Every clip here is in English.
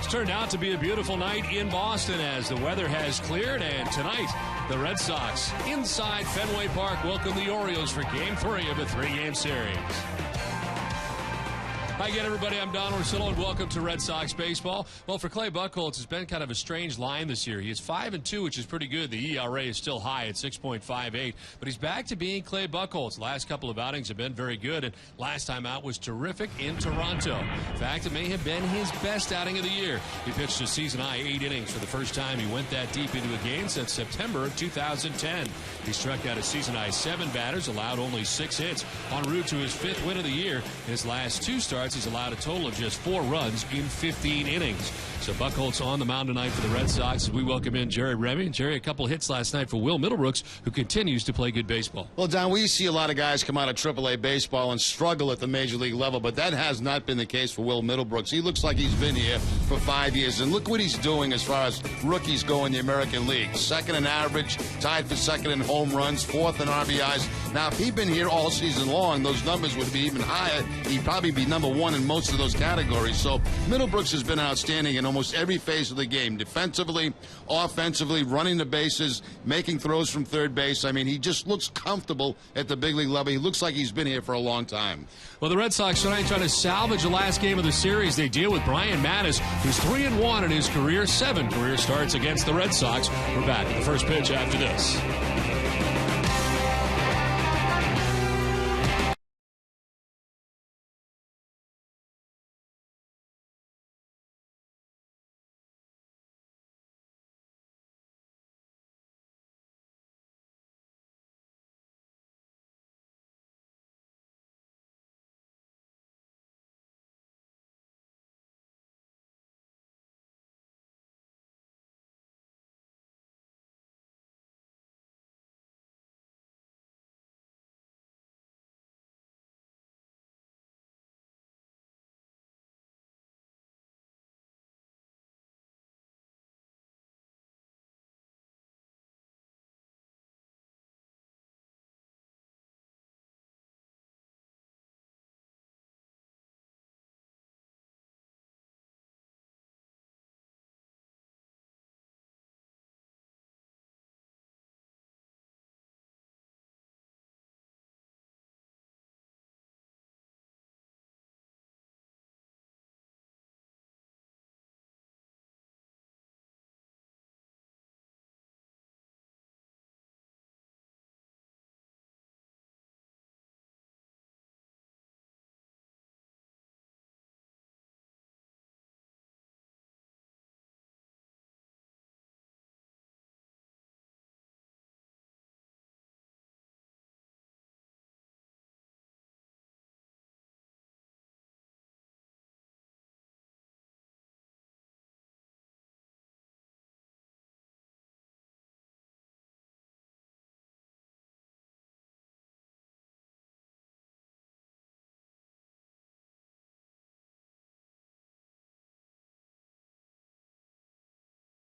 It's turned out to be a beautiful night in Boston as the weather has cleared, and tonight the Red Sox inside Fenway Park welcome the Orioles for Game 3 of a 3-game series. Hi again, everybody. I'm Don Orsillo, and welcome to Red Sox baseball. Well, for Clay Buchholz, it's been kind of a strange line this year. He is 5-2, which is pretty good. The ERA is still high at 6.58, but he's back to being Clay Buchholz. The last couple of outings have been very good, and last time out was terrific in Toronto. In fact, it may have been his best outing of the year. He pitched a season-high 8 innings for the first time he went that deep into a game since September of 2010. He struck out a season-high 7 batters, allowed only 6 hits, en route to his 5th win of the year. In his last 2 starts, he's allowed a total of just 4 runs in 15 innings. So Buchholz on the mound tonight for the Red Sox as we welcome in Jerry Remy. Jerry, a couple hits last night for Will Middlebrooks, who continues to play good baseball. Well, Don, we see a lot of guys come out of AAA baseball and struggle at the major league level, but that has not been the case for Will Middlebrooks. He looks like he's been here for 5 years, and look what he's doing as far as rookies go in the American League. 2nd in average, tied for 2nd in home runs, 4th in RBIs. Now, if he'd been here all season long, those numbers would be even higher. He'd probably be number 1 in most of those categories. So Middlebrooks has been outstanding in almost every phase of the game, defensively, offensively, running the bases, making throws from third base. I mean, he just looks comfortable at the big league level. He looks like he's been here for a long time. Well, the Red Sox tonight trying to salvage the last game of the series. They deal with Brian Mattis, who's 3-1 in his career, 7 career starts against the Red Sox. We're back at the first pitch after this.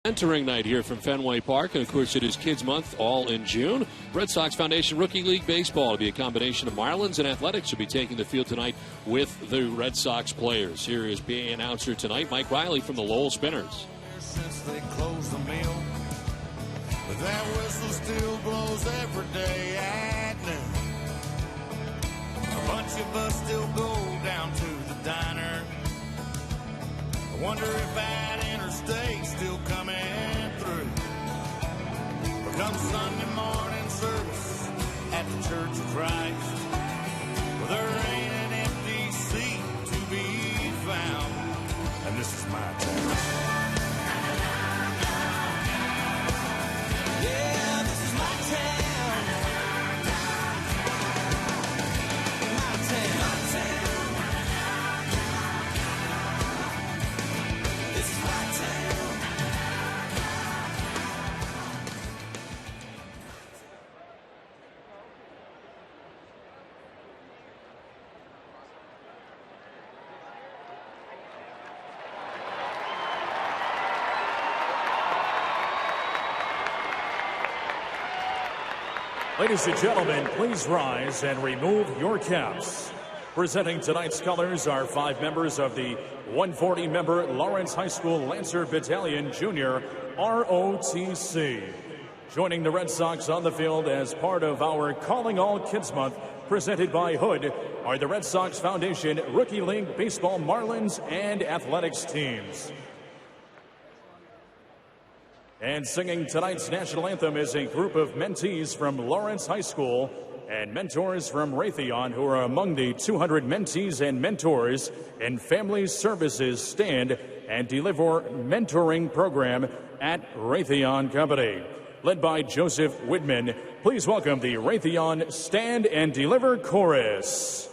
Entering night here from Fenway Park, and of course it is Kids Month all in June. Red Sox Foundation Rookie League Baseball will be a combination of Marlins and Athletics will be taking the field tonight with the Red Sox players. Here is BA announcer tonight, Mike Riley from the Lowell Spinners. Since they closed the mill, but that whistle still blows every day at noon. A bunch of us still go down to the diner. I wonder if that interstate's still coming through. Come Sunday morning service at the Church of Christ, well, there ain't an empty seat to be found, and this is my town. Yeah, this is my town. My town. My town. This is my town. Ladies and gentlemen, please rise and remove your caps. Presenting tonight's colors are 5 members of the 140-member Lawrence High School Lancer Battalion Junior ROTC. Joining the Red Sox on the field as part of our Calling All Kids Month, presented by Hood, are the Red Sox Foundation Rookie League Baseball Marlins and Athletics teams. And singing tonight's national anthem is a group of mentees from Lawrence High School and mentors from Raytheon, who are among the 200 mentees and mentors in Family Services Stand and Deliver mentoring program at Raytheon Company. Led by Joseph Whitman, please welcome the Raytheon Stand and Deliver Chorus.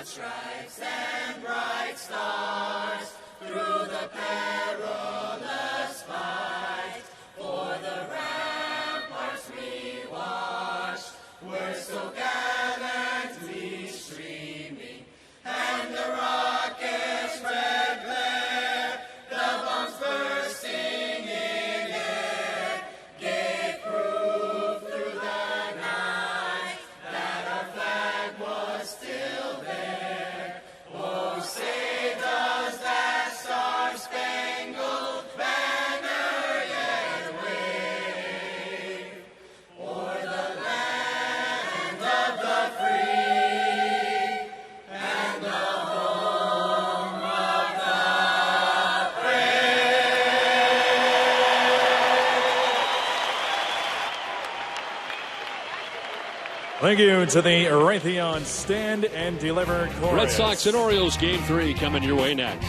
Stripes and bright stars through the perilous fight, for the ramparts we watched were so gallantly streaming, and the rockets' red glare, the bombs bursting in air, gave proof through the night that our flag was still there. Oh, say does that star-spangled banner yet wave o'er the land of the free and the home of the brave? Thank you to the Raytheon Stand and Deliver Chorus. Red Sox and Orioles Game 3 coming your way next.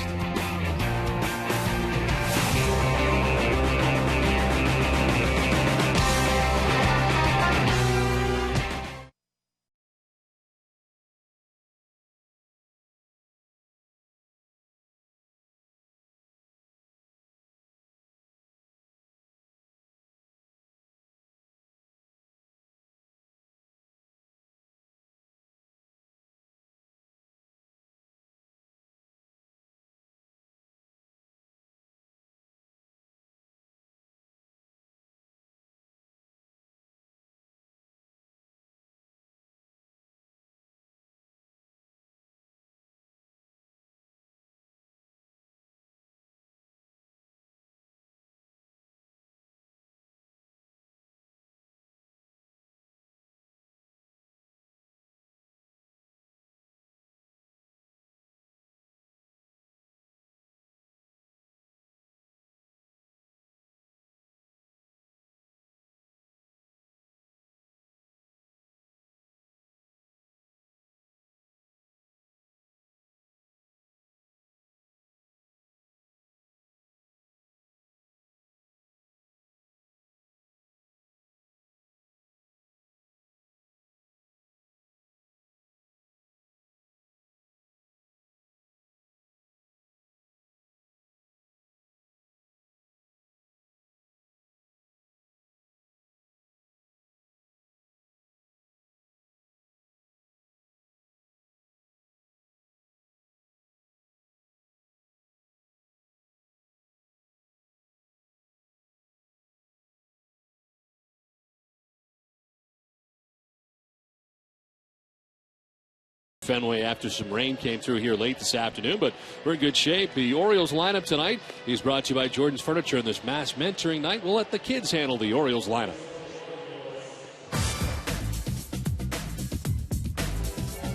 Fenway after some rain came through here late this afternoon, but we're in good shape. The Orioles lineup tonight is brought to you by Jordan's Furniture in this mass mentoring night. We'll let the kids handle the Orioles lineup.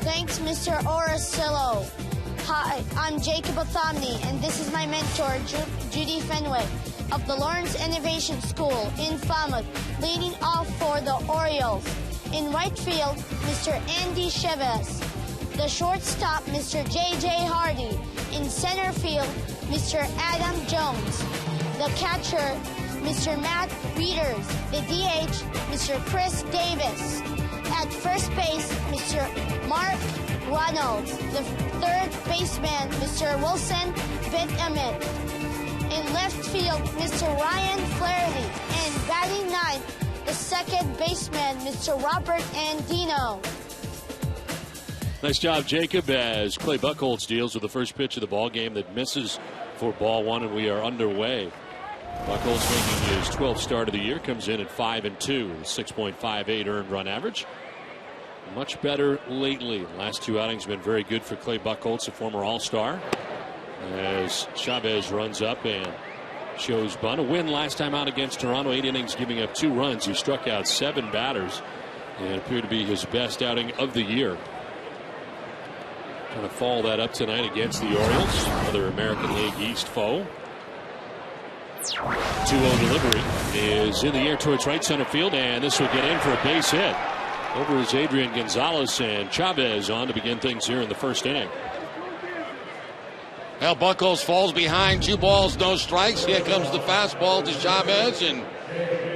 Thanks, Mr. Orsillo. Hi, I'm Jacob Othamni, and this is my mentor, Judy Fenway, of the Lawrence Innovation School in Falmouth, leading off for the Orioles. In right field, Mr. Andy Chavez. The shortstop, Mr. J.J. Hardy. In center field, Mr. Adam Jones. The catcher, Mr. Matt Wieters. The DH, Mr. Chris Davis. At first base, Mr. Mark Reynolds. The third baseman, Mr. Wilson Vitt-Amit. In left field, Mr. Ryan Flaherty. And batting ninth, the second baseman, Mr. Robert Andino. Nice job, Jacob, as Clay Buchholz deals with the first pitch of the ball game that misses for ball one, and we are underway. Buchholz making his 12th start of the year, comes in at 5-2, 6.58 earned run average. Much better lately. Last two outings have been very good for Clay Buchholz, a former All-Star. As Chavez runs up and shows bunt. A win last time out against Toronto, 8 innings, giving up 2 runs. He struck out 7 batters and appeared to be his best outing of the year. Trying to follow that up tonight against the Orioles, another American League East foe. 2-0 delivery is in the air towards right center field, and this will get in for a base hit. Over is Adrian Gonzalez, and Chavez on to begin things here in the first inning. Now Buchholz falls behind, 2 balls, no strikes. Here comes the fastball to Chavez, and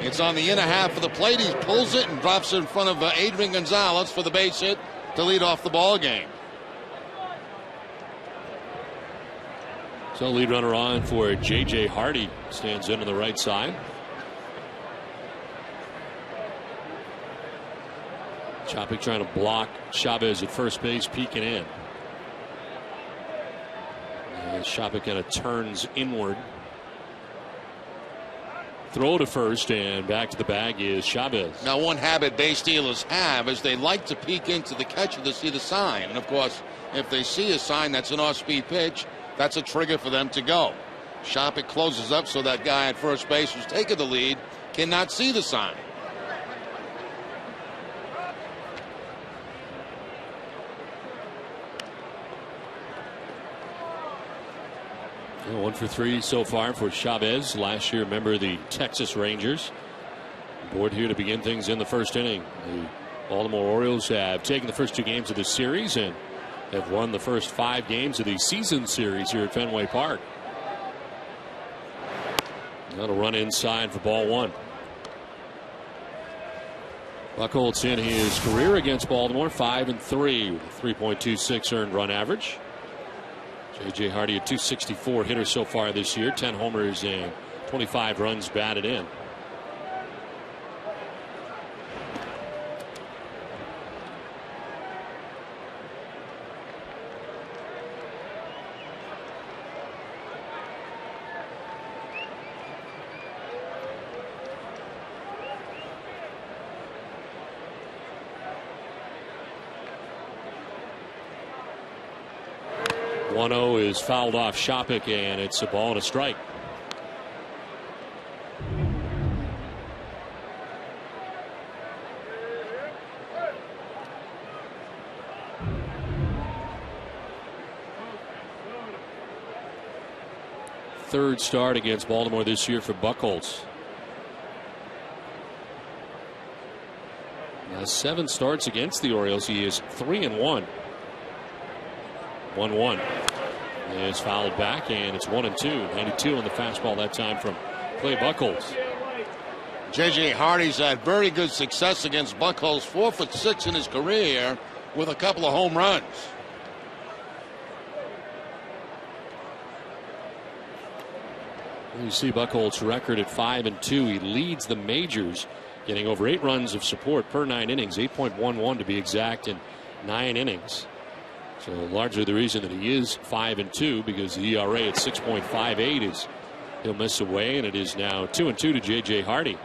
it's on the inner half of the plate. He pulls it and drops it in front of Adrian Gonzalez for the base hit to lead off the ball game. So lead runner on for J.J. Hardy, stands in on the right side. Chopik trying to block Chavez at first base, peeking in. And Chopik kind of turns inward. Throw to first, and back to the bag is Chavez. Now, one habit base stealers have is they like to peek into the catcher to see the sign. And, of course, if they see a sign that's an off-speed pitch, that's a trigger for them to go. Chopik closes up so that guy at first base who's taking the lead cannot see the sign. Well, 1 for 3 so far for Chavez. Last year, member of the Texas Rangers. Board here to begin things in the first inning. The Baltimore Orioles have taken the first 2 games of the series and have won the first 5 games of the season series here at Fenway Park. That'll run inside for ball 1. Buchholz in his career against Baltimore, 5-3 with a 3.26 earned run average. J.J. Hardy, a .264 hitter so far this year, 10 homers and 25 runs batted in. Is fouled off Chopik, and it's a ball and a strike. Third start against Baltimore this year for Buchholz. Now 7 starts against the Orioles. He is 3-1. 1-1. Is fouled back, and it's 1-2. 92 on the fastball that time from Clay Buchholz. J.J. Hardy's had very good success against Buchholz, 4 for 6 in his career with a couple of home runs. You see Buchholz's record at 5-2. He leads the majors, getting over 8 runs of support per 9 innings, 8.11 to be exact in 9 innings. So largely the reason that he is 5-2 because the ERA at 6.58 is he'll miss away, and it is now 2-2 to J.J. Hardy.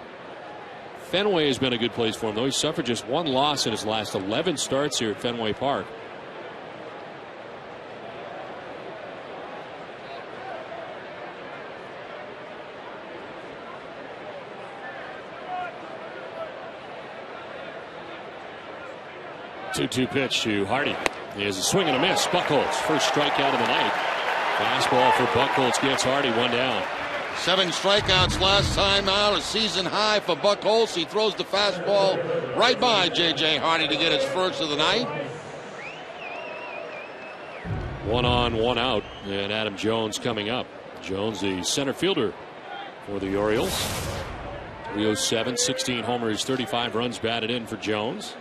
Fenway has been a good place for him, though. He suffered just 1 loss in his last 11 starts here at Fenway Park. Two-two pitch to Hardy. He has a swing and a miss. Buchholz, first strikeout of the night. Fastball for Buchholz gets Hardy 1 down. 7 strikeouts last time out, a season high for Buchholz. He throws the fastball right by J.J. Hardy to get his first of the night. 1 on, 1 out, and Adam Jones coming up. Jones, the center fielder for the Orioles. 307, 16 homers, 35 runs batted in for Jones.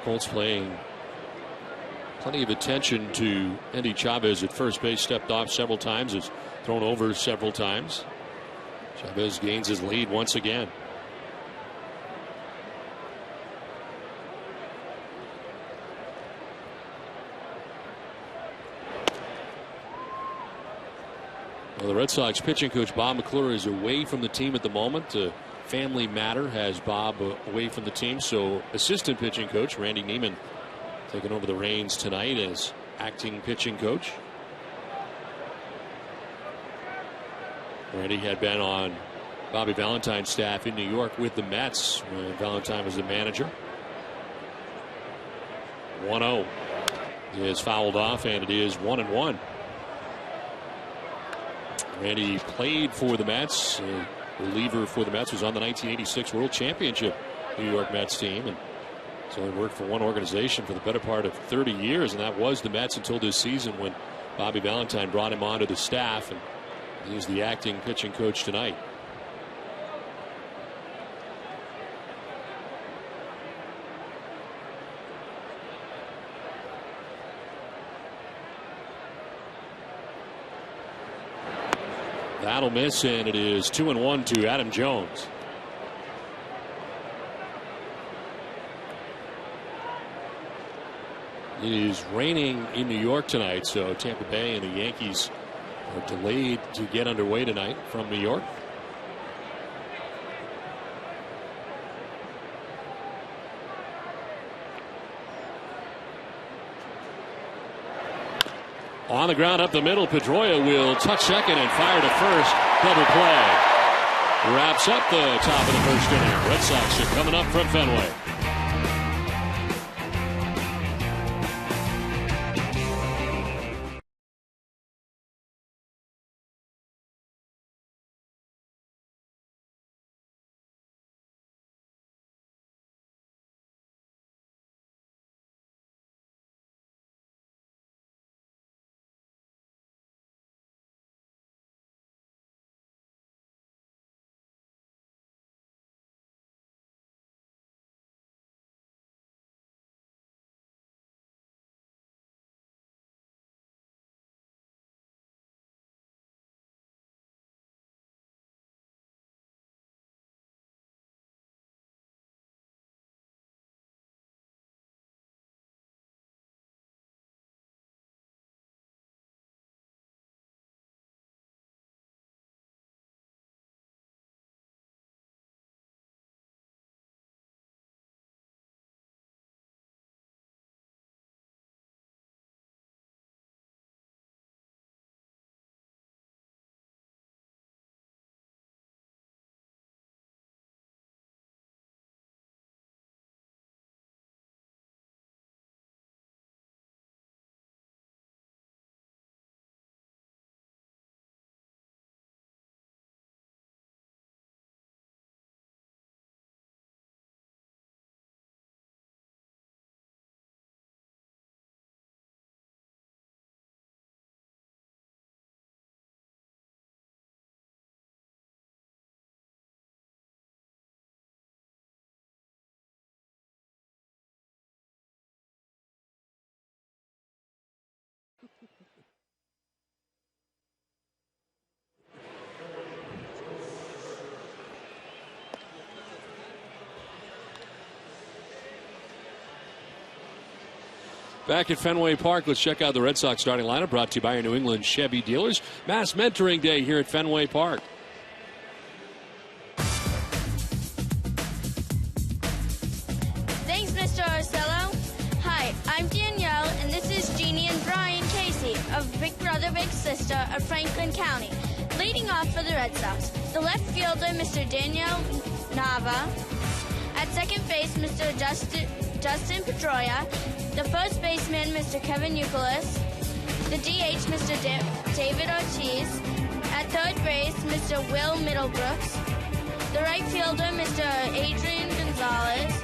Colts playing plenty of attention to Andy Chavez at first base. Stepped off several times, has thrown over several times. Chavez gains his lead once again. Well, the Red Sox pitching coach Bob McClure is away from the team at the moment. A family matter has Bob away from the team, so assistant pitching coach Randy Neiman taking over the reins tonight as acting pitching coach. Randy had been on Bobby Valentine's staff in New York with the Mets when Valentine was the manager. 1-0 is fouled off, and it is 1-1. Randy played for the Mets. Reliever for the Mets, was on the 1986 World Championship New York Mets team, and so he worked for one organization for the better part of 30 years, and that was the Mets until this season when Bobby Valentine brought him onto the staff, and he's the acting pitching coach tonight. That'll miss, and it is 2-1 to Adam Jones. It is raining in New York tonight, so Tampa Bay and the Yankees are delayed to get underway tonight from New York. On the ground up the middle, Pedroia will touch second and fire to first. Double play. Wraps up the top of the first inning. Red Sox are coming up from Fenway. Back at Fenway Park, let's check out the Red Sox starting lineup, brought to you by your New England Chevy dealers. Mass Mentoring Day here at Fenway Park. Thanks, Mr. Orsillo. Hi, I'm Danielle, and this is Jeannie and Brian Casey of Big Brother Big Sister of Franklin County. Leading off for the Red Sox, the left fielder, Mr. Daniel Nava. At second base, Mr. Justin Pedroia. The first baseman, Mr. Kevin Youkilis. The DH, Mr. David Ortiz. At third base, Mr. Will Middlebrooks. The right fielder, Mr. Adrian Gonzalez.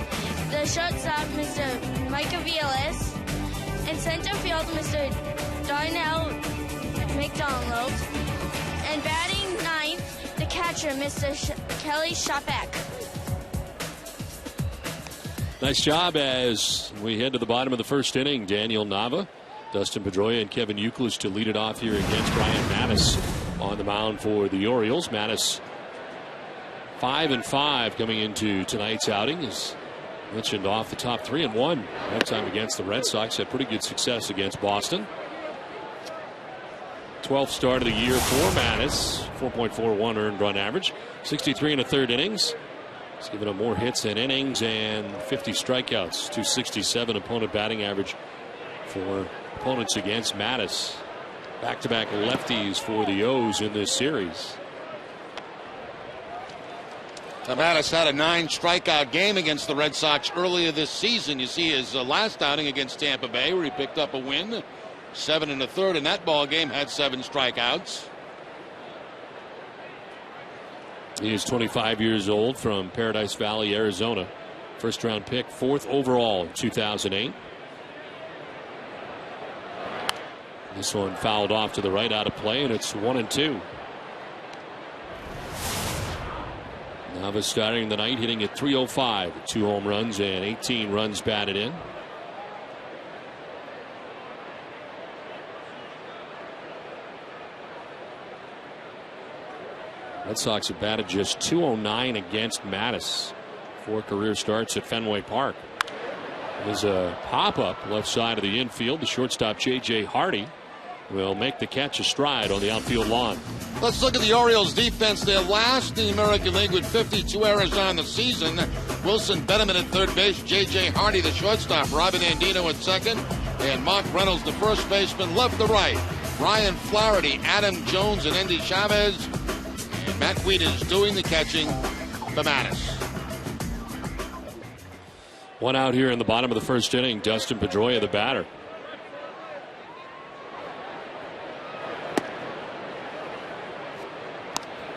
The shortstop, Mr. Micah Vielas. In center field, Mr. Darnell McDonald. And batting ninth, the catcher, Mr. Kelly Shopek. Nice job as we head to the bottom of the first inning. Daniel Nava, Dustin Pedroia, and Kevin Youkilis to lead it off here against Brian Mattis on the mound for the Orioles. Mattis 5-5 coming into tonight's outing. As mentioned, off the top 3-1 that time against the Red Sox. Had pretty good success against Boston. 12th start of the year for Mattis. 4.41 earned run average. 63 1/3 innings. He's given up more hits than innings and 50 strikeouts. 267 opponent batting average for opponents against Mattis. Back-to-back lefties for the O's in this series. Mattis had a 9 strikeout game against the Red Sox earlier this season. You see his last outing against Tampa Bay where he picked up a win. 7 1/3 in that ball game, had 7 strikeouts. He is 25 years old from Paradise Valley, Arizona. First round pick, 4th overall in 2008. This one fouled off to the right, out of play, and it's 1-2. Nava starting the night hitting at .305, 2 home runs and 18 runs batted in. Red Sox have batted just .209 against Mattis. 4 career starts at Fenway Park. There's a pop-up left side of the infield. The shortstop J.J. Hardy will make the catch a stride on the outfield lawn. Let's look at the Orioles defense. They're last in the American League with 52 errors on the season. Wilson Benjamin at third base, J.J. Hardy the shortstop, Robin Andino at second, and Mark Reynolds the first baseman. Left to right, Ryan Flaherty, Adam Jones, and Endy Chavez. And Matt Wieters doing the catching for Mattis. 1 out here in the bottom of the first inning. Dustin Pedroia the batter.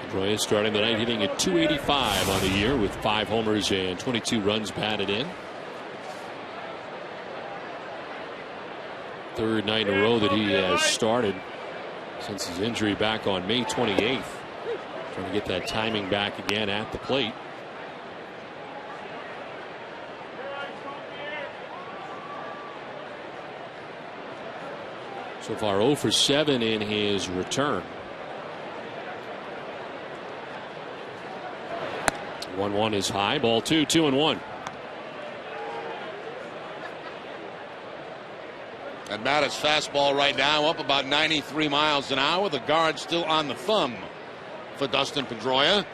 Pedroia starting the night hitting at .285 on the year with 5 homers and 22 runs batted in. 3rd night in a row that he has started since his injury back on May 28th. Trying to get that timing back again at the plate. So far 0 for 7 in his return. 1-1 is high. Ball 2, 2-1. And Mattis fastball right now up about 93 miles an hour. The guard still on the thumb for Dustin Pedroia.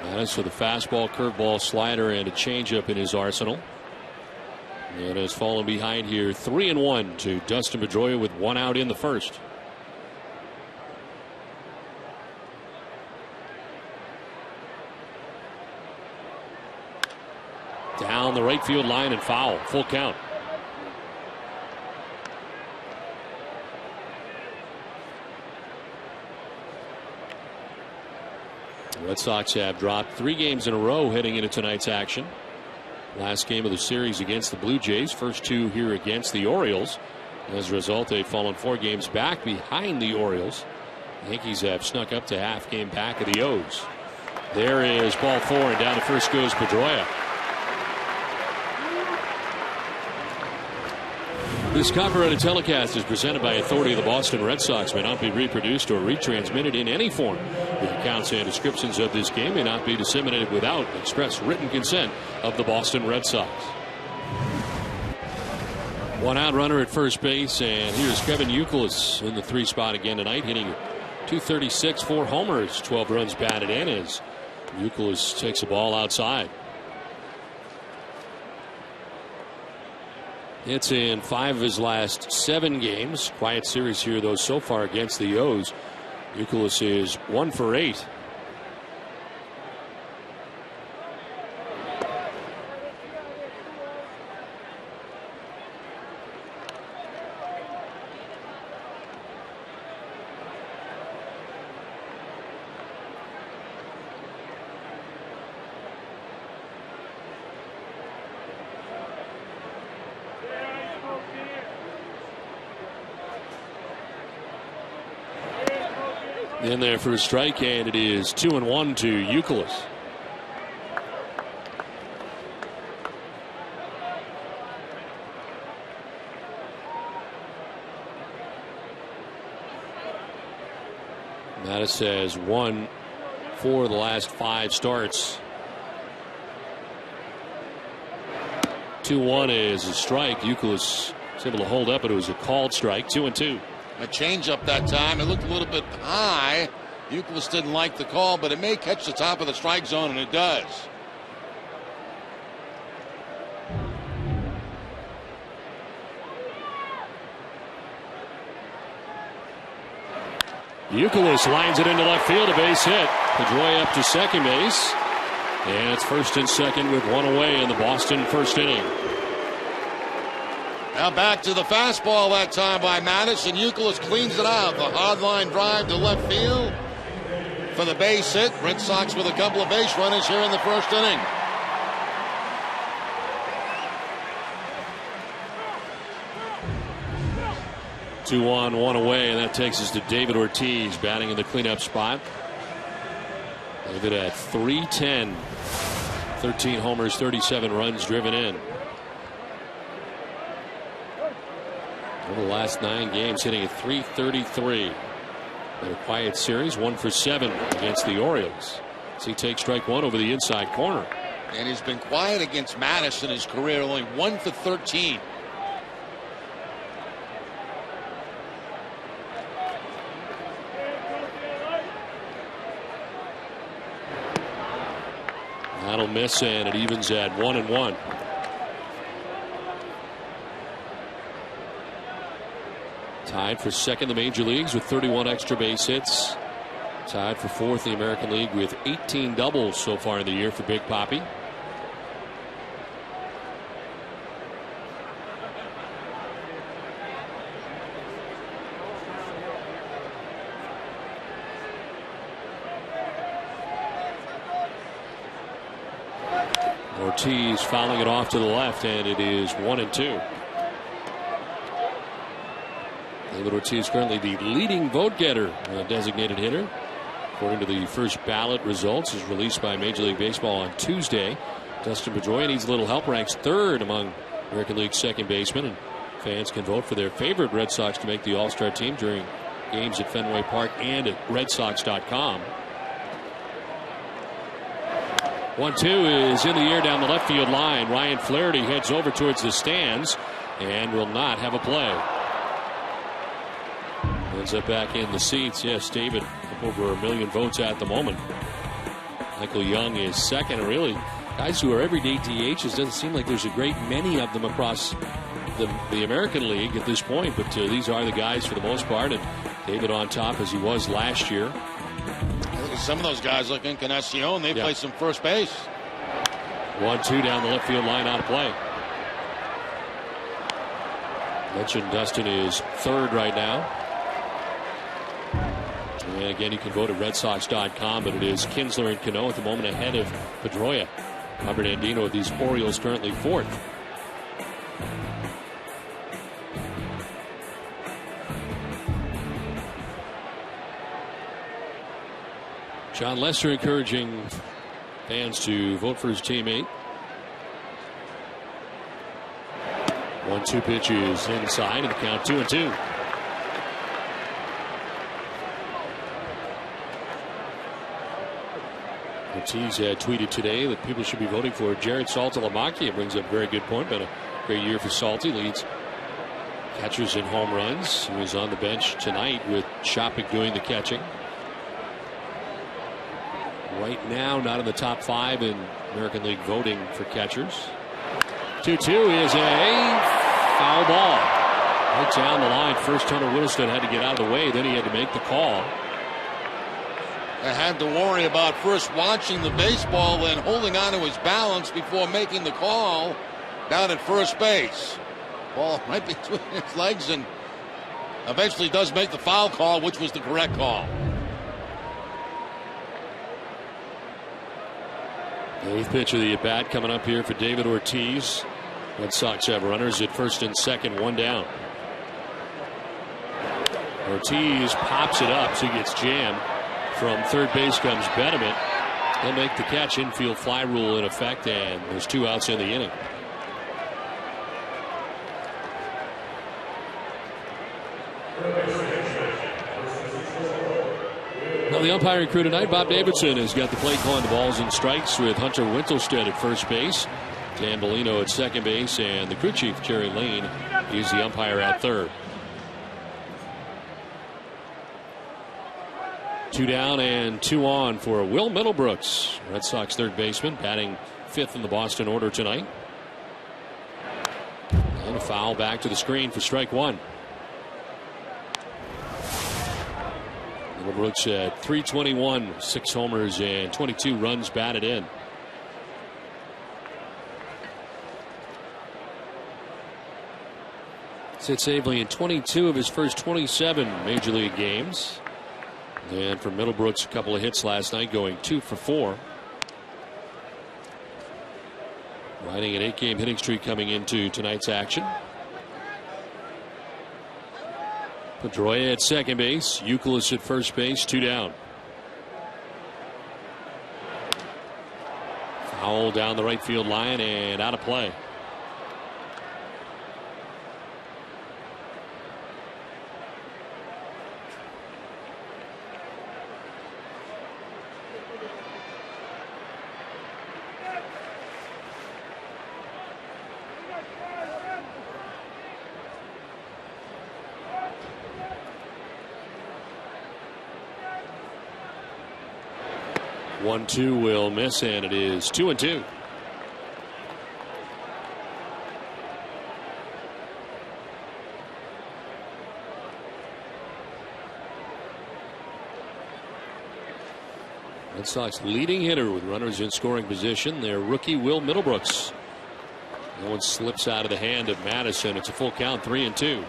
Mattis with a fastball, curveball, slider, and a changeup in his arsenal. And has fallen behind here 3-1 to Dustin Pedroia with 1 out in the first. Down the right field line and foul. Full count. The Red Sox have dropped 3 games in a row heading into tonight's action. Last game of the series against the Blue Jays. First 2 here against the Orioles. As a result, they've fallen 4 games back behind the Orioles. The Yankees have snuck up to half game back of the O's. There is ball 4, and down to first goes Pedroia. This copyrighted telecast is presented by authority of the Boston Red Sox. May not be reproduced or retransmitted in any form. The accounts and descriptions of this game may not be disseminated without express written consent of the Boston Red Sox. 1 out runner at first base, and here's Kevin Youkilis in the 3 spot again tonight, hitting .236, 4 homers, 12 runs batted in as Youkilis takes the ball outside. It's in 5 of his last 7 games. Quiet series here, though, so far against the O's. Youkilis is 1 for 8. In there for a strike, and it is 2-1 to Youkilis. Mattis has won 4 of the last 5 starts. 2-1 is a strike. Youkilis was able to hold up, but it was a called strike. 2-2. A changeup that time. It looked a little bit high. Youkilis didn't like the call, but it may catch the top of the strike zone, and it does. Youkilis lines it into left field, a base hit. Pedroia up to second base. And it's first and second with 1 away in the Boston first inning. Now back to the fastball that time by Mattis, and Youkilis cleans it out. The hard line drive to left field for the base hit. Red Sox with a couple of base runners here in the first inning. Two on, 1 away, and that takes us to David Ortiz batting in the cleanup spot. David at .310, 13 homers, 37 runs driven in. Over the last 9 games, hitting at .333. In a quiet series, 1 for 7 against the Orioles. So he takes strike 1 over the inside corner. And he's been quiet against Mattis in his career, only 1 for 13. That'll miss, and it evens at 1-1. Tied for second in the major leagues with 31 extra base hits. Tied for fourth in the American League with 18 doubles so far in the year for Big Papi. Ortiz fouling it off to the left, and it is 1-2. David Ortiz currently the leading vote getter, designated hitter. According to the first ballot results, is released by Major League Baseball on Tuesday. Dustin Pedroia needs a little help, ranks 3rd among American League second basemen, and fans can vote for their favorite Red Sox to make the All-Star team during games at Fenway Park and at RedSox.com. 1-2 is in the air down the left field line. Ryan Flaherty heads over towards the stands and will not have a play. Ends up back in the seats. Yes, David, up over 1 million votes at the moment. Michael Young is second. And really, guys who are everyday DHs, doesn't seem like there's a great many of them across the American League at this point. But these are the guys for the most part. And David on top as he was last year. Look at some of those guys like Encarnacion. They play some first base. 1-2 down the left field line, out of play. Mentioned Dustin is 3rd right now. And again, you can vote at RedSox.com, but it is Kinsler and Cano at the moment ahead of Pedroia. Robert Andino of these Orioles currently 4th. John Lester encouraging fans to vote for his teammate. 1-2 pitch is inside, and the count 2-2. Ortiz had tweeted today that people should be voting for Jared Saltalamacchia. Brings up a very good point. Been a great year for Salty. Leads catchers in home runs. He was on the bench tonight with Chopik doing the catching. Right now, not in the top 5 in American League voting for catchers. 2-2 is a foul ball. Right down the line. First, Hunter Whittleston had to get out of the way. Then he had to make the call. I had to worry about first watching the baseball, then holding on to his balance before making the call down at first base. Ball right between his legs, and eventually does make the foul call, which was the correct call. 8th pitch of the at-bat coming up here for David Ortiz. Red Sox have runners at first and second, 1 down. Ortiz pops it up, so he gets jammed. From third base comes Benjamin. He'll make the catch. Infield fly rule in effect, and there's 2 outs in the inning. Now the umpiring crew tonight, Bob Davidson has got the plate calling the balls and strikes with Hunter Wintelstead at first base, Dan Bellino at second base, and the crew chief, Jerry Lane, is the umpire at third. 2 down and 2 on for Will Middlebrooks, Red Sox third baseman, batting 5th in the Boston order tonight. And a foul back to the screen for strike 1. Middlebrooks at .321, 6 homers and 22 runs batted in. Sid Savely in 22 of his first 27 Major League games. And for Middlebrooks, a couple of hits last night, going 2 for 4. Riding an 8-game hitting streak coming into tonight's action. Pedroia at second base, Youkilis at first base, 2 down. Foul down the right field line and out of play. One-two will miss, and it is 2-2. Red Sox leading hitter with runners in scoring position. Their rookie Will Middlebrooks. No one slips out of the hand of Madison. It's a full count, 3-2.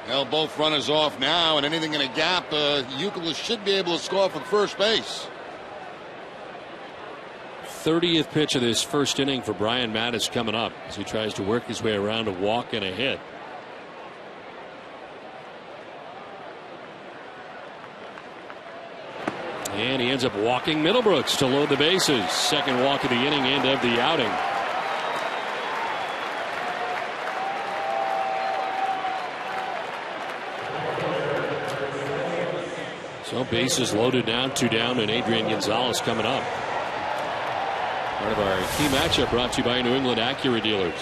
Well, both runners off now, and anything in a gap, Youkilis should be able to score from first base. 30th pitch of this first inning for Brian Mattis coming up as he tries to work his way around a walk and a hit. And he ends up walking Middlebrooks to load the bases. Second walk of the inning and of the outing. So bases loaded now, 2 down, and Adrian Gonzalez coming up. Part of our key matchup brought to you by New England Acura dealers.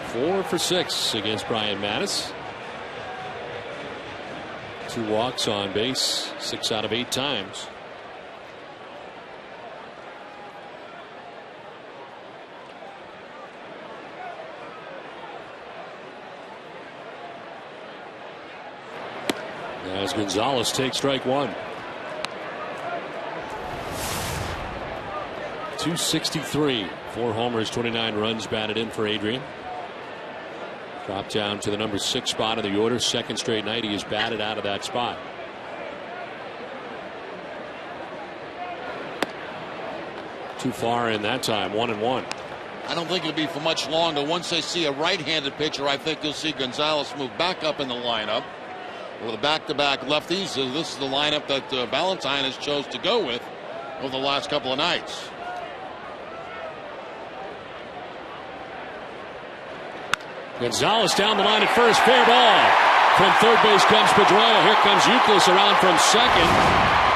4 for 6 against Brian Mattis. 2 walks on base 6 out of 8 times. As Gonzalez takes strike 1. 263, 4 homers, 29 runs batted in for Adrian. Dropped down to the number 6 spot of the order. Second straight night he is batted out of that spot. Too far in that time, 1-1. I don't think it'll be for much longer. Once they see a right-handed pitcher, I think you'll see Gonzalez move back up in the lineup. With a back-to-back lefties, this is the lineup that Valentine has chose to go with over the last couple of nights. Gonzalez down the line at first, fair ball. From third base comes Pedroia. Here comes Youkilis around from second.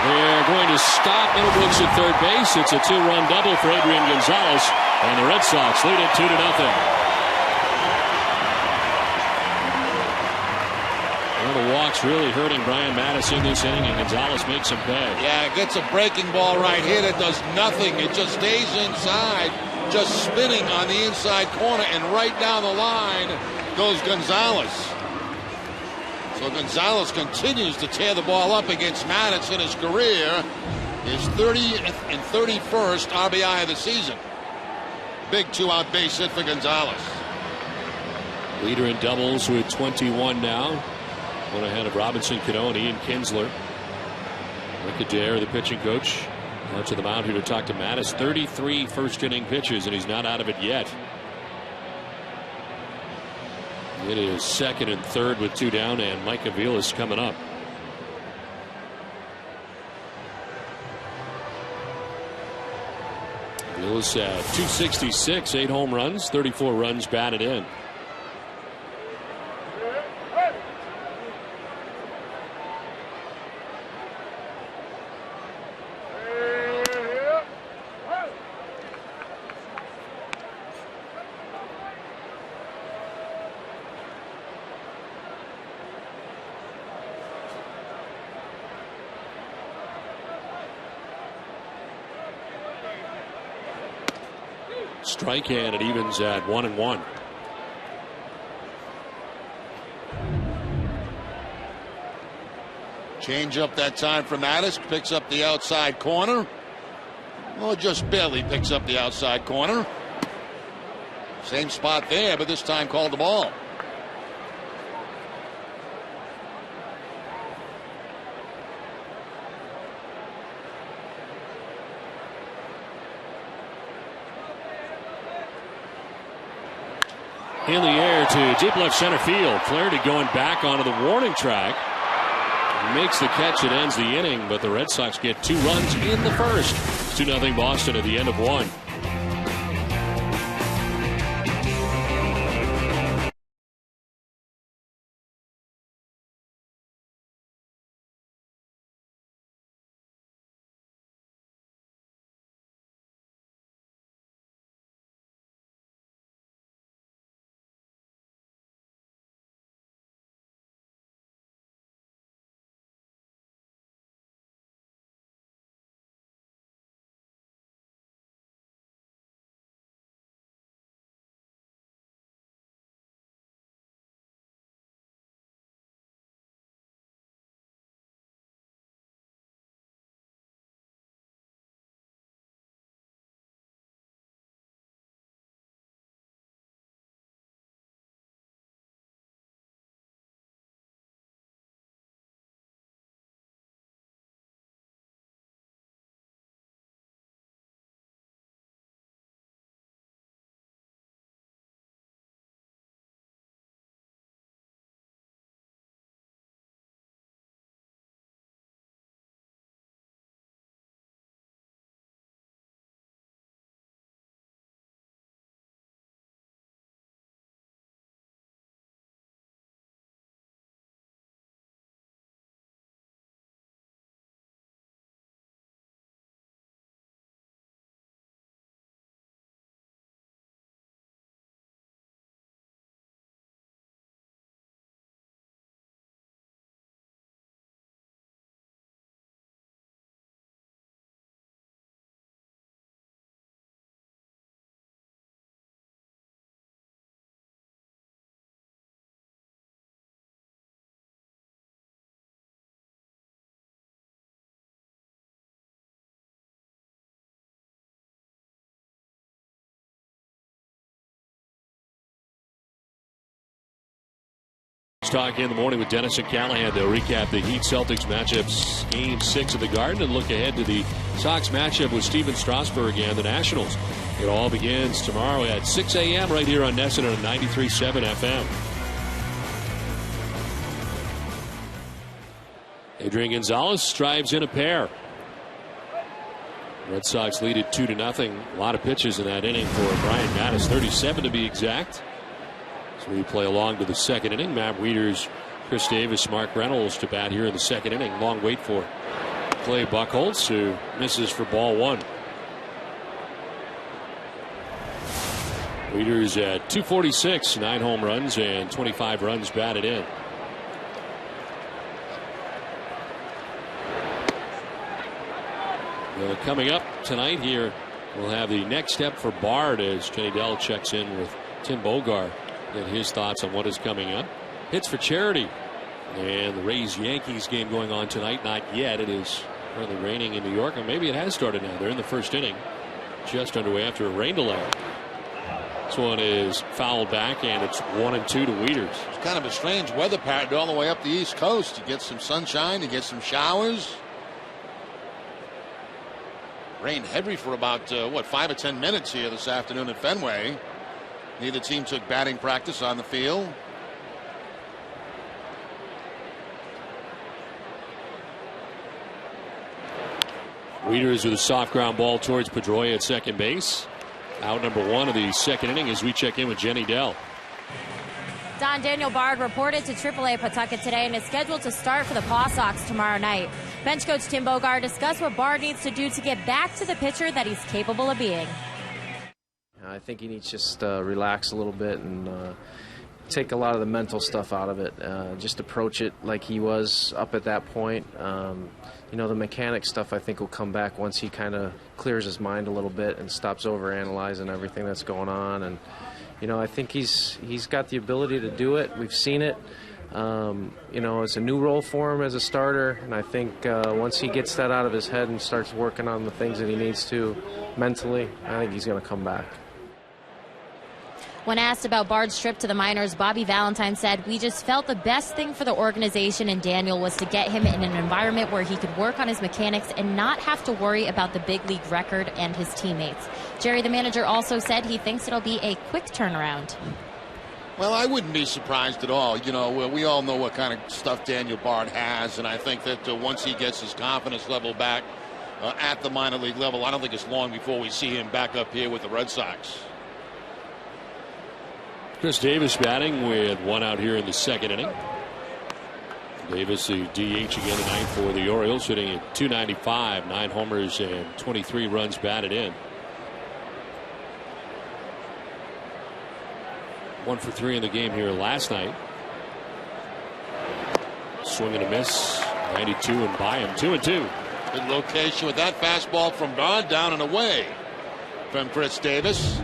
They're going to stop Middlebrooks at third base. It's a 2-run double for Adrian Gonzalez, and the Red Sox lead it 2-0. The walks really hurting Brian Mattis in this inning, and Gonzalez makes him pay. Yeah, it gets a breaking ball right here that does nothing. It just stays inside, just spinning on the inside corner, and right down the line goes Gonzalez. So Gonzalez continues to tear the ball up against Mattis in his career. His 30th and 31st RBI of the season. Big 2-out base hit for Gonzalez. Leader in doubles with 21 now. One ahead of Robinson Cano and Ian Kinsler. Rick Adair, the pitching coach, out to the mound here to talk to Mattis. 33 first inning pitches, and he's not out of it yet. It is second and third with 2 down, and Mike Aviles coming up. Bills at 266, 8 home runs, 34 runs batted in. Strike and it evens at 1-1. Change up that time from Addis. Picks up the outside corner. Well, just barely picks up the outside corner. Same spot there, but this time called the ball. In the air to deep left center field. Flaherty going back onto the warning track. Makes the catch. It ends the inning, but the Red Sox get 2 runs in the first. 2-0 Boston at the end of 1. Talk in the morning with Dennis and Callahan. They'll recap the Heat Celtics matchups, Game 6 of the Garden, and look ahead to the Sox matchup with Steven Strasburg and the Nationals. It all begins tomorrow at 6 a.m. right here on Nesson on 93.7 FM. Adrian Gonzalez drives in a pair. Red Sox lead it 2-0. A lot of pitches in that inning for Brian Mattis, 37 to be exact. So we play along to the second inning. Matt Wieters, Chris Davis, Mark Reynolds to bat here in the second inning. Long wait for Clay Buchholz, who misses for ball 1. Wieters at 246, 9 home runs and 25 runs batted in. Coming up tonight here, we'll have the next step for Bard as Jenny Dell checks in with Tim Bogart. Get his thoughts on what is coming up. Hits for charity. And the Rays-Yankees game going on tonight. Not yet. It is currently raining in New York. And maybe it has started now. They're in the first inning. Just underway after a rain delay. This one is fouled back, and it's 1-2 to Wieters. It's kind of a strange weather pattern all the way up the East Coast. You get some sunshine, you get some showers. Rained heavy for about, 5 or 10 minutes here this afternoon at Fenway. Neither team took batting practice on the field. Readers with a soft ground ball towards Pedroia at second base. Out number 1 of the second inning as we check in with Jenny Dell. Don, Daniel Bard reported to AAA Pawtucket today and is scheduled to start for the Paw Sox tomorrow night. Bench coach Tim Bogard discussed what Bard needs to do to get back to the pitcher that he's capable of being. I think he needs to just relax a little bit and take a lot of the mental stuff out of it. Just approach it like he was up at that point. You know, the mechanic stuff I think will come back once he kind of clears his mind a little bit and stops overanalyzing everything that's going on. And you know, I think he's got the ability to do it. We've seen it. You know, it's a new role for him as a starter, and I think once he gets that out of his head and starts working on the things that he needs to mentally, I think he's going to come back. When asked about Bard's trip to the minors, Bobby Valentine said, "We just felt the best thing for the organization and Daniel was to get him in an environment where he could work on his mechanics and not have to worry about the big league record and his teammates." Jerry, the manager, also said he thinks it'll be a quick turnaround. Well, I wouldn't be surprised at all. You know, we all know what kind of stuff Daniel Bard has, and I think that once he gets his confidence level back at the minor league level, I don't think it's long before we see him back up here with the Red Sox. Chris Davis batting with 1 out here in the second inning. Davis, the DH again tonight for the Orioles, hitting at .295, 9 homers and 23 runs batted in. 1 for 3 in the game here last night. Swing and a miss. 92 and by him. 2-2. Good location with that fastball from Bard, down and away from Chris Davis.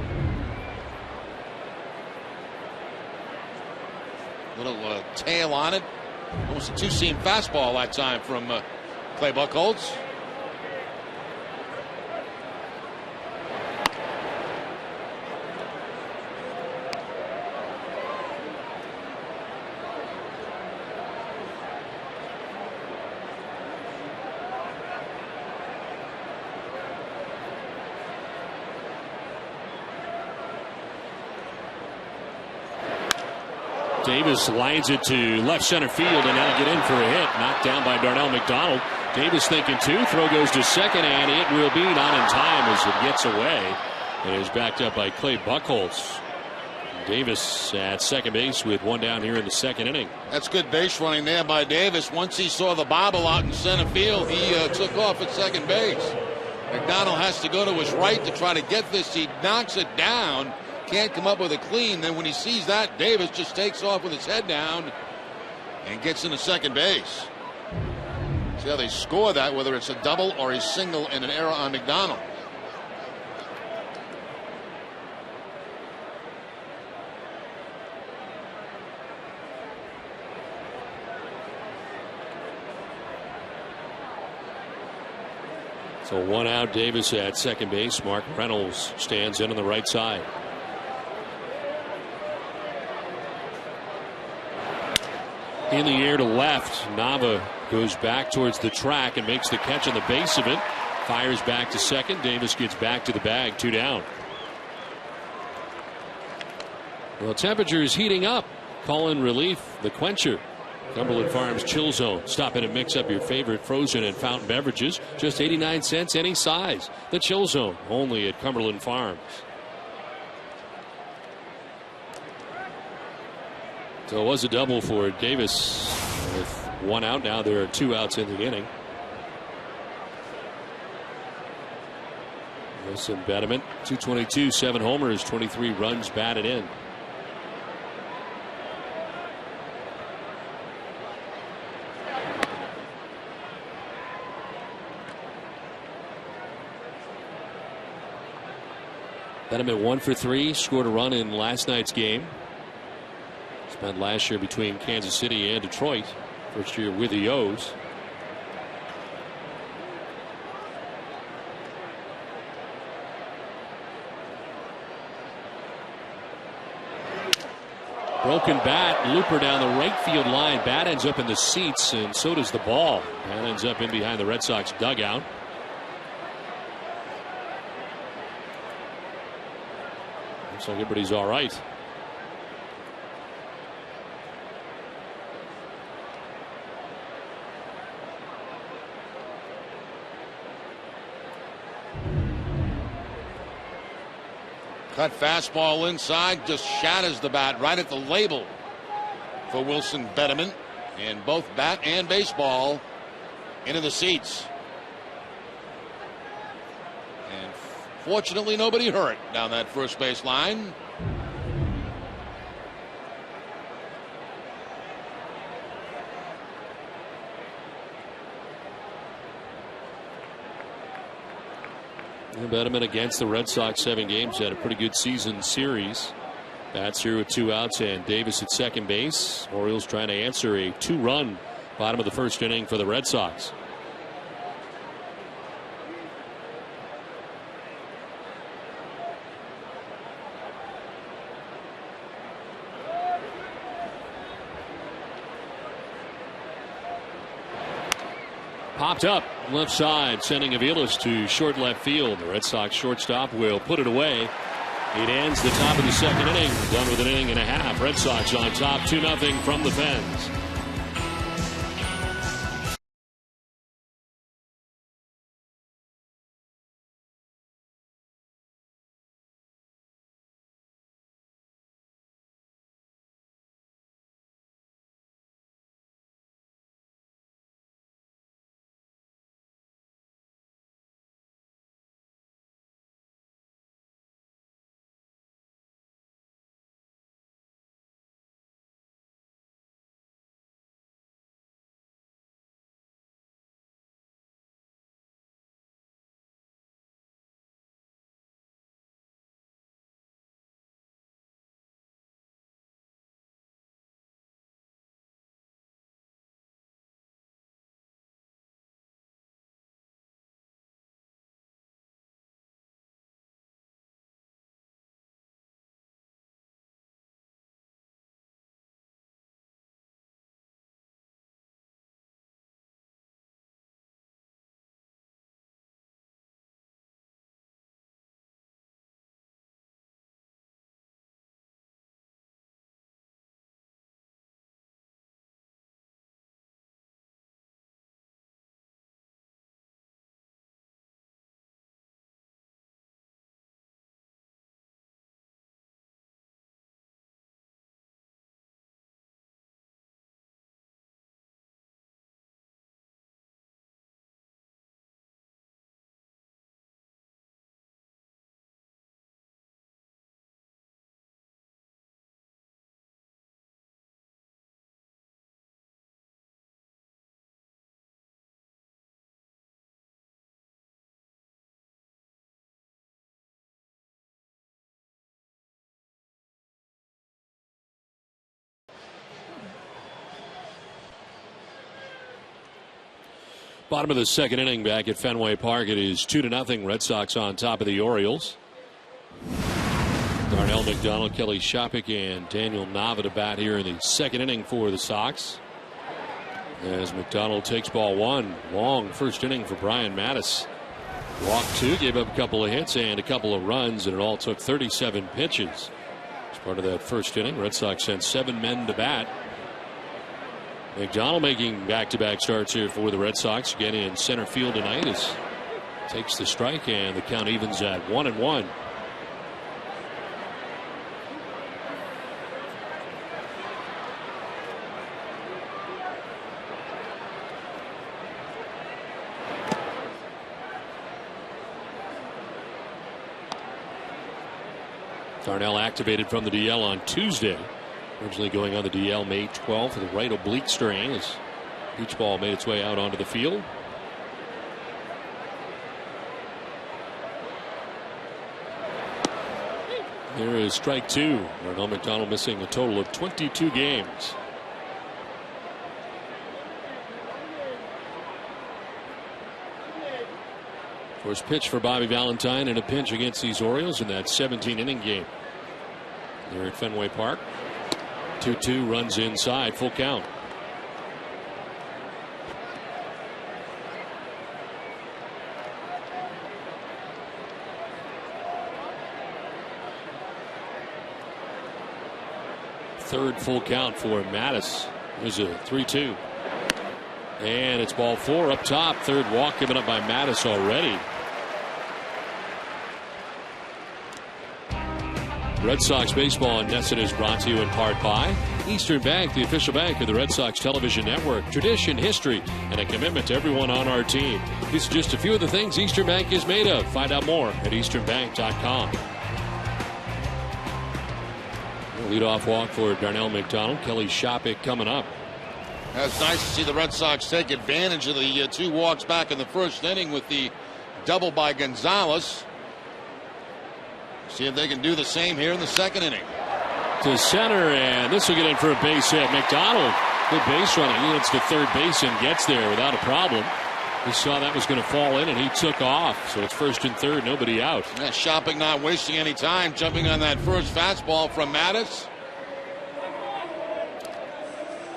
Little tail on it. Almost a 2-seam fastball that time from Clay Buchholz. Davis lines it to left center field and that'll get in for a hit. Knocked down by Darnell McDonald. Davis thinking 2. Throw goes to second and it will be not in time as it gets away. It is backed up by Clay Buchholz. Davis at second base with 1 down here in the second inning. That's good base running there by Davis. Once he saw the bobble out in center field, he took off at second base. McDonald has to go to his right to try to get this. He knocks it down. Can't come up with a clean. Then when he sees that, Davis just takes off with his head down and gets into second base. See how they score that, whether it's a double or a single and an error on McDonald. So 1 out, Davis at second base. Mark Reynolds stands in on the right side. In the air to left. Nava goes back towards the track and makes the catch on the base of it. Fires back to second. Davis gets back to the bag. 2 down. Well, temperature is heating up. Call in relief. The Quencher. Cumberland Farms Chill Zone. Stop in and mix up your favorite frozen and fountain beverages. Just 89 cents any size. The Chill Zone. Only at Cumberland Farms. So it was a double for Davis with 1 out. Now there are 2 outs in the inning. Wilson Betterman, 222, 7 homers, 23 runs batted in. Betterman 1 for 3, scored a run in last night's game. Spent last year between Kansas City and Detroit. First year with the O's. Broken bat, looper down the right field line. Bat ends up in the seats, and so does the ball. Bat ends up in behind the Red Sox dugout. Looks like everybody's all right. Cut fastball inside, just shatters the bat right at the label for Wilson Betterman. And both bat and baseball into the seats. And fortunately, nobody hurt down that first base line. Betterman against the Red Sox, 7 games, had a pretty good season series. Bats here with 2 outs and Davis at second base. Orioles trying to answer a 2-run bottom of the first inning for the Red Sox. Popped up left side, sending Aviles to short left field. The Red Sox shortstop will put it away. It ends the top of the second inning, done with an inning and a half. Red Sox on top, 2-0 from the Fens. Bottom of the second inning back at Fenway Park. It is 2-0. Red Sox on top of the Orioles. Darnell McDonald, Kelly Shopik, and Daniel Nava to bat here in the second inning for the Sox. As McDonald takes ball 1. Long first inning for Brian Mattis. Walked 2, gave up a couple of hits and a couple of runs, and it all took 37 pitches. As part of that first inning, Red Sox sent 7 men to bat. McDonald making back-to-back starts here for the Red Sox. Again in center field tonight as takes the strike, and the count evens at 1-1. Darnell activated from the DL on Tuesday. Originally going on the DL May 12th for the right oblique strain as each ball made its way out onto the field. Here is strike 2. Darnell McDonald missing a total of 22 games. First pitch for Bobby Valentine in a pinch against these Orioles in that 17-inning game. Here at Fenway Park. 2-2 runs inside, full count. Third full count for Mattis. There's a 3-2. And it's ball 4 up top. Third walk given up by Mattis already. Red Sox baseball in Nesson is brought to you in part by Eastern Bank, the official bank of the Red Sox television network. Tradition, history, and a commitment to everyone on our team. These are just a few of the things Eastern Bank is made of. Find out more at easternbank.com. Leadoff walk for Darnell McDonald. Kelly Shopik coming up. It's nice to see the Red Sox take advantage of the 2 walks back in the first inning with the double by Gonzalez. See if they can do the same here in the second inning. To center, and this will get in for a base hit. McDonald, good base running. He hits to third base and gets there without a problem. He saw that was going to fall in, and he took off. So it's first and third, nobody out. Yeah, Shopik not wasting any time, jumping on that first fastball from Mattis.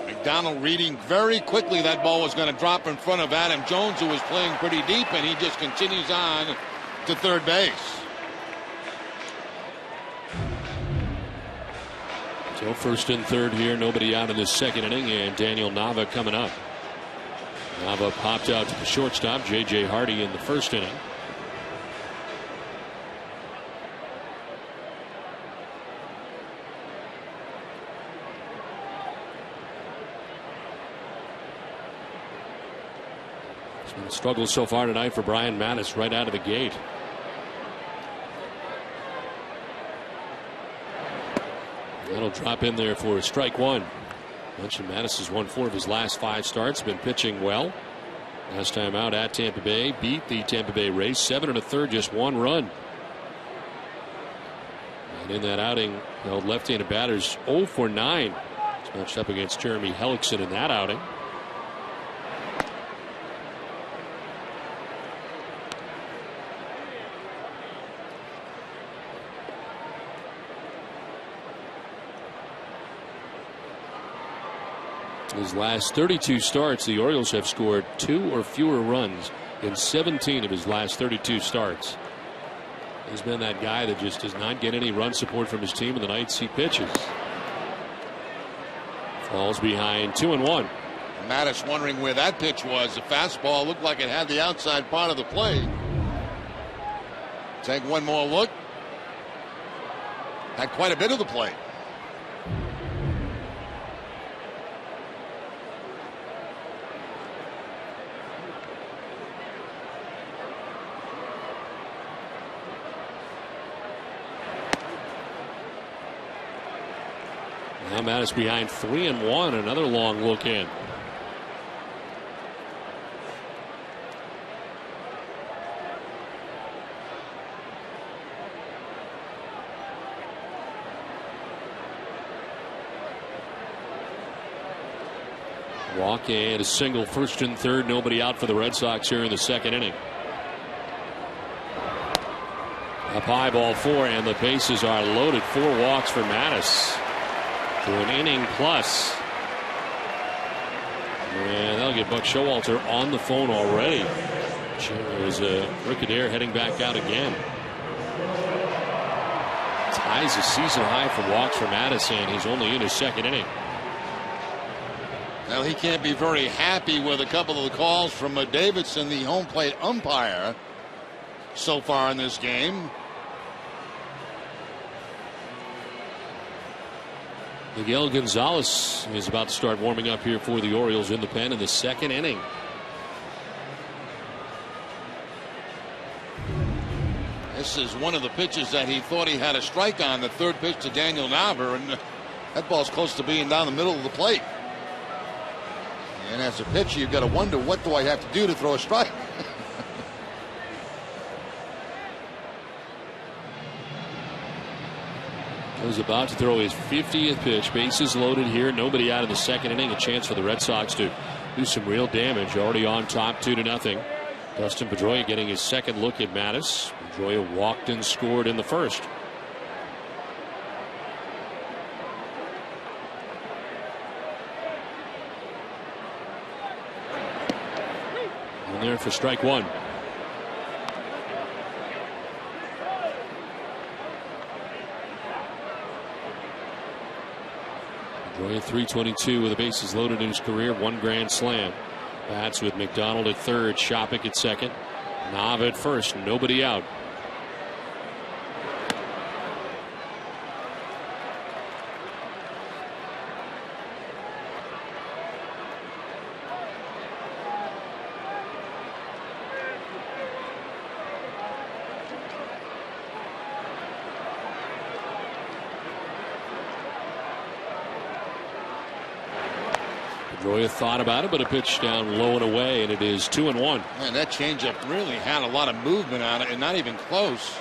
McDonald reading very quickly that ball was going to drop in front of Adam Jones, who was playing pretty deep, and he just continues on to third base. So first and third here, nobody out in the second inning, and Daniel Nava coming up. Nava popped out to the shortstop, J.J. Hardy in the first inning. It's been a struggle so far tonight for Brian Mattis right out of the gate. That'll drop in there for strike one. Mentioned Mattis has won 4 of his last 5 starts. Been pitching well. Last time out at Tampa Bay, beat the Tampa Bay Rays 7 1/3, just 1 run. And in that outing, held left-handed batters 0 for 9. He's matched up against Jeremy Hellickson in that outing. His last 32 starts, the Orioles have scored 2 or fewer runs in 17 of his last 32 starts. He's been that guy that just does not get any run support from his team in the nights he pitches. Falls behind 2-1. Mattis wondering where that pitch was. The fastball looked like it had the outside part of the plate. Take one more look. Had quite a bit of the plate. Now Mattis behind 3-1. Another long look in. Walk and a single, first and third. Nobody out for the Red Sox here in the second inning. Up high, ball 4, and the bases are loaded. 4 walks for Mattis to an inning plus. And that'll get Buck Showalter on the phone already. There's Rick Adair heading back out again. Ties a season high for walks for Mattis, and he's only in his second inning. Well, he can't be very happy with a couple of the calls from Davidson, the home plate umpire, so far in this game. Miguel Gonzalez is about to start warming up here for the Orioles in the pen in the second inning. This is one of the pitches that he thought he had a strike on, the third pitch to Daniel Nava, and that ball's close to being down the middle of the plate. And as a pitcher, you've got to wonder, what do I have to do to throw a strike? He's about to throw his 50th pitch. Bases loaded here. Nobody out in the second inning. A chance for the Red Sox to do some real damage. Already on top 2-0. Dustin Pedroia getting his second look at Mattis. Pedroia walked and scored in the first. And there for strike one. Pedroia 322 with the bases loaded in his career. 1 grand slam. Bats with McDonald at third, Shopik at second, Nava at first. Nobody out. Pedroia thought about it, but a pitch down low and away, and it is 2-1. Man, that changeup really had a lot of movement on it, and not even close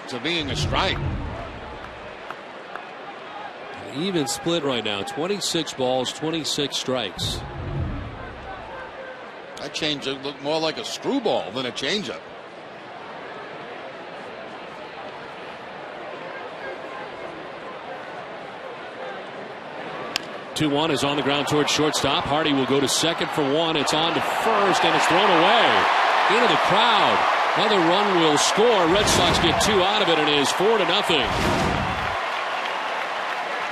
to being a strike. An even split right now. 26 balls, 26 strikes. That changeup looked more like a screwball than a changeup. 2-1 is on the ground towards shortstop. Hardy will go to second for one. It's on to first, and it's thrown away into the crowd. Another run will score. Red Sox get two out of it, and it is 4-0.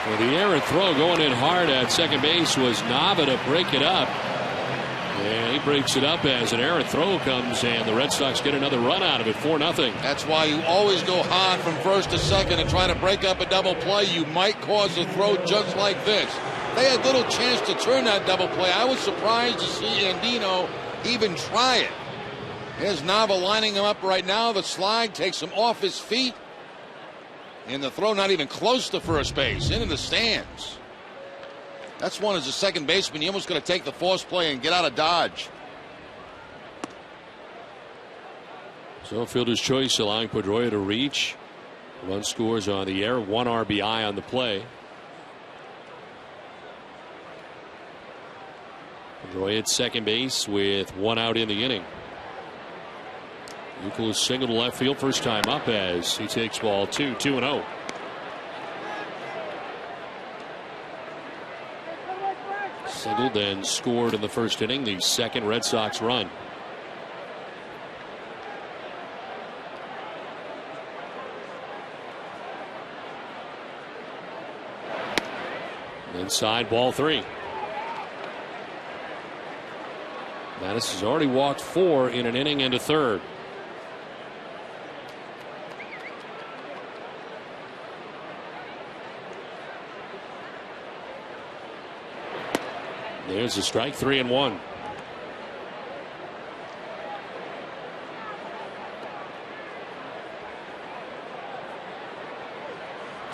Well, the errant throw going in hard at second base was Nava to break it up. And he breaks it up as an errant throw comes, and the Red Sox get another run out of it, 4-0. That's why you always go hard from first to second and try to break up a double play. You might cause a throw just like this. They had little chance to turn that double play. I was surprised to see Andino even try it. Here's Nava lining him up right now. The slide takes him off his feet. And the throw not even close to first base, into the stands. That's one as a second baseman. You almost got to take the force play and get out of Dodge. So fielder's choice allowing Pedroia to reach. Run scores on the air, 1 RBI on the play. Pedroia at second base with 1 out in the inning. Euclid single to left field first time up as he takes ball 2, 2-0. Single then scored in the first inning, the second Red Sox run. Inside, ball 3. Mattis has already walked 4 in an inning and a third. There's a strike, 3-1.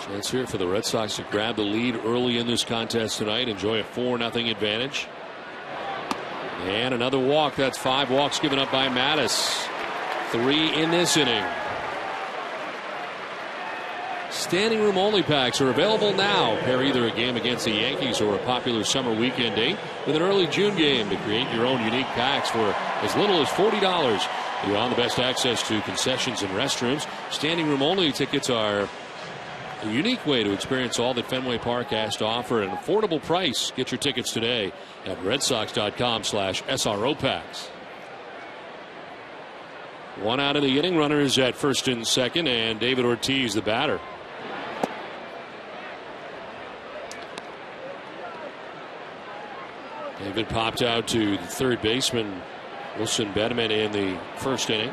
Chance here for the Red Sox to grab the lead early in this contest tonight. Enjoy a 4-0 advantage. And another walk. That's 5 walks given up by Mattis. 3 in this inning. Standing room only packs are available now. Pair either a game against the Yankees or a popular summer weekend date with an early June game to create your own unique packs for as little as $40. You're on the best access to concessions and restrooms. Standing room only tickets are a unique way to experience all that Fenway Park has to offer at an affordable price. Get your tickets today at redsox.com/SRO packs. 1 out of the inning. Runners at first and second, and David Ortiz the batter. David popped out to the third baseman Wilson Bedeman in the first inning.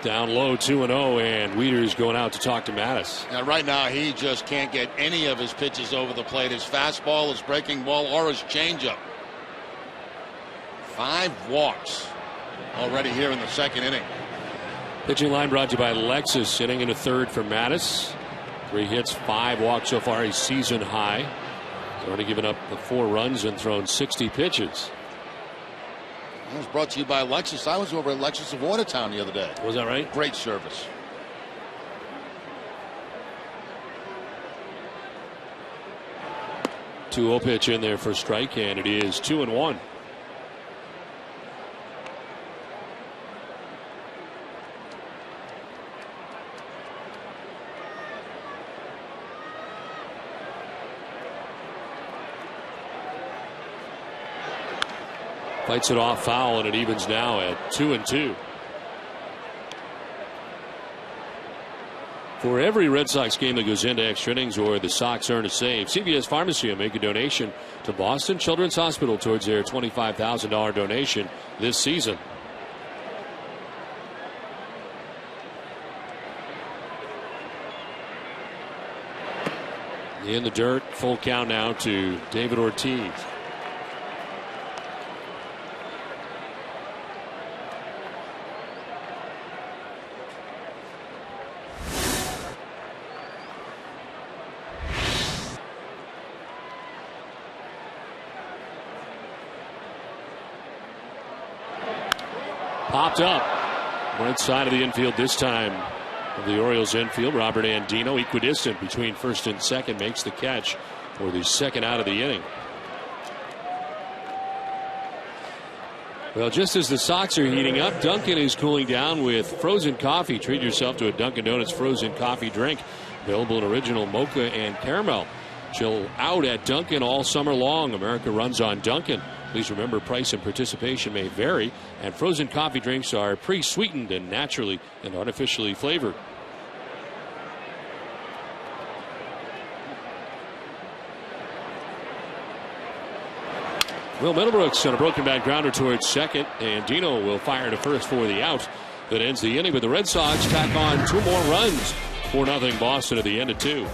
Down low, 2-0, and Wieters going out to talk to Mattis. Now, right now, he just can't get any of his pitches over the plate. His fastball, his breaking ball, or his changeup. 5 walks already here in the second inning. Pitching line brought to you by Lexus. Inning into third for Mattis. 3 hits, 5 walks so far. He's season high. He's already given up the 4 runs and thrown 60 pitches. That was brought to you by Lexus. I was over at Lexus of Watertown the other day. Was that right? Great service. Two-oh pitch in there for strike, and it is 2-1. Fights it off foul, and it evens now at 2-2. For every Red Sox game that goes into extra innings or the Sox earn a save, CVS Pharmacy will make a donation to Boston Children's Hospital towards their $25,000 donation this season. In the dirt, full count now to David Ortiz. Popped up. Right side of the infield this time of the Orioles infield. Robert Andino, equidistant between first and second, makes the catch for the second out of the inning. Well, just as the Sox are heating up, Duncan is cooling down with frozen coffee. Treat yourself to a Dunkin' Donuts frozen coffee drink. Available in original mocha and caramel. Chill out at Dunkin' all summer long. America runs on Dunkin'. Please remember, price and participation may vary, and frozen coffee drinks are pre-sweetened and naturally and artificially flavored. Will Middlebrooks on a broken back grounder towards second, and Dino will fire to first for the out. That ends the inning, but the Red Sox tack on 2 more runs. 4-0 Boston at the end of 2.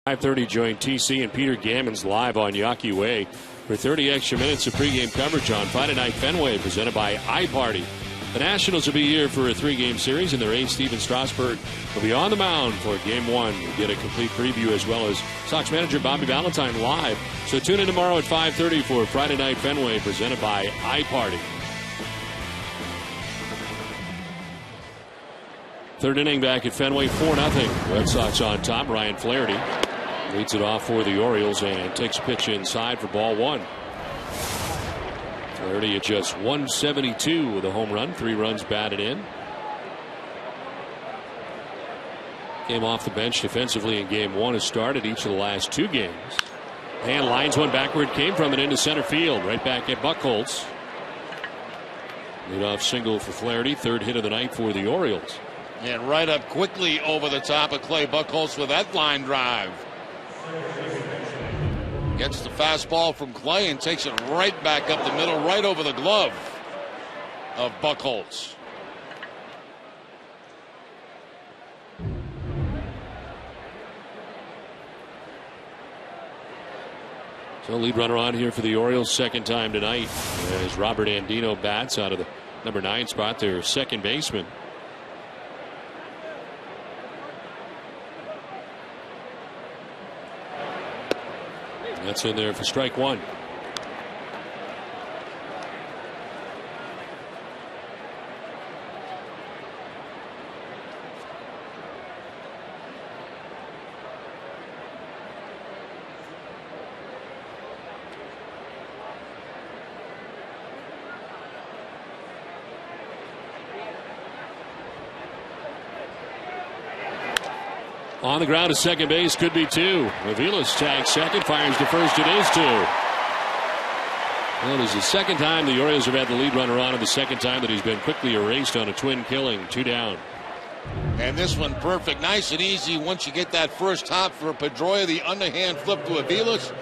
.5:30 join TC and Peter Gammons live on Yawkey Way for 30 extra minutes of pregame coverage on Friday Night Fenway, presented by iParty. The Nationals will be here for a 3-game series, and their ace, Steven Strasburg, will be on the mound for Game 1. We'll get a complete preview as well as Sox manager Bobby Valentine live. So tune in tomorrow at 5:30 for Friday Night Fenway, presented by iParty. Third inning back at Fenway, 4-0. Red Sox on top. Ryan Flaherty leads it off for the Orioles and takes a pitch inside for ball 1. Flaherty at just 172 with a home run, 3 runs batted in. Came off the bench defensively in Game 1, has started each of the last 2 games. And lines one backward, came from it into center field, right back at Buchholz. Leadoff single for Flaherty, 3rd hit of the night for the Orioles. And right up quickly over the top of Clay Buchholz with that line drive. Gets the fastball from Clay and takes it right back up the middle, right over the glove of Buchholz. So lead runner on here for the Orioles, second time tonight, as Robert Andino bats out of the number 9 spot, their second baseman. That's in there for strike 1. On the ground to second base, could be 2. Aviles tags second, fires to first, it is 2. Well, it is the second time the Orioles have had the lead runner on, and the second time that he's been quickly erased on a twin killing. 2 down. And this one perfect, nice and easy. Once you get that first hop for Pedroia, the underhand flip to Aviles.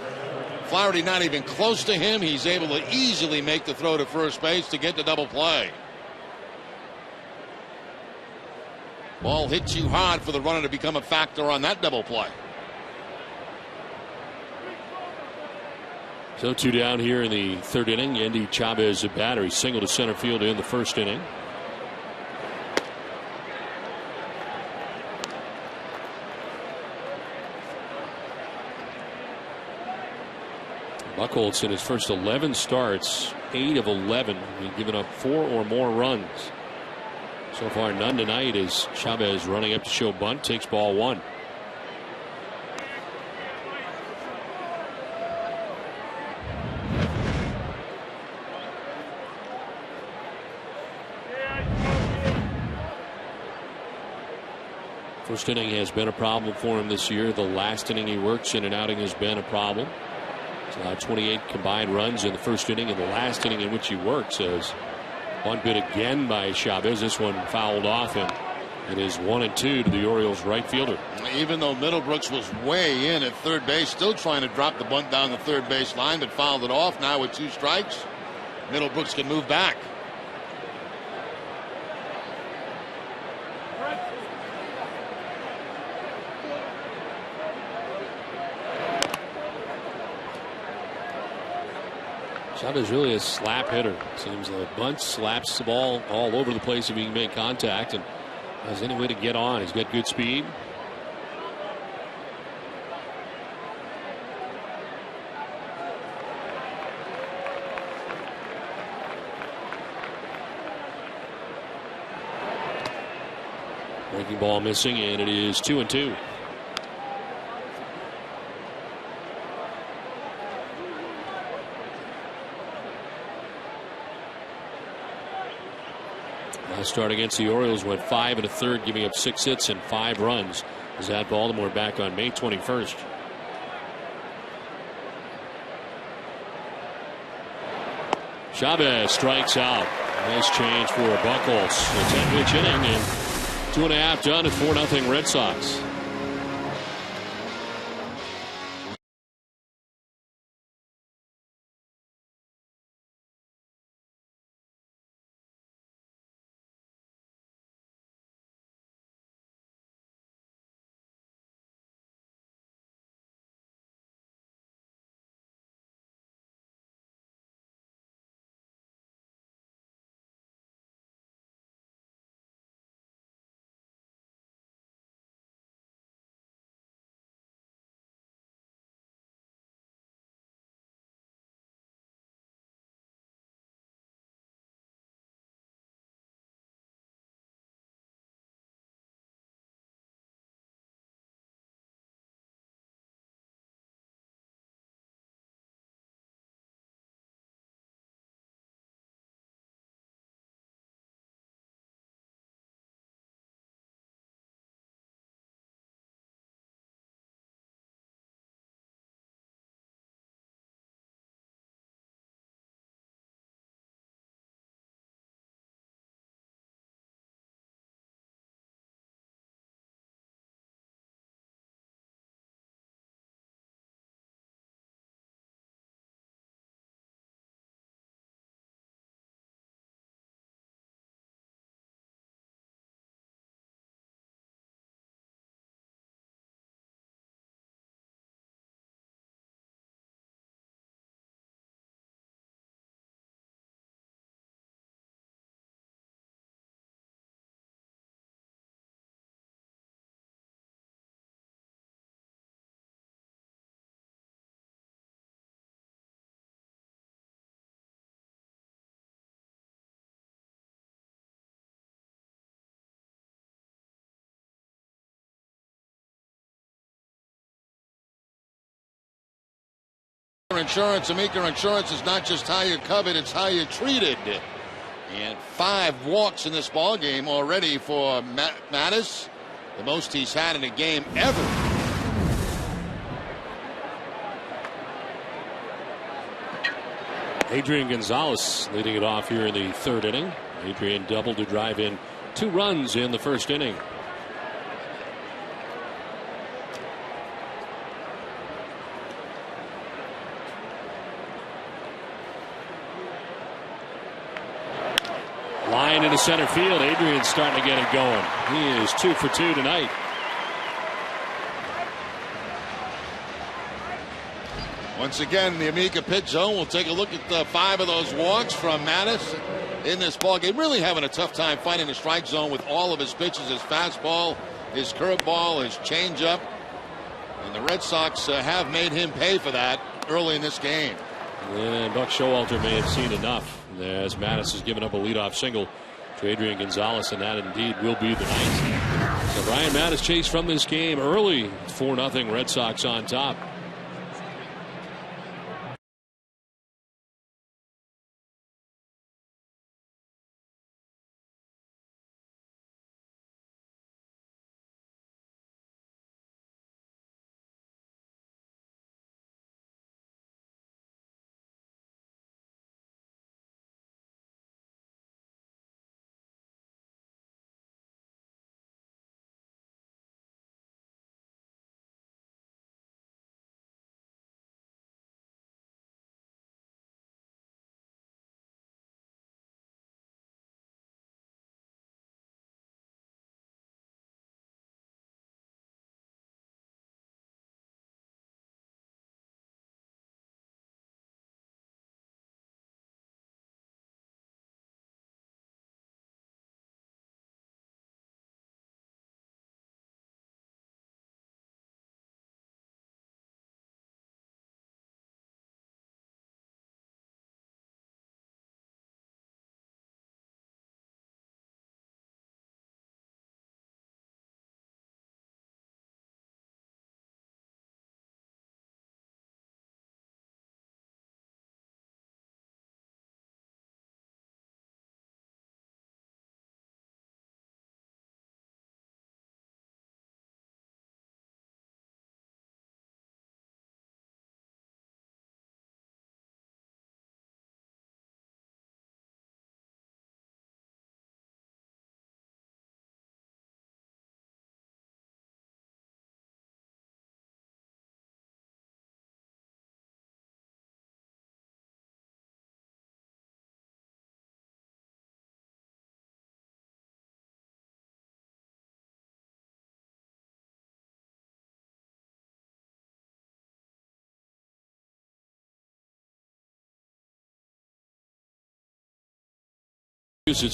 Flaherty not even close to him. He's able to easily make the throw to first base to get the double play. Ball hit too hard for the runner to become a factor on that double play. So 2 down here in the third inning. Andy Chavez, a batter. He singled to center field in the first inning. Buchholz in his first 11 starts, 8 of 11. He's given up 4 or more runs. So far, none tonight as Chavez running up to show bunt, takes ball 1. First inning has been a problem for him this year. The last inning he works in and outing has been a problem. He's allowed 28 combined runs in the first inning, and the last inning in which he works is one bit again by Chavez. This one fouled off him. It is 1-2 to the Orioles right fielder. Even though Middlebrooks was way in at third base, still trying to drop the bunt down the third base line, but fouled it off. Now with 2 strikes, Middlebrooks can move back. Chavez really a slap hitter. Seems the bunt slaps the ball all over the place if he can make contact and has any way to get on. He's got good speed. Breaking ball missing, and it is 2-2. Last start against the Orioles went 5 1/3, giving up 6 hits and 5 runs. Is at Baltimore back on May 21st. Chavez strikes out. Nice change for Buchholz. A 10-pitch inning and 2.5 done at 4-0 Red Sox. Insurance, Amica Insurance is not just how you're covered, it's how you're treated. And 5 walks in this ball game already for Mattis, the most he's had in a game ever. Adrian Gonzalez leading it off here in the third inning. Adrian doubled to drive in 2 runs in the first inning. Line into center field. Adrian's starting to get it going. He is 2 for 2 tonight. Once again, the Amica pitch zone. We'll take a look at 5 of those walks from Mattis in this ballgame. Really having a tough time finding the strike zone with all of his pitches, his fastball, his curveball, his changeup. And the Red Sox have made him pay for that early in this game. And Buck Showalter may have seen enough as Mattis has given up a leadoff single to Adrian Gonzalez, and that indeed will be the night. So Brian Mattis chased from this game early. 4-0 Red Sox on top.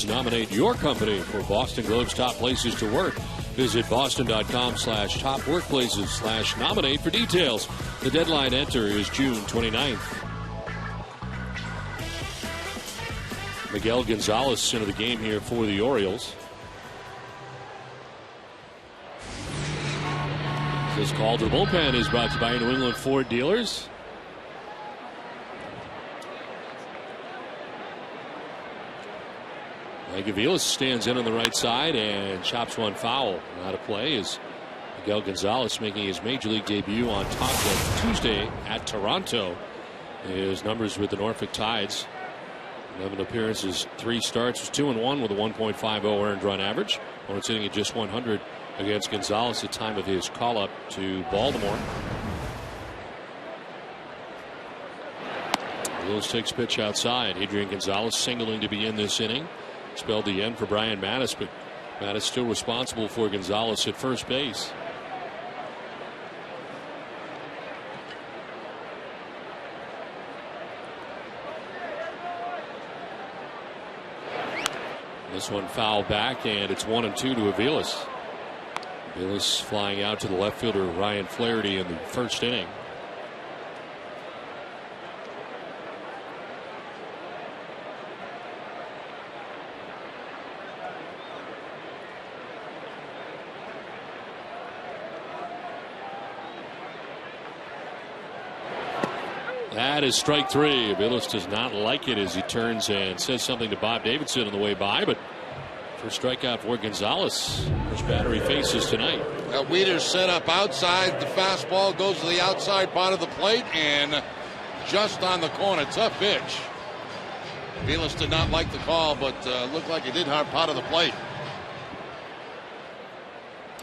Nominate your company for Boston Globe's top places to work. Visit boston.com/top workplaces/nominate for details. The deadline to enter is June 29th. Miguel Gonzalez into the game here for the Orioles. This call to the bullpen is brought to you by New England Ford dealers. Aviles stands in on the right side and chops one foul. Out of play is Miguel Gonzalez making his major league debut on top of Tuesday at Toronto. His numbers with the Norfolk Tides: 11 appearances, 3 starts, was 2-1 with a 1.50 earned run average. Opponent sitting at just 100 against Gonzalez at the time of his call up to Baltimore. Aviles takes pitch outside. Adrian Gonzalez singling to begin this inning. Spelled the end for Brian Mattis, but Mattis still responsible for Gonzalez at first base. This one foul back, and it's 1-2 to Aviles. Aviles flying out to the left fielder Ryan Flaherty in the first inning. That is strike 3. Aviles does not like it as he turns and says something to Bob Davidson on the way by, but first strikeout for Gonzalez. First batter he faces tonight. Weeder's set up outside. The fastball goes to the outside part of the plate and just on the corner. Tough pitch. Velas did not like the call, but looked like he did hard part of the plate.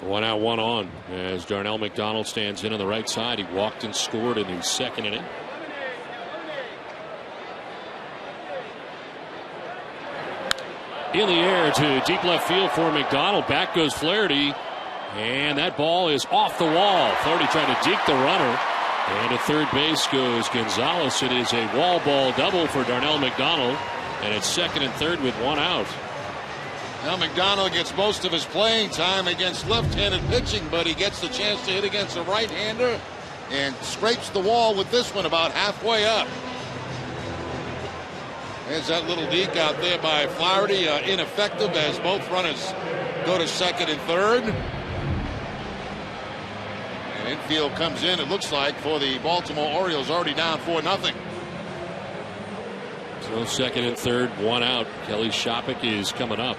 1 out, 1 on as Darnell McDonald stands in on the right side. He walked and scored in the second inning. In the air to deep left field for McDonald. Back goes Flaherty. And that ball is off the wall. Flaherty trying to deke the runner. And at third base goes Gonzalez. It is a wall ball double for Darnell McDonald. And it's second and third with 1 out. Now McDonald gets most of his playing time against left-handed pitching, but he gets the chance to hit against a right-hander and scrapes the wall with this one about halfway up. There's that little deke out there by Flaherty, ineffective as both runners go to second and third. And infield comes in, it looks like, for the Baltimore Orioles, already down 4-0. So second and third, 1 out. Kelly Shopik is coming up.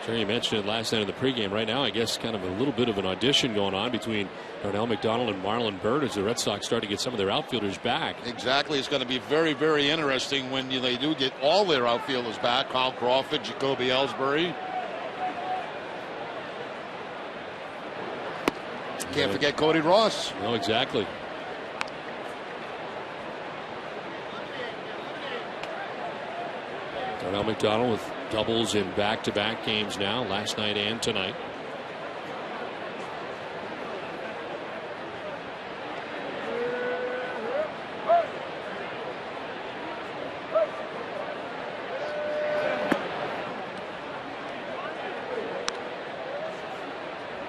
Sure, you mentioned it last night in the pregame. Right now, I guess kind of a little bit of an audition going on between Darnell McDonald and Marlon Byrd as the Red Sox start to get some of their outfielders back. Exactly. It's going to be very, very interesting when they do get all their outfielders back. Carl Crawford, Jacoby Ellsbury. Can't forget Cody Ross. No, exactly. Darnell McDonald with doubles in back-to-back games now, last night and tonight.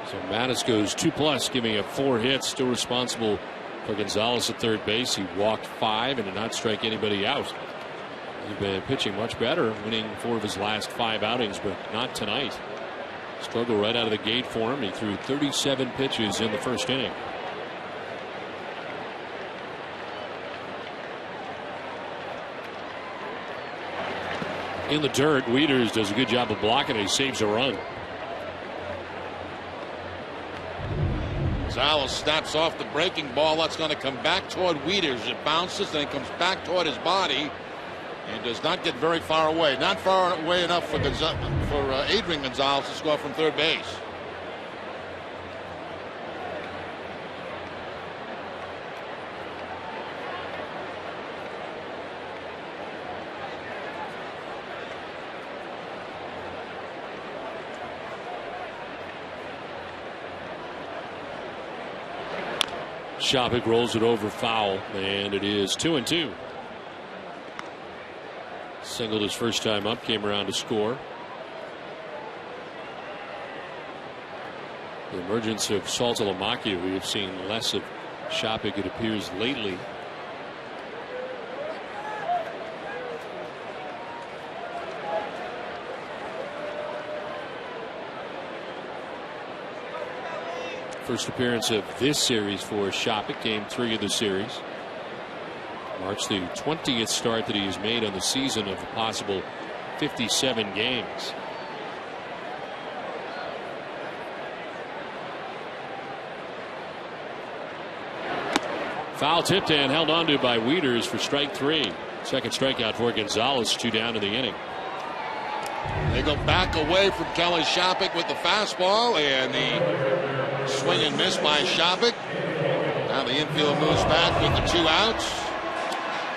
So Mattis goes 2+, giving up 4 hits, still responsible for Gonzalez at third base. He walked 5 and did not strike anybody out. He's been pitching much better, winning 4 of his last 5 outings, but not tonight. Struggle right out of the gate for him. He threw 37 pitches in the first inning. In the dirt, Wieters does a good job of blocking it. He saves a run. Gonzalez snaps off the breaking ball. That's going to come back toward Wieters. It bounces, then it comes back toward his body. And does not get very far away. Not far away enough for Adrian Gonzalez to score from third base. Shopik rolls it over foul, and it is 2-2. Singled his first time up, came around to score. The emergence of Saltalamacchia, we have seen less of Shopik, it appears, lately. First appearance of this series for Shopik, game 3 of the series. Marks the 20th start that he has made on the season of a possible 57 games. Foul tipped and held onto by Wieters for strike 3. Second strikeout for Gonzalez, 2 down in the inning. They go back away from Kelly Shopik with the fastball, and the swing and miss by Shopik. Now the infield moves back with the 2 outs.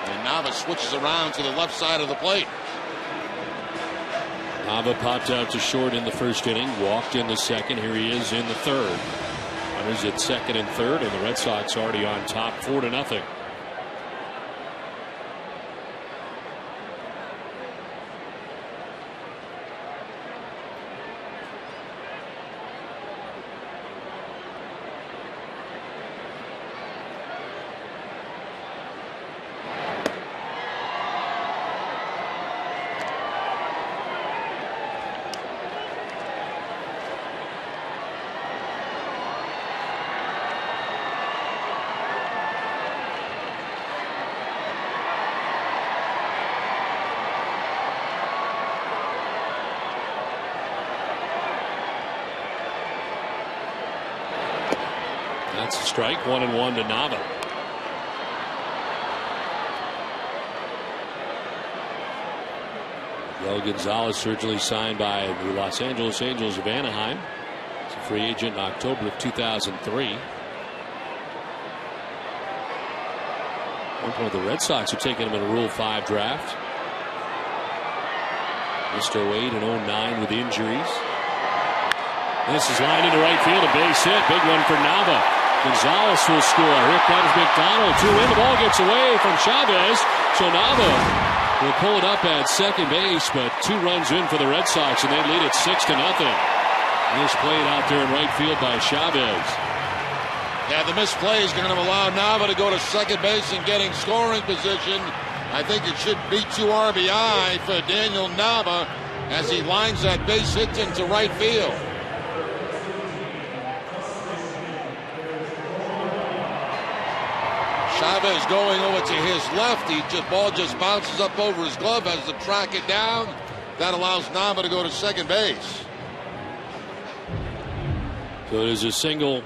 And Nava switches around to the left side of the plate. Nava popped out to short in the first inning, walked in the second. Here he is in the third. Runners at second and third, and the Red Sox already on top 4-0. That's a strike. 1-1 to Nava. Well, Gonzalez originally signed by the Los Angeles Angels of Anaheim. He's a free agent in October of 2003. At one point, the Red Sox are taking him in a Rule 5 draft. Missed 08 and 09 with injuries. This is lined into right field, a base hit, big one for Nava. Gonzalez will score. Here comes McDonald. 2 in. The ball gets away from Chavez. So Nava will pull it up at second base, but 2 runs in for the Red Sox, and they lead it 6-0. This played out there in right field by Chavez. Yeah, the misplay is going to allow Nava to go to second base and getting scoring position. I think it should be 2 RBI for Daniel Nava as he lines that base hit into right field. Chavez going over to his left. The ball just bounces up over his glove, has to track it down. That allows Nava to go to second base. So there's a single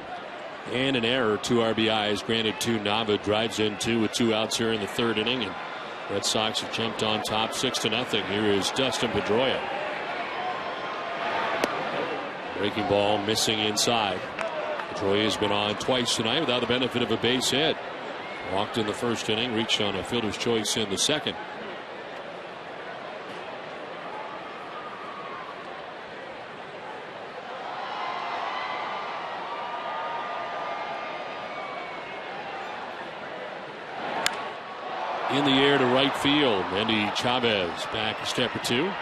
and an error. 2 RBIs granted to Nava. Drives in 2 with 2 outs here in the 3rd inning. And Red Sox have jumped on top 6-0. Here is Dustin Pedroia. Breaking ball missing inside. Pedroia has been on twice tonight without the benefit of a base hit. Walked in the 1st inning, reached on a fielder's choice in the 2nd. In the air to right field. Andy Chavez back a step or 2.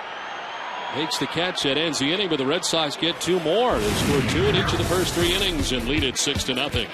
Makes the catch that ends the inning, but the Red Sox get 2 more. They scored 2 in each of the first 3 innings and lead it 6-0.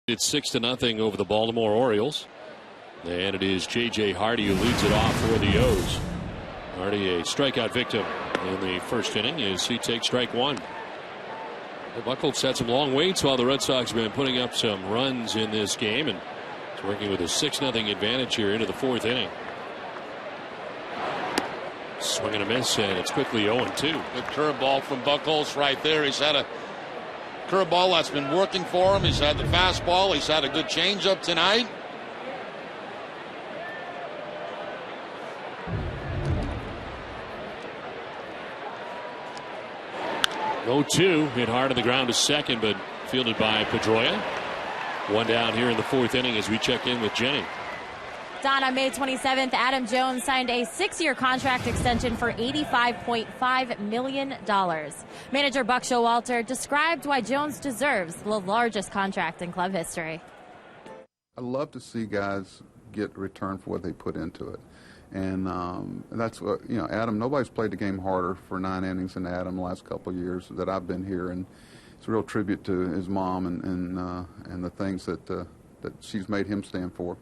It's 6-0 over the Baltimore Orioles. And it is J.J. Hardy who leads it off for the O's. Hardy, a strikeout victim in the 1st inning as he takes strike 1. Buchholz had some long waits while the Red Sox have been putting up some runs in this game, and it's working with a 6-0 advantage here into the 4th inning. Swing and a miss, and it's quickly 0-2. Good curveball from Buchholz right there. He's had a curveball that's been working for him. He's had the fastball. He's had a good changeup tonight. Oh, 2 hit hard on the ground to second, but fielded by Pedroia. 1 down here in the 4th inning as we check in with Jenny. Don, on May 27th, Adam Jones signed a 6-year contract extension for $85.5 million. Manager Buck Showalter described why Jones deserves the largest contract in club history. I love to see guys get return for what they put into it. And that's what, Adam, nobody's played the game harder for 9 innings than Adam the last couple of years that I've been here. And it's a real tribute to his mom and the things that she's made him stand for.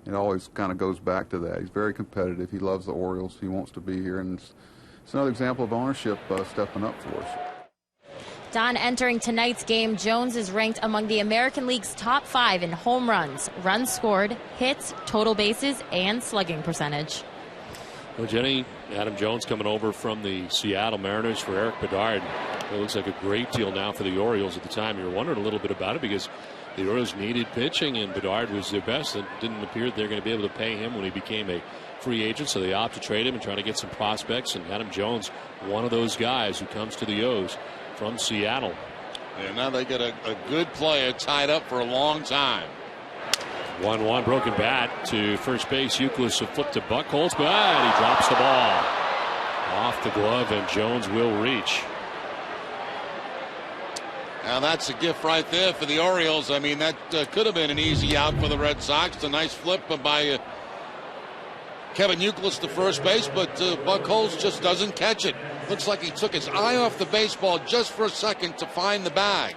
It always kind of goes back to that. He's very competitive. He loves the Orioles. He wants to be here. And it's another example of ownership stepping up for us. Don, entering tonight's game, Jones is ranked among the American League's top 5 in home runs, runs scored, hits, total bases, and slugging percentage. Well, Jenny, Adam Jones coming over from the Seattle Mariners for Eric Bedard. It looks like a great deal now for the Orioles. At the time, you were wondering a little bit about it because the Orioles needed pitching, and Bedard was their best. It didn't appear that they're going to be able to pay him when he became a free agent, so they opted to trade him and try to get some prospects. And Adam Jones, one of those guys who comes to the O's from Seattle. And now they get a good player tied up for a long time. 1-1 broken bat to first base. Euclid will flip to Buchholz, but he drops the ball off the glove, and Jones will reach. Now that's a gift right there for the Orioles. I mean, that could have been an easy out for the Red Sox. A nice flip by Kevin Euclid to first base, but Buchholz just doesn't catch it. Looks like he took his eye off the baseball just for a second to find the bag.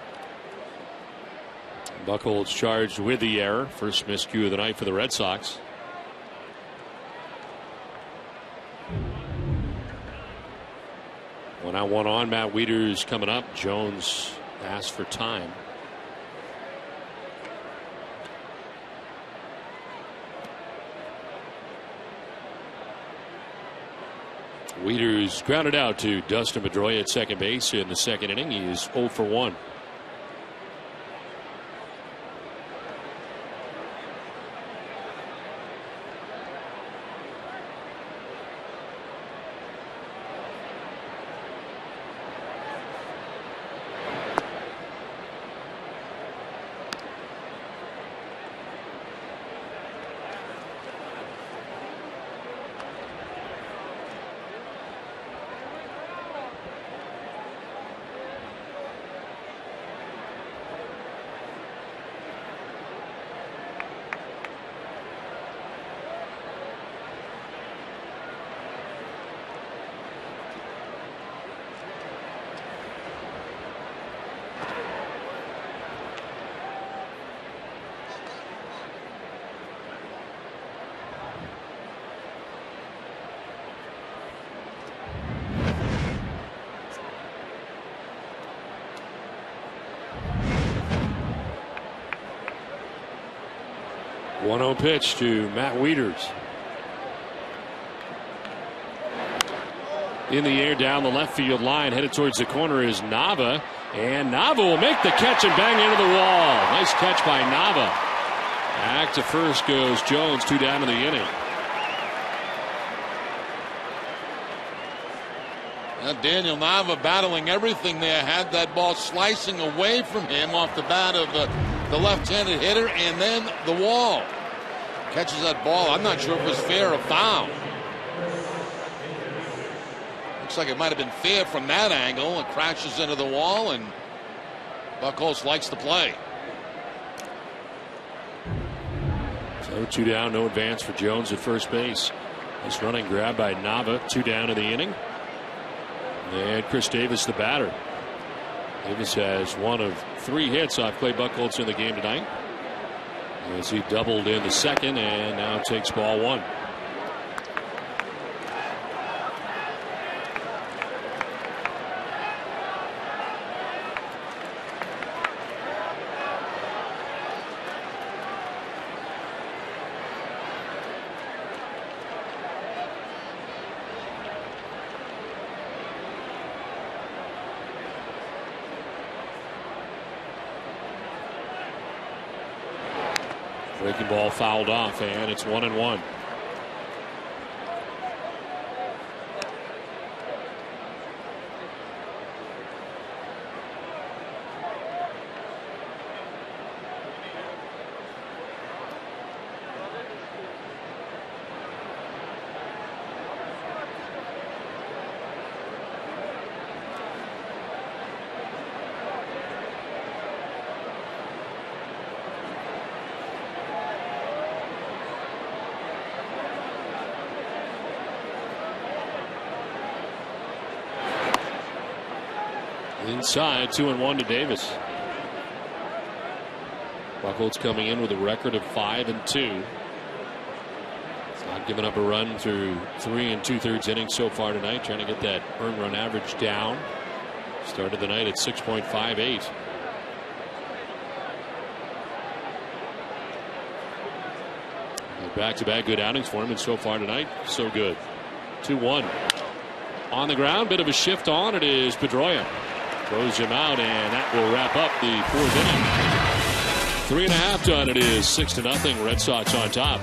Buchholz charged with the error. First miscue of the night for the Red Sox. One out, one on. Matt Wieters coming up. Jones asked for time. Wieters grounded out to Dustin Pedroia at second base in the second inning. He is 0 for 1. One-0 pitch to Matt Wieters. In the air down the left field line, headed towards the corner is Nava, and Nava will make the catch and bang into the wall. Nice catch by Nava. Back to first goes Jones, 2 down in the inning. Daniel Nava battling everything there, had that ball slicing away from him off the bat of the left-handed hitter, and then the wall. Catches that ball. I'm not sure if it was fair or foul. Looks like it might have been fair from that angle. It crashes into the wall, and Buchholz likes the play. So 2 down, no advance for Jones at first base. Nice running grab by Nava, 2 down in the inning. And Chris Davis, the batter. Davis has 1 of 3 hits off Clay Buchholz in the game tonight, as he doubled in the second and now takes ball 1. Breaking ball fouled off, and it's 1-1. inside, 2-1 to Davis. Buchholz coming in with a record of 5-2. It's not giving up a run through 3 2/3 innings so far tonight, trying to get that earned run average down. Started the night at 6.58. Back-to-back good outings for him, and so far tonight, so good. 2-1. On the ground, bit of a shift on. It is Pedroia. Throws him out, and that will wrap up the 4th inning. 3.5 done. It is 6-0. Red Sox on top.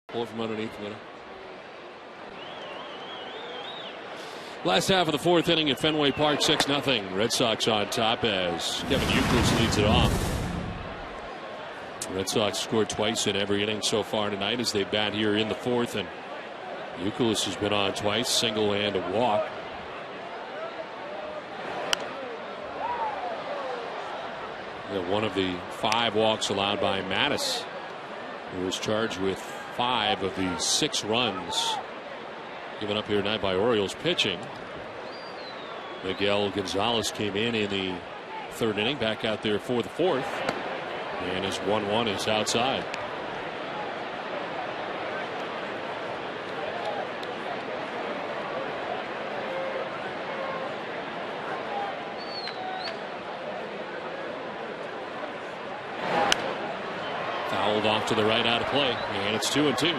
Pull from underneath the winner. Last half of the 4th inning at Fenway Park, 6-0. Red Sox on top as Kevin Youkilis leads it off. Red Sox scored twice in every inning so far tonight as they bat here in the 4th, and Youkilis has been on twice, single and a walk. One of the 5 walks allowed by Mattis, who was charged with 5 of the 6 runs given up here tonight by Orioles pitching. Miguel Gonzalez came in the 3rd inning, back out there for the 4th, and his 1-1 is outside. Fouled off to the right, out of play, and it's 2-2.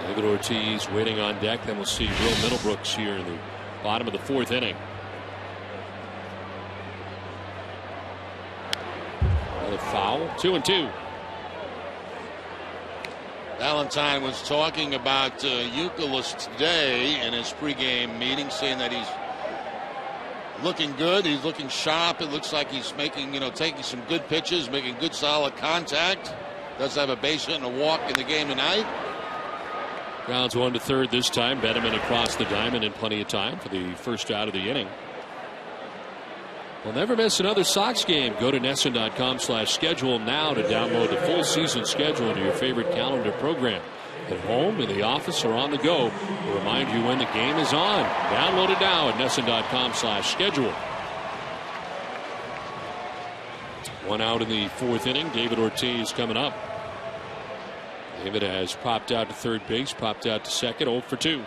David Ortiz waiting on deck. Then we'll see Will Middlebrooks here in the bottom of the 4th inning. Another foul. 2-2. Valentine was talking about Youkilis today in his pregame meeting, saying that he's looking good. He's looking sharp. It looks like he's making, taking some good pitches, making good solid contact. Does have a base hit and a walk in the game tonight. Grounds 1 to 3rd this time. Bedeman across the diamond in plenty of time for the first out of the inning. Well, never miss another Sox game. Go to NESN.com/schedule now to download the full season schedule to your favorite calendar program. At home, in the office, or on the go. We'll remind you when the game is on. Download it now at NESN.com/schedule. 1 out in the 4th inning. David Ortiz coming up. David has popped out to 3rd base, popped out to 2nd, 0 for 2.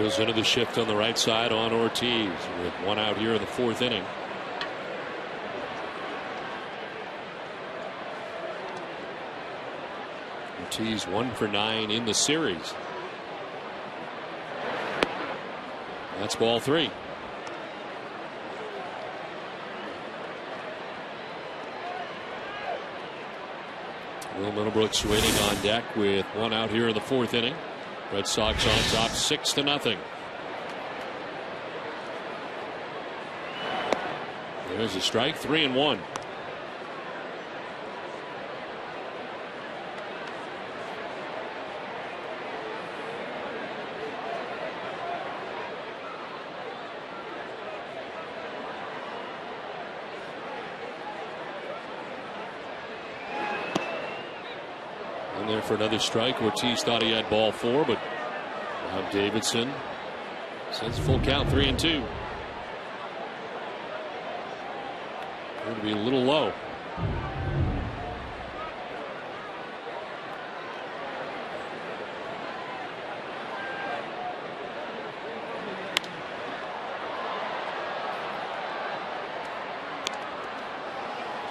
Goes into the shift on the right side on Ortiz with one out here in the fourth inning. Ortiz 1 for 9 in the series. That's ball 3. Will Middlebrooks waiting on deck with one out here in the fourth inning. Red Sox on top 6-0. There's a strike, 3-1. In there for another strike. Ortiz thought he had ball 4, but now Davidson says full count, 3-2. Going to be a little low.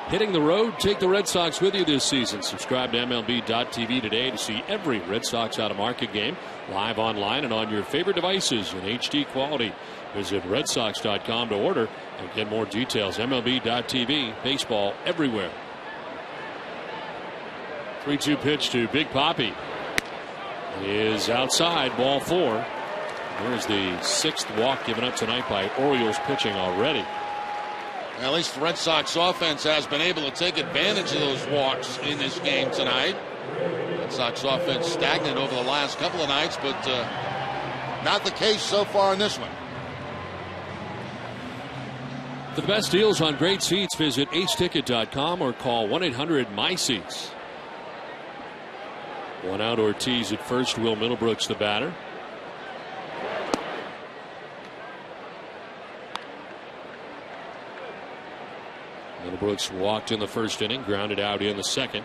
Hitting the road, take the Red Sox with you this season. Subscribe to MLB.tv today to see every Red Sox out-of-market game live online and on your favorite devices in HD quality. Visit RedSox.com to order and get more details. MLB.tv, baseball everywhere. 3-2 pitch to Big Papi. He is outside, ball 4. There's the 6th walk given up tonight by Orioles pitching already. At least the Red Sox offense has been able to take advantage of those walks in this game tonight. Red Sox offense stagnant over the last couple of nights, but not the case so far in this one. For the best deals on great seats, visit aceticket.com or call 1-800-MY-SEATS. One out, Ortiz at first. Will Middlebrooks the batter. Middlebrooks walked in the first inning, grounded out in the second.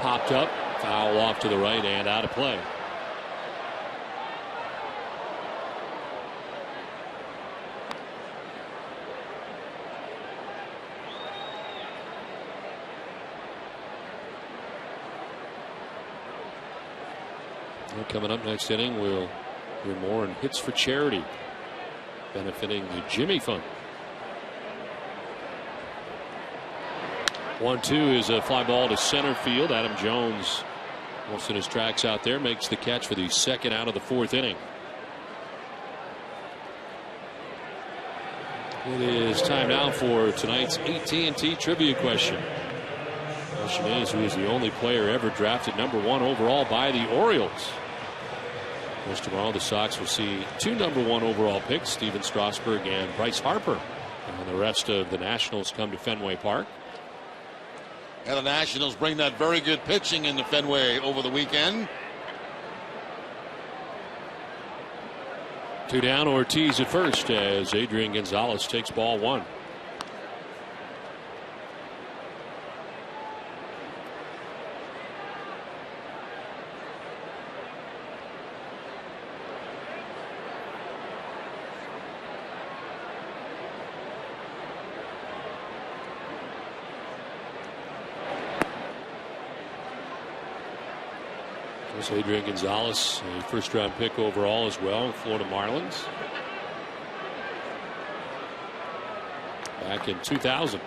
Popped up, foul off to the right and out of play. And coming up next inning, we'll hear more on hits for charity, benefiting the Jimmy Fund. 1-2 is a fly ball to center field. Adam Jones, almost in his tracks out there, makes the catch for the second out of the fourth inning. It is time now for tonight's AT&T trivia question. The question is, who is the only player ever drafted #1 overall by the Orioles? Of course, tomorrow the Sox will see 2 #1 overall picks, Steven Strasburg and Bryce Harper. And the rest of the Nationals come to Fenway Park. And the Nationals bring that very good pitching into Fenway over the weekend. 2 down, Ortiz at first as Adrian Gonzalez takes ball 1. Adrian Gonzalez, a first-round pick overall as well, Florida Marlins. Back in 2000.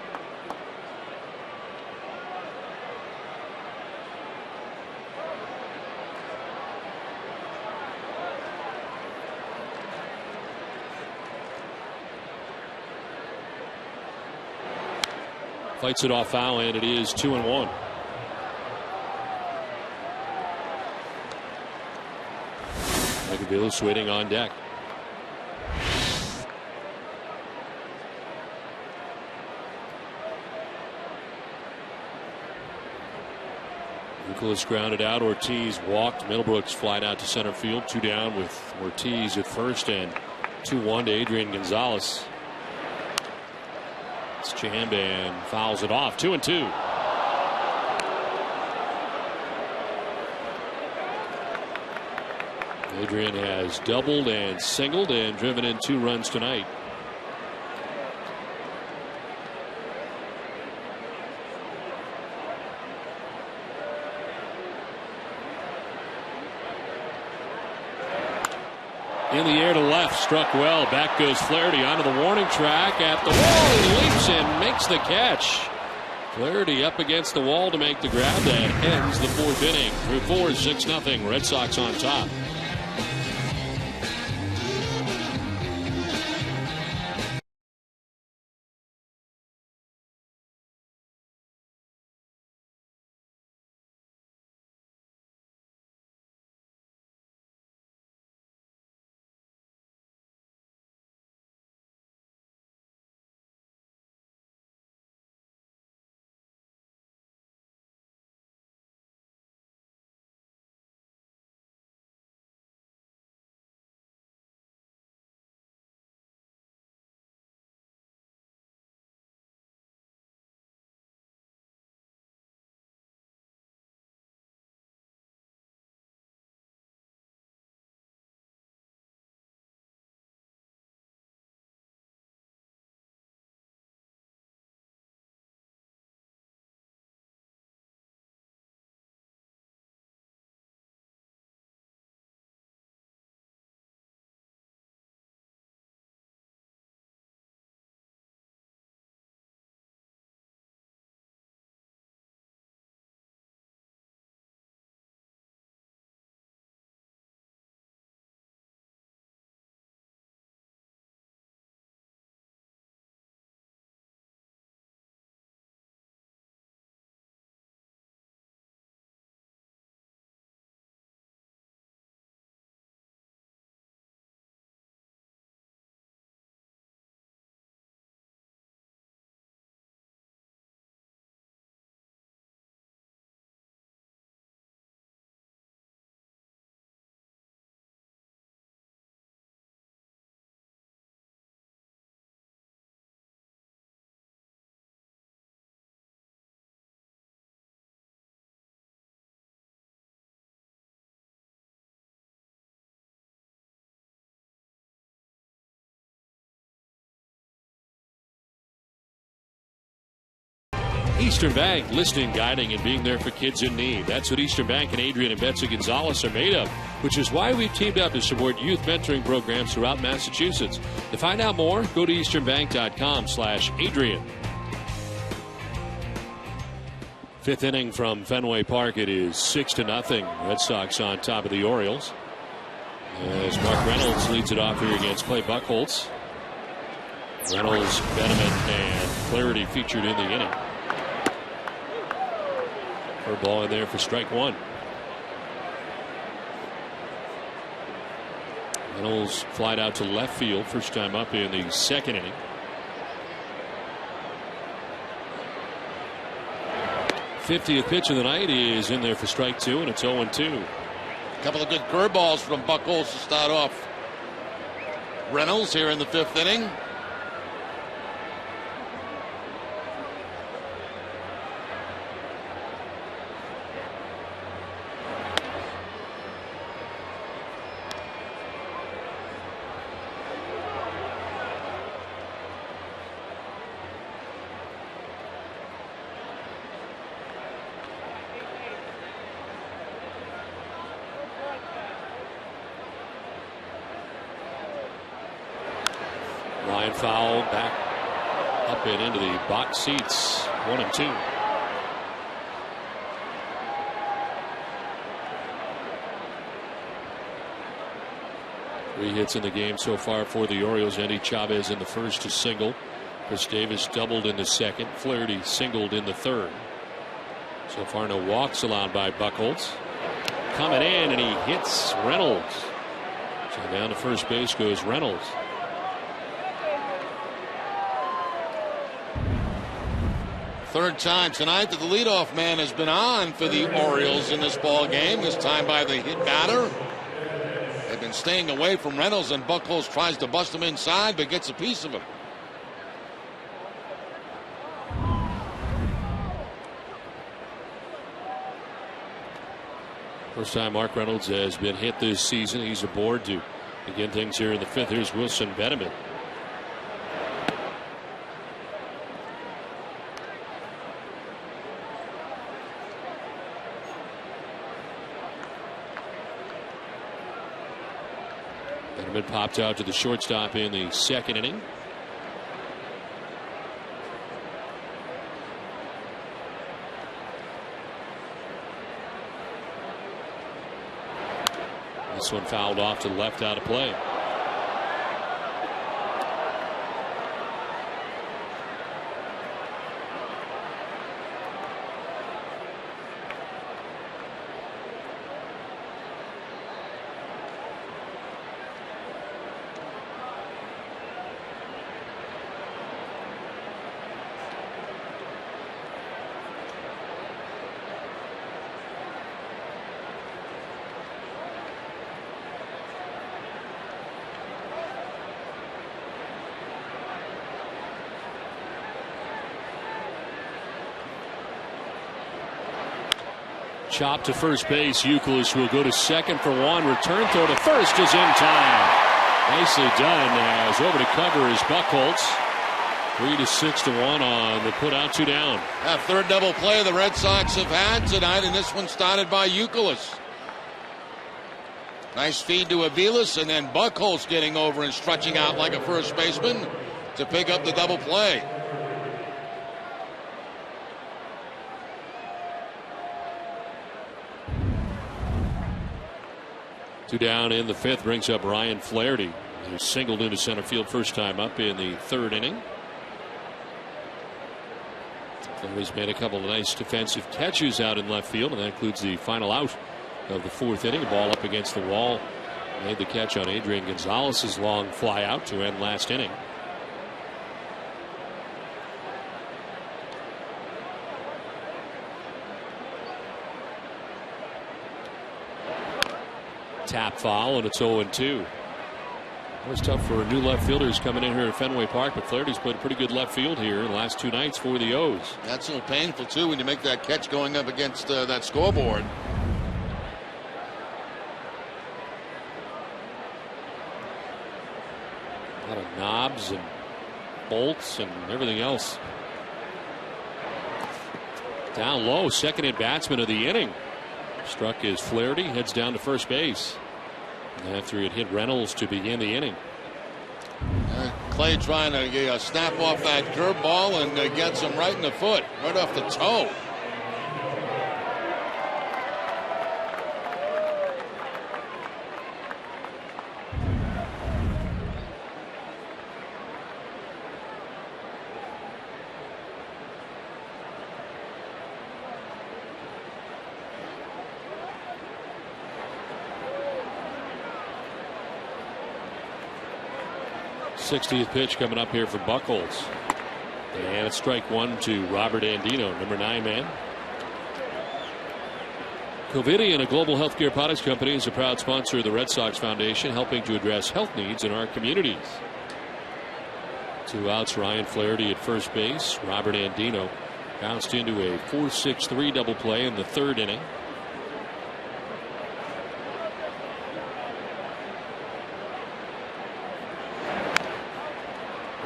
Fights it off foul, and it is 2-1. Bills waiting on deck. Nicholas grounded out. Ortiz walked. Middlebrooks flied out to center field. 2 down with Ortiz at first, and 2-1 to Adrian Gonzalez. It's jammed and fouls it off. 2-2. Adrian has doubled and singled and driven in 2 runs tonight. In the air to left, struck well. Back goes Flaherty onto the warning track at the wall. He leaps and makes the catch. Flaherty up against the wall to make the grab. That ends the 4th inning. Through 4, 6-0. Red Sox on top. Eastern Bank, listening, guiding, and being there for kids in need. That's what Eastern Bank and Adrian and Betsy Gonzalez are made of, which is why we've teamed up to support youth mentoring programs throughout Massachusetts. To find out more, go to easternbank.com/Adrian. 5th inning from Fenway Park. It is 6-0. Red Sox on top of the Orioles, as Mark Reynolds leads it off here against Clay Buchholz. Reynolds, Benjamin, and Flaherty featured in the inning. Ball in there for strike 1. Reynolds flied out to left field, first time up in the 2nd inning. '50th pitch of the night is in there for strike 2, and it's 0-2. A couple of good curveballs from Buchholz to start off. Reynolds here in the 5th inning. Line foul back up and into the box seats. 1-2. Three hits in the game so far for the Orioles. Andy Chavez in the first, a single. Chris Davis doubled in the second. Flaherty singled in the third. So far, no walks allowed by Buchholz. Coming in, and he hits Reynolds. So down to first base goes Reynolds. Third time tonight that the leadoff man has been on for the Orioles in this ball game, this time by the hit batter. They've been staying away from Reynolds, and Buchholz tries to bust him inside but gets a piece of him. First time Mark Reynolds has been hit this season. He's aboard to begin things here in the fifth. Here's Wilson Benjamin. Benjamin popped out to the shortstop in the second inning. This one fouled off to the left, out of play. Chop to first base. Youkilis will go to second for one. Return throw to first is in time. Nicely done as over to cover is Buchholz. 3-6-1 on the put out, 2 down. That third double play the Red Sox have had tonight, and this one started by Youkilis. Nice feed to Aviles, and then Buchholz getting over and stretching out like a first baseman to pick up the double play. Two down in the fifth brings up Ryan Flaherty, who singled into center field first time up in the third inning. Flaherty's made a couple of nice defensive catches out in left field, and that includes the final out of the fourth inning. Ball up against the wall. Made the catch on Adrian Gonzalez's long fly out to end last inning. Tap foul, and it's 0-2. It was tough for new left fielders coming in here at Fenway Park, but Flaherty's played a pretty good left field here in the last 2 nights for the O's. That's a little painful, too, when you make that catch going up against that scoreboard. A lot of knobs and bolts and everything else. Down low, second at batsman of the inning. Struck is Flaherty, heads down to first base. And after it hit Reynolds to begin the inning. Clay trying to snap off that curveball and gets him right in the foot, right off the toe. '60th pitch coming up here for Buchholz. And it's strike one to Robert Andino, number 9 man. Covidien, a global healthcare products company, is a proud sponsor of the Red Sox Foundation, helping to address health needs in our communities. 2 outs, Ryan Flaherty at first base. Robert Andino bounced into a 4-6-3 double play in the third inning.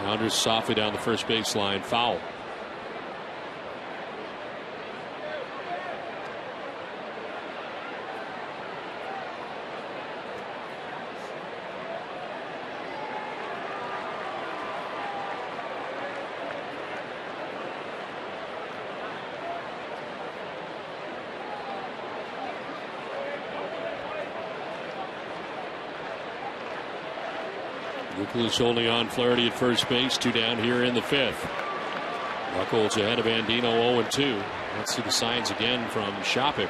Rounders softly down the first baseline, foul. Youkilis holding on Flaherty at first base, 2 down here in the fifth. Buchholz ahead of Andino, 0-2. Let's see the signs again from Shopik.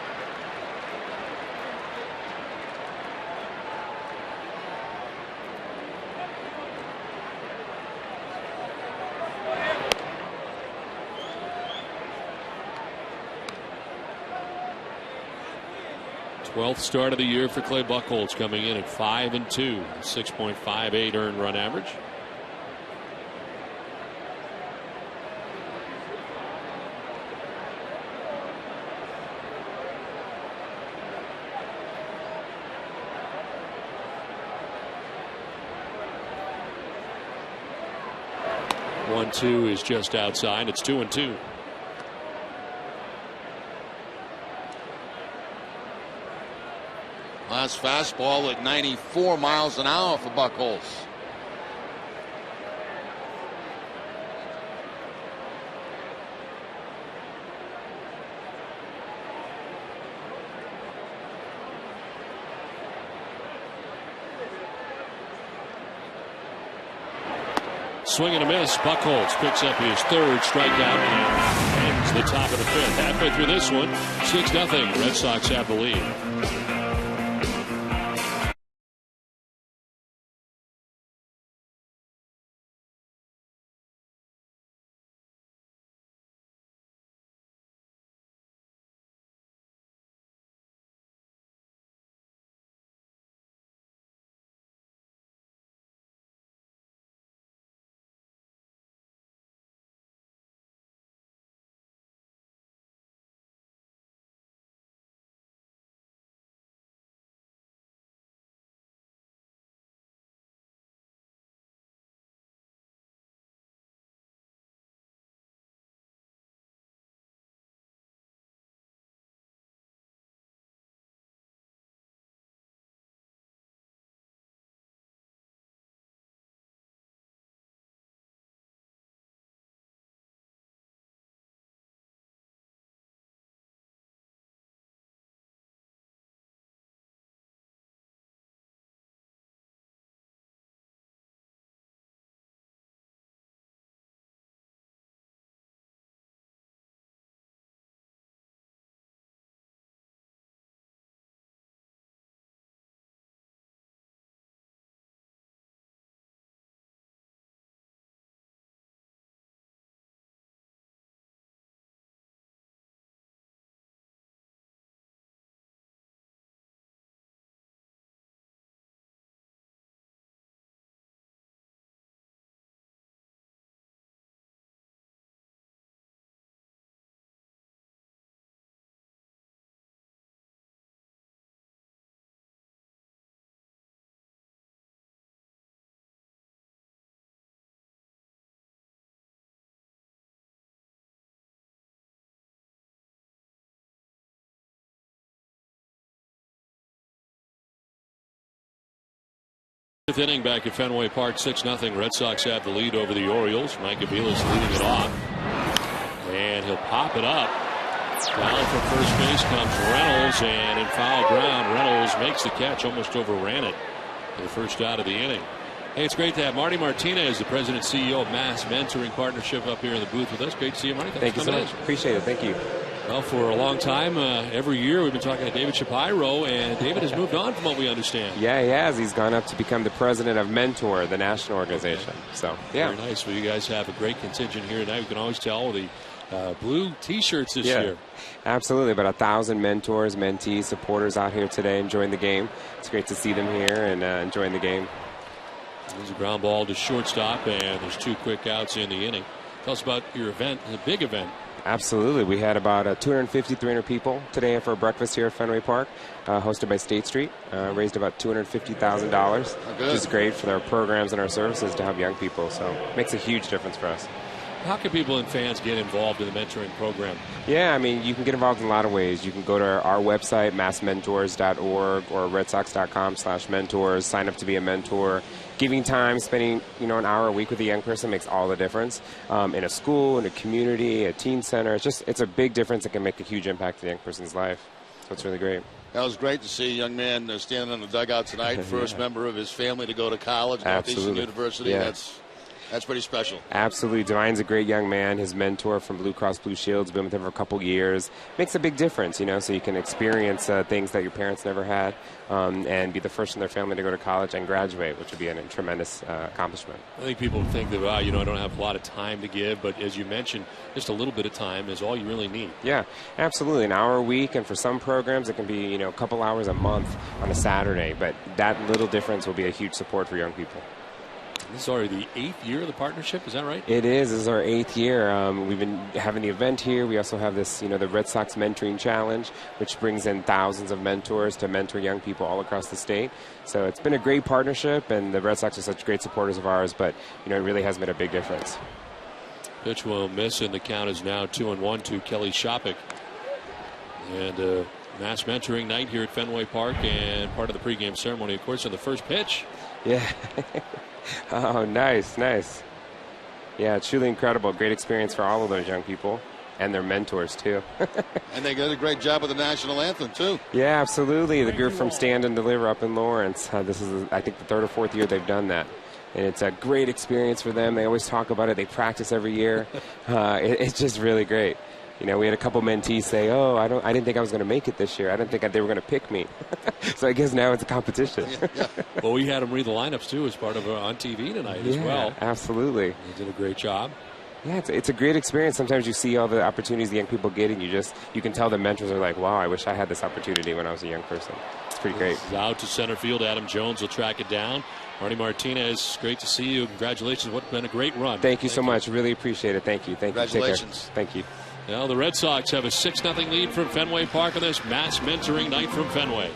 12th start of the year for Clay Buchholz, coming in at 5-2, 6.58 earned run average. One-two is just outside. It's 2-2. Last fastball at 94 miles an hour for Buchholz. Swing and a miss. Buchholz picks up his third strikeout and ends the top of the fifth. Halfway through this one, 6-0. Red Sox have the lead. Fifth inning back at Fenway Park, 6-0. Red Sox have the lead over the Orioles. Mike Avila's leading it off. And he'll pop it up. Down from first base comes Reynolds, and in foul ground, Reynolds makes the catch, almost overran it for the first out of the inning. Hey, it's great to have Marty Martinez, the president and CEO of Mass Mentoring Partnership, up here in the booth with us. Great to see you, Marty. Thank you so much. Appreciate it. Thank you. Well, for a long time, every year we've been talking to David Shapiro, and David has moved on from what we understand. Yeah, he has. He's gone up to become the president of Mentor, the national organization. Okay. So, yeah. Very nice. Well, you guys have a great contingent here tonight. We can always tell the blue T-shirts this year. Absolutely. About 1,000 mentors, mentees, supporters out here today enjoying the game. It's great to see them here and enjoying the game. There's a ground ball to shortstop, and there's 2 quick outs in the inning. Tell us about your event, the big event. Absolutely. We had about 250, 300 people today for breakfast here at Fenway Park, hosted by State Street. Raised about $250,000, which is great for our programs and our services to help young people. So it makes a huge difference for us. How can people and fans get involved in the mentoring program? Yeah, I mean, you can get involved in a lot of ways. You can go to our website, massmentors.org, or redsox.com/mentors, sign up to be a mentor. Giving time, spending an hour a week with a young person makes all the difference. In a school, in a community, a teen center, it's a big difference. It can make a huge impact in a young person's life. So it's really great. That was great to see a young man standing on the dugout tonight. First member of his family to go to college, Northeastern University. Yeah. That's That's pretty special. Absolutely. Divine's a great young man. His mentor from Blue Cross Blue Shield's been with him for a couple years. Makes a big difference, you know, so you can experience things that your parents never had and be the first in their family to go to college and graduate, which would be a tremendous accomplishment. I think people think that, I don't have a lot of time to give, but as you mentioned, just a little bit of time is all you really need. Yeah, absolutely. An hour a week, and for some programs it can be, a couple hours a month on a Saturday, but that little difference will be a huge support for young people. This is already the 8th year of the partnership, is that right? It is. This is our 8th year. We've been having the event here. We also have this, the Red Sox Mentoring Challenge, which brings in thousands of mentors to mentor young people all across the state. So it's been a great partnership, and the Red Sox are such great supporters of ours, but, it really has made a big difference. Pitch will miss, and the count is now 2-1 to Kelly Shopik. And mass mentoring night here at Fenway Park, and part of the pregame ceremony, of course, on the first pitch. Yeah. Oh, nice. Yeah, truly incredible. Great experience for all of those young people and their mentors, too. And they did a great job with the national anthem, too. Yeah, absolutely. The group from Stand and Deliver up in Lawrence. This is, I think, the 3rd or 4th year they've done that. And it's a great experience for them. They always talk about it. They practice every year. It's just really great. We had a couple mentees say, I didn't think I was going to make it this year. I didn't think they were going to pick me. So I guess now it's a competition. Yeah. Well, we had them read the lineups, too, as part of on TV tonight as well. Absolutely. They did a great job. Yeah, it's a great experience. Sometimes you see all the opportunities the young people get, and you can tell the mentors are like, wow, I wish I had this opportunity when I was a young person. It's pretty great. Out to center field. Adam Jones will track it down. Marty Martinez, great to see you. Congratulations. What's been a great run. Thank you so much. Really appreciate it. Thank you. Congratulations. Thank you. Well, the Red Sox have a 6-0 lead from Fenway Park on this mass mentoring night from Fenway.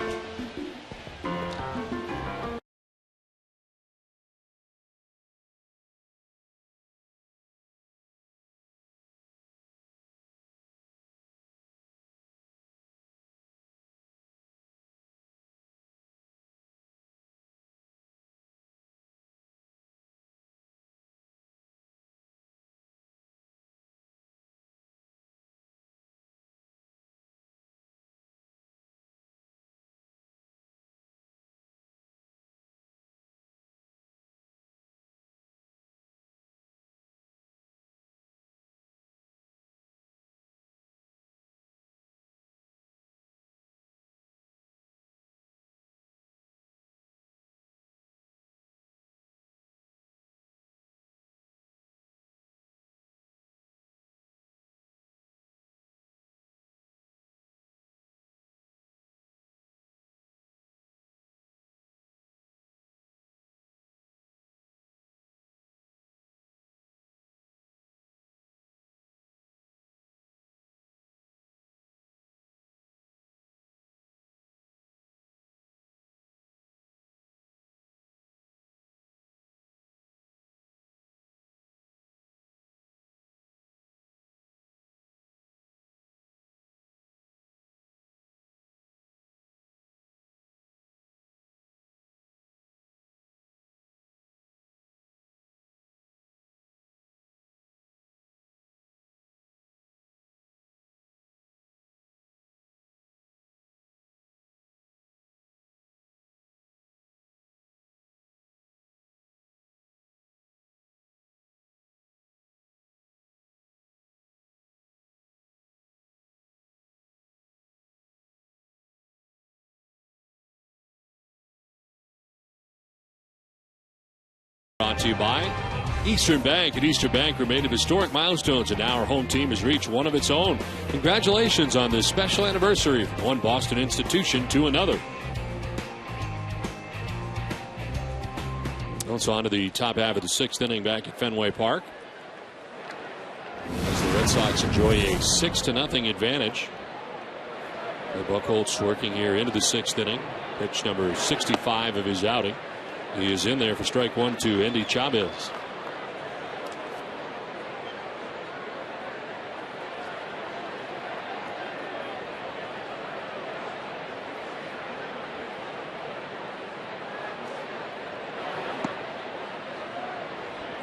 Brought to you by Eastern Bank. At Eastern Bank, we made of historic milestones, and now our home team has reached one of its own. Congratulations on this special anniversary from one Boston institution to another. Also on to the top half of the 6th inning back at Fenway Park, as the Red Sox enjoy a 6-0 advantage. Buchholz working here into the 6th inning. Pitch number 65 of his outing. He is in there for strike one to Andy Chavez.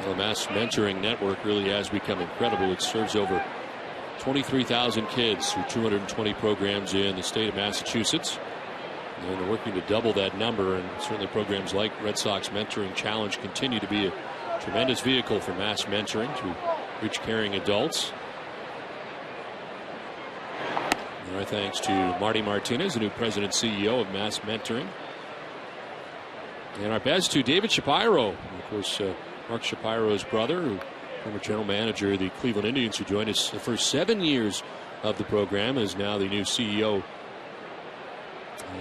The Mass Mentoring Network really has become incredible. It serves over 23,000 kids through 220 programs in the state of Massachusetts. And they're working to double that number, and certainly programs like Red Sox Mentoring Challenge continue to be a Tremendous vehicle for mass mentoring to reach caring adults. And our thanks to Marty Martinez, the new president CEO of Mass Mentoring. And our best to David Shapiro, of course, Mark Shapiro's brother, who former general manager of the Cleveland Indians, who joined us the first 7 years of the program, is now the new CEO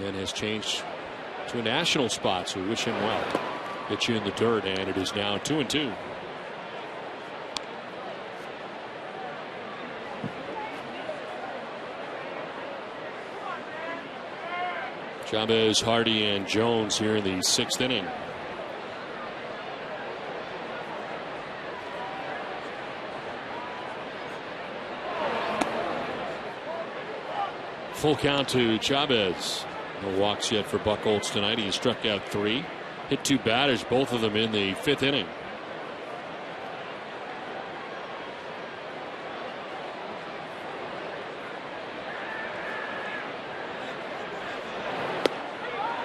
and has changed to a national spot. So we wish him well. Get you in the dirt, and it is now 2-2. Chavez, Hardy, and Jones here in the 6th inning. Full count to Chavez. No walks yet for Buchholz tonight. He struck out 3. Hit 2 batters, both of them in the 5th inning.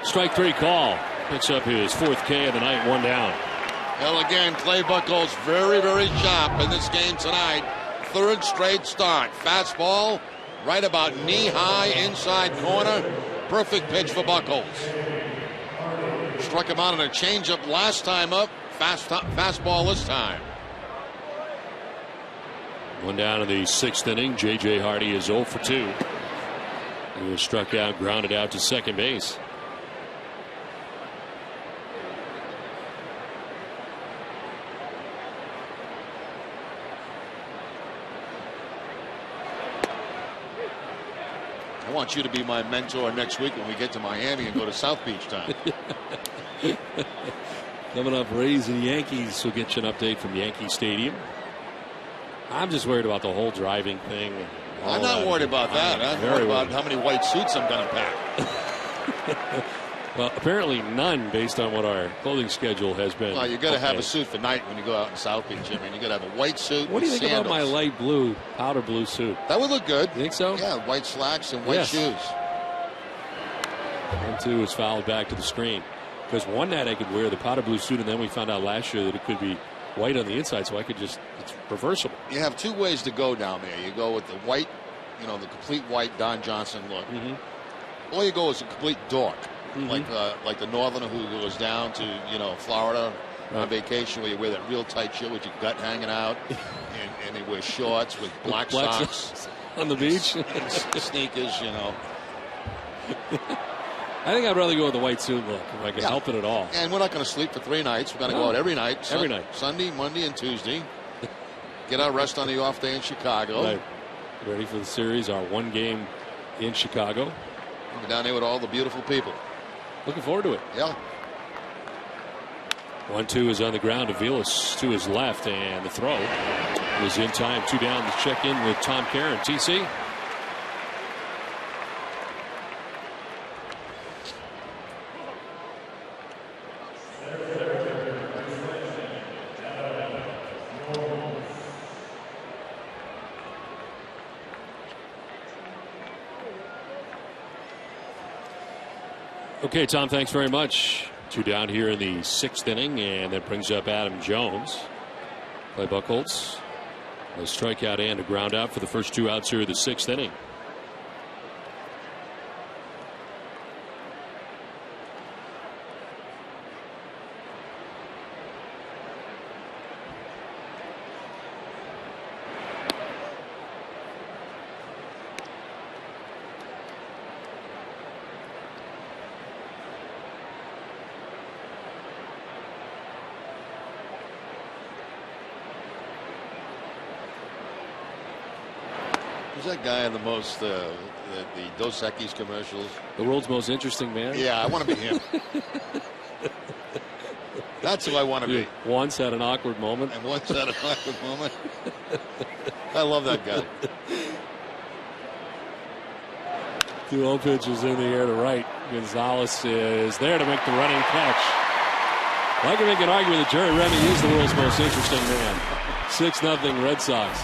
Strike 3 call. Picks up his 4th K of the night, 1 down. Well, again, Clay Buchholz very, very sharp in this game tonight. 3rd straight start. Fastball right about knee-high inside corner. Perfect pitch for Buchholz. Struck him out on a changeup last time up. Fastball this time. 1 down in the 6th inning. J.J. Hardy is 0 for 2. He was struck out, grounded out to second base. I want you to be my mentor next week when we get to Miami and go to South Beach time. Coming up, Rays and Yankees will get you an update from Yankee Stadium. I'm just worried about the whole driving thing. I'm not worried about that. I'm worried about how many white suits I'm going to pack. Well, apparently none, based on what our clothing schedule has been. Well, you got to have a suit for night when you go out in South Beach. I mean, you got to have a white suit. What do you think sandals. about my light blue, powder blue suit? That would look good. You think so? Yeah, white slacks and white shoes. 1-2 is fouled back to the screen. Because one night I could wear the powder blue suit, and then we found out last year that it could be white on the inside, so I could just, it's reversible. You have 2 ways to go down there. You go with the white, you know, the complete white Don Johnson look. Or you go as a complete dork. Like the northerner who goes down to, you know, Florida on vacation, where you wear that real tight shirt with your gut hanging out, and they wear shorts with black socks on the beach, sneakers, you know. I think I'd rather go with the white suit look if I can help it at all. And we're not going to sleep for 3 nights. We're going to go out every night. Every night. Sunday, Monday, and Tuesday. Get our rest on the off day in Chicago. Right. Ready for the series, our 1 game in Chicago. We're down there with all the beautiful people. Looking forward to it. Yeah. 1-2 is on the ground. Aviles to his left, and the throw is in time. 2 down to check in with Tom Caron. TC. Okay, Tom, thanks very much. 2 down here in the 6th inning, and that brings up Adam Jones. Clay Buchholz, a strikeout and a ground out for the first 2 outs here of the 6th inning. Who's that guy in the most the Dos Equis commercials? The world's most interesting man. Yeah, I want to be him. That's who I want to be. Once had an awkward moment. And once had an awkward moment. I love that guy. 2-0 pitches in the air to right. Gonzalez is there to make the running catch. I can make an argument that Jerry Remy is the world's most interesting man. 6-0 Red Sox.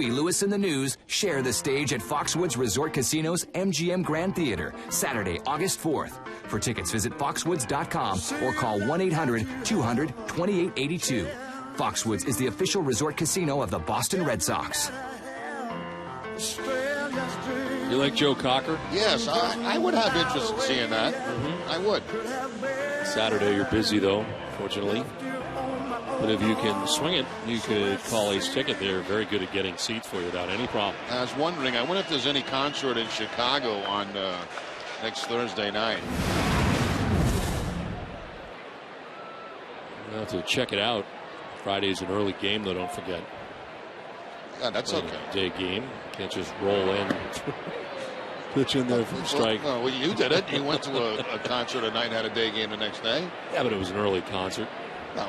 Lewis in the News share the stage at Foxwoods Resort Casino's MGM Grand Theater, Saturday, August 4th. For tickets, visit foxwoods.com or call 1-800-200-2882. Foxwoods is the official resort casino of the Boston Red Sox. You like Joe Cocker? Yes, I would have interest in seeing that. I would. Saturday, you're busy, though, fortunately. But if you can swing it, you could call Ace Ticket. They're very good at getting seats for you without any problem. I was wondering, I wonder if there's any concert in Chicago on next Thursday night. We'll have to check it out. Friday's an early game, though, don't forget. Yeah, that's okay. Day game. Can't just roll in. Pitch in there from strike. Well, you did it. You went to a concert at night and had a day game the next day. Yeah, but it was an early concert. No,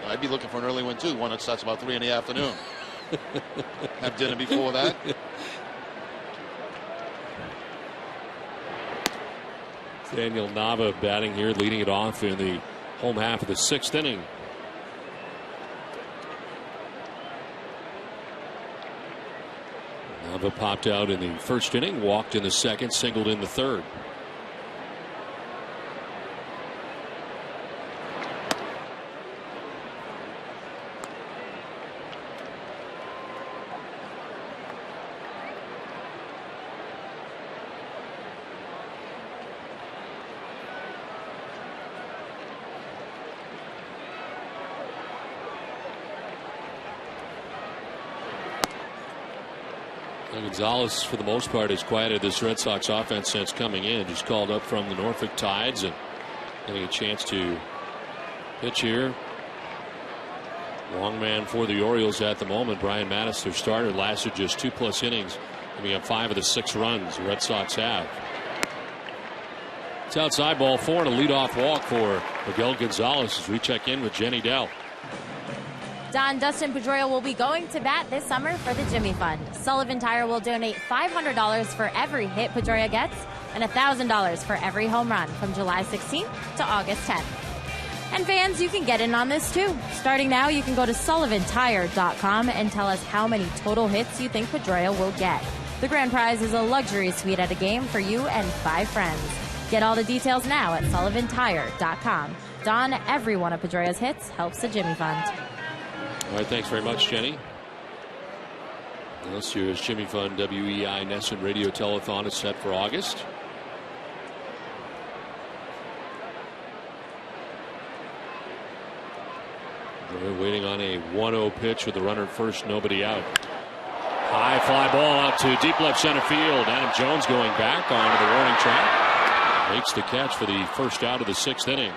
I'd be looking for an early one, too. One that starts about 3 in the afternoon. Have dinner before that. Daniel Nava batting here, leading it off in the home half of the 6th inning. Nava popped out in the 1st inning, walked in the 2nd, singled in the 3rd. Gonzalez, for the most part, has quieted this Red Sox offense since coming in. Just called up from the Norfolk Tides and getting a chance to pitch here. Long man for the Orioles at the moment. Brian Mattis, their starter, lasted just 2+ innings, giving up 5 of the 6 runs the Red Sox have. It's outside, ball 4, and a leadoff walk for Miguel Gonzalez as we check in with Jenny Dell. Don, Dustin Pedroia will be going to bat this summer for the Jimmy Fund. Sullivan Tire will donate $500 for every hit Pedroia gets and $1,000 for every home run from July 16th to August 10th. And fans, you can get in on this too. Starting now, you can go to sullivantire.com and tell us how many total hits you think Pedroia will get. The grand prize is a luxury suite at a game for you and 5 friends. Get all the details now at sullivantire.com. Don, every one of Pedroia's hits helps the Jimmy Fund. All right, thanks very much, Jenny. And this year's Jimmy Fund WEI Nesson Radio Telethon is set for August. We're waiting on a 1-0 pitch with the runner at first, nobody out. High fly ball out to deep left center field. Adam Jones going back onto the warning track. Makes the catch for the first out of the 6th inning.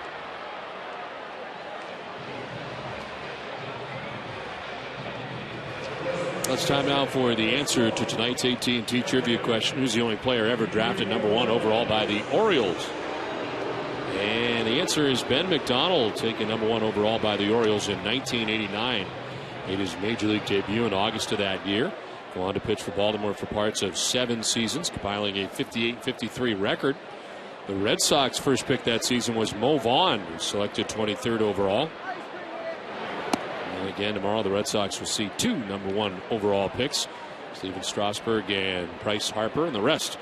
It's time now for the answer to tonight's AT&T Trivia question. Who's the only player ever drafted #1 overall by the Orioles? And the answer is Ben McDonald, taken #1 overall by the Orioles in 1989. Made his major league debut in August of that year. Go on to pitch for Baltimore for parts of 7 seasons, compiling a 58-53 record. The Red Sox first pick that season was Mo Vaughn, who was selected 23rd overall. And again, tomorrow the Red Sox will see 2 #1 overall picks. Steven Strasburg and Bryce Harper, and the rest.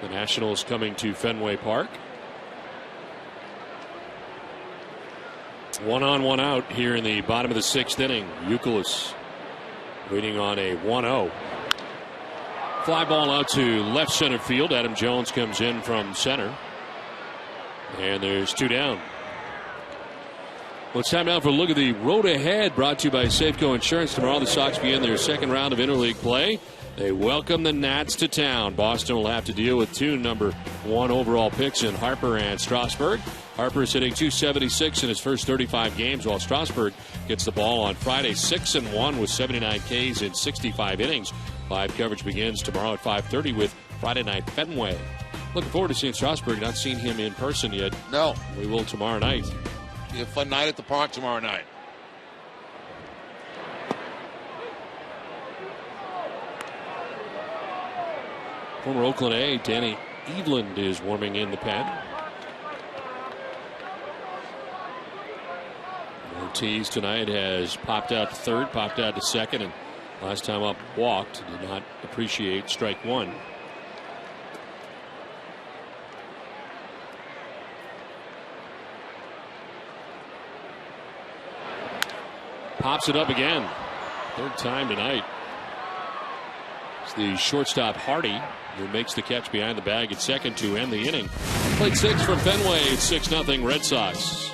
The Nationals coming to Fenway Park. 1 on, 1 out here in the bottom of the 6th inning. Youkilis waiting on a 1-0. Fly ball out to left center field. Adam Jones comes in from center. And there's 2 down. Well, it's time now for a look at the road ahead, brought to you by Safeco Insurance. Tomorrow the Sox begin their 2nd round of interleague play. They welcome the Nats to town. Boston will have to deal with 2 #1 overall picks in Harper and Strasburg. Harper is hitting .276 in his first 35 games, while Strasburg gets the ball on Friday 6-1 with 79 Ks in 65 innings. Live coverage begins tomorrow at 5:30 with Friday Night Fenway. Looking forward to seeing Strasburg. Not seen him in person yet. No. We will tomorrow night. Be a fun night at the park tomorrow night. Former Oakland A, Danny Eveland is warming in the pen. Ortiz tonight has popped out to 3rd, popped out to 2nd, and Last time up walked, did not appreciate strike one. Pops it up again. Third time tonight. It's the shortstop Hardy who makes the catch behind the bag at second to end the inning. Played 6 from Fenway. It's 6-0 Red Sox.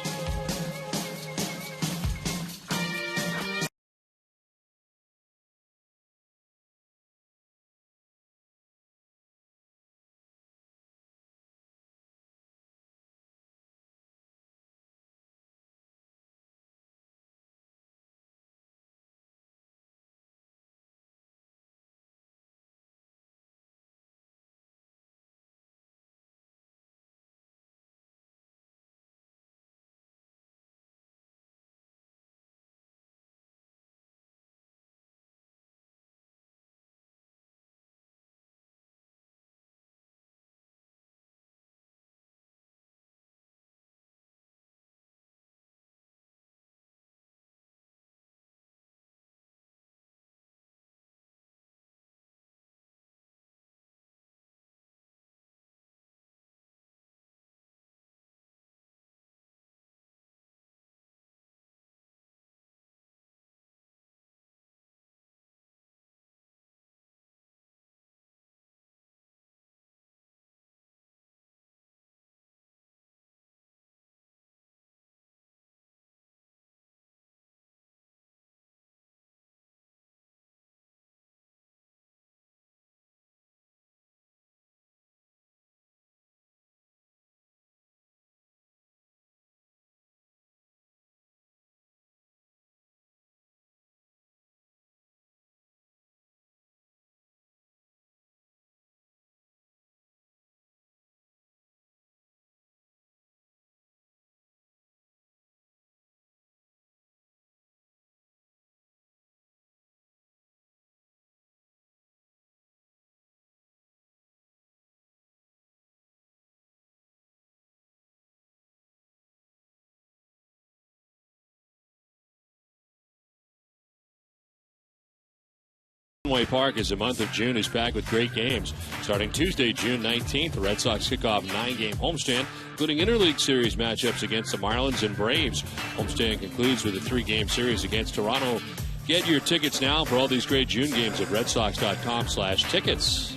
Fenway Park as the month of June is packed with great games. Starting Tuesday, June 19th, the Red Sox kick off 9-game homestand, including interleague series matchups against the Marlins and Braves. Homestand concludes with a 3-game series against Toronto. Get your tickets now for all these great June games at redsox.com/tickets.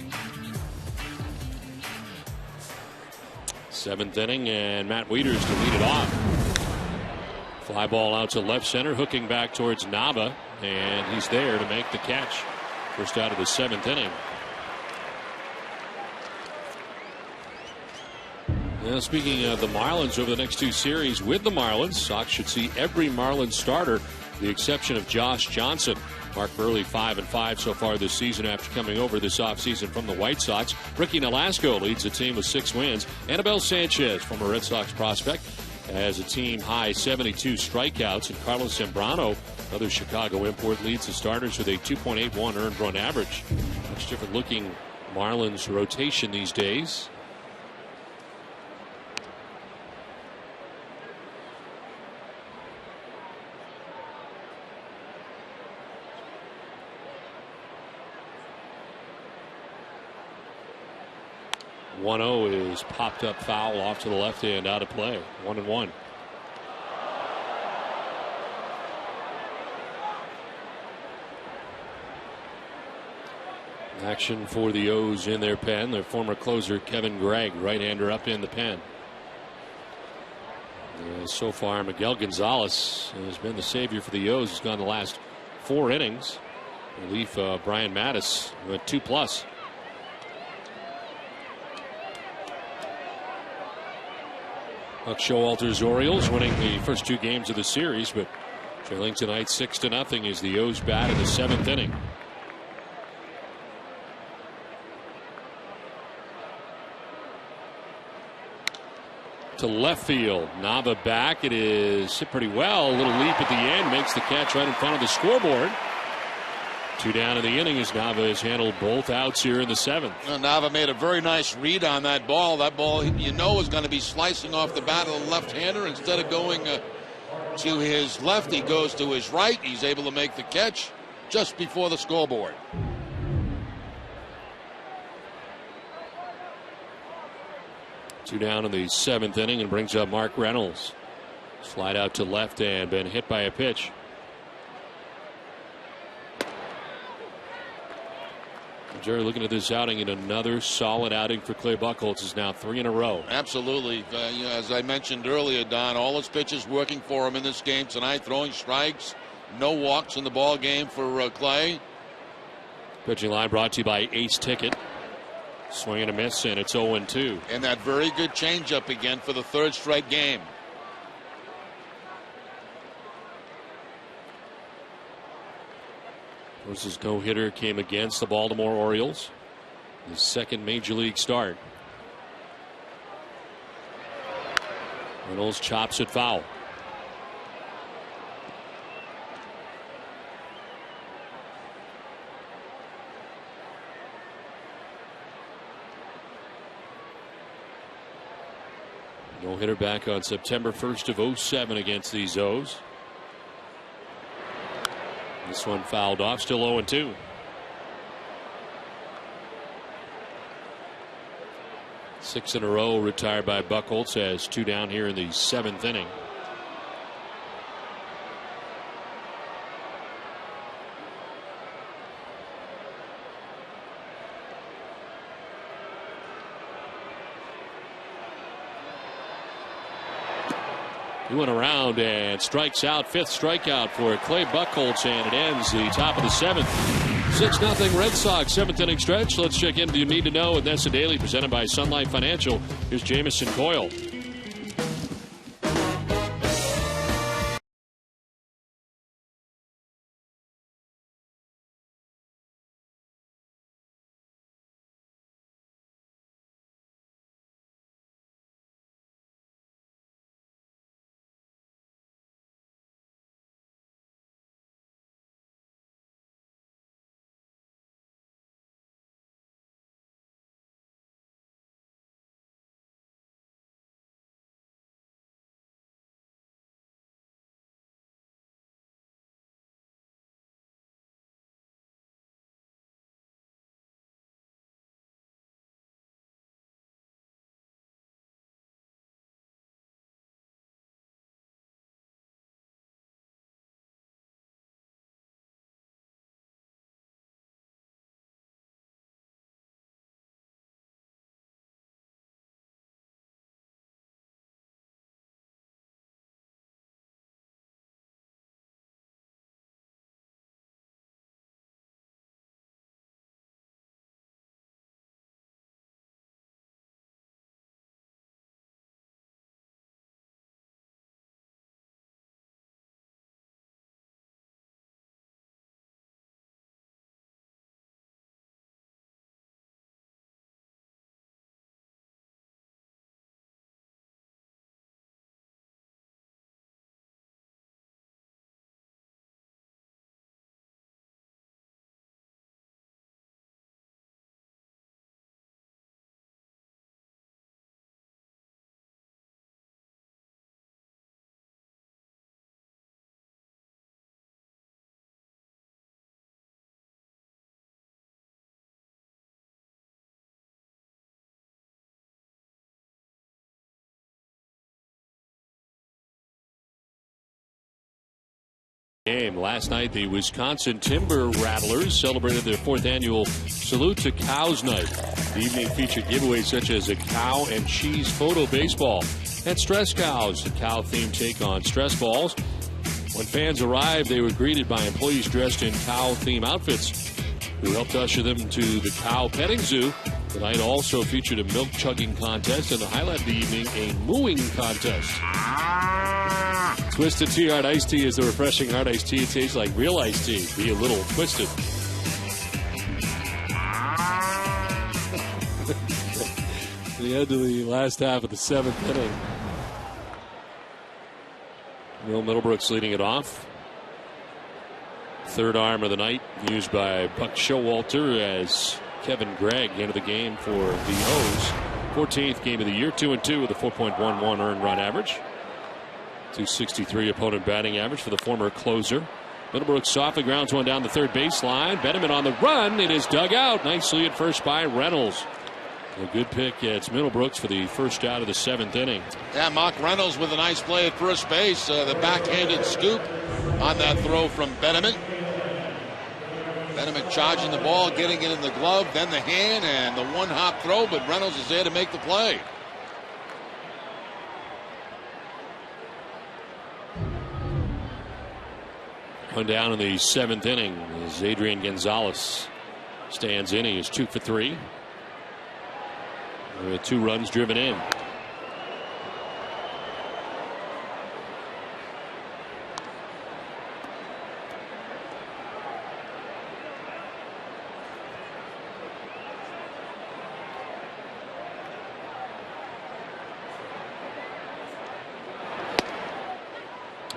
7th inning, and Matt Wieters to lead it off. Fly ball out to left center, hooking back towards Nava, and he's there to make the catch. First out of the 7th inning. Now, speaking of the Marlins, over the next 2 series with the Marlins, Sox should see every Marlins starter, with the exception of Josh Johnson. Mark Burley 5-5 so far this season after coming over this offseason from the White Sox. Ricky Nolasco leads the team with 6 wins. Anibal Sanchez, former Red Sox prospect, has a team high 72 strikeouts, and Carlos Zambrano, another Chicago import, leads the starters with a 2.81 earned run average. Much different looking Marlins rotation these days. .1-0 is popped up foul off to the left hand, out of play. 1-1. Action for the O's in their pen. Their former closer Kevin Gregg, right-hander, up in the pen. So far, Miguel Gonzalez has been the savior for the O's. He's gone the last 4 innings. Relief Brian Mattis went 2+. Buck Showalter's Orioles winning the first 2 games of the series, but trailing tonight 6-0 as the O's bat in the 7th inning. To left field. Nava back. It is hit pretty well. A little leap at the end. Makes the catch right in front of the scoreboard. 2 down in the inning as Nava has handled both outs here in the 7th. Well, Nava made a very nice read on that ball. That ball, you know, is going to be slicing off the bat of the left-hander. Instead of going to his left, he goes to his right. He's able to make the catch. just before the scoreboard. Two down in the 7th inning, and brings up Mark Reynolds. Slide out to left and been hit by a pitch. Jerry, looking at this outing, and another solid outing for Clay Buchholz. Is now 3 in a row. Absolutely. As I mentioned earlier, Don, all his pitches working for him in this game tonight, throwing strikes, no walks in the ball game for Clay. Pitching line brought to you by Ace Ticket. Swing and a miss, and it's 0-2. And that very good changeup again for the 3rd straight game. His no-hitter came against the Baltimore Orioles. His 2nd major league start. Reynolds chops it foul. No-hitter back on September 1st of 2007 against these O's. This one fouled off, still 0-2. Six in a row retired by Buchholz, has 2 down here in the 7th inning. He went around and strikes out. 5th strikeout for Clay Buchholz, and it ends the top of the 7th. 6-0 Red Sox, 7th inning stretch. Let's check in. Do you need to know? And that's the Daily, presented by Sun Life Financial. Here's Jamison Coyle. Game last night, the Wisconsin Timber Rattlers celebrated their 4th annual Salute to Cows Night. The evening featured giveaways such as a cow and cheese photo baseball and Stress Cows, a cow-themed take on stress balls. When fans arrived, they were greeted by employees dressed in cow-themed outfits who helped usher them to the cow petting zoo. The night also featured a milk chugging contest, and the highlight of the evening, a mooing contest. Twisted Tea Hard Iced Tea is the refreshing hard iced tea. It tastes like real iced tea. Be a little twisted. The end of the last half of the 7th inning. Will Middlebrooks leading it off. 3rd arm of the night used by Buck Showalter as Kevin Gregg entered the game for the O's. 14th game of the year, 2-2 with a 4.11 earned run average. 263 opponent batting average for the former closer. Middlebrooks softly grounds one down the third baseline. Benjamin on the run. It is dug out nicely at first by Reynolds. A good pick. It's Middlebrooks for the first out of the 7th inning. Yeah, Mark Reynolds with a nice play at first base. The backhanded scoop on that throw from Benjamin. Benjamin charging the ball, getting it in the glove, then the hand, and the one-hop throw, but Reynolds is there to make the play. One down in the 7th inning as Adrian Gonzalez stands in. He is 2 for 3. With 2 runs driven in.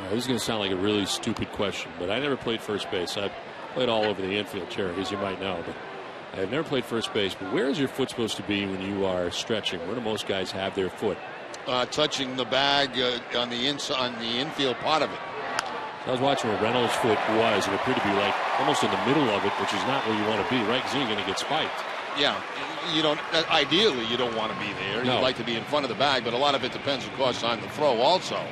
This is going to sound like a really stupid question, but I never played first base. I played all over the infield, Cherry, as you might know. But I have never played first base. But where is your foot supposed to be when you are stretching? Where do most guys have their foot? Touching the bag on the infield part of it. I was watching where Reynolds' foot was, and it appeared to be like almost in the middle of it, which is not where you want to be, right? Because then you're going to get spiked. Yeah, you don't. Ideally, you don't want to be there. No. You'd like to be in front of the bag, but a lot of it depends, of course, on the throw also.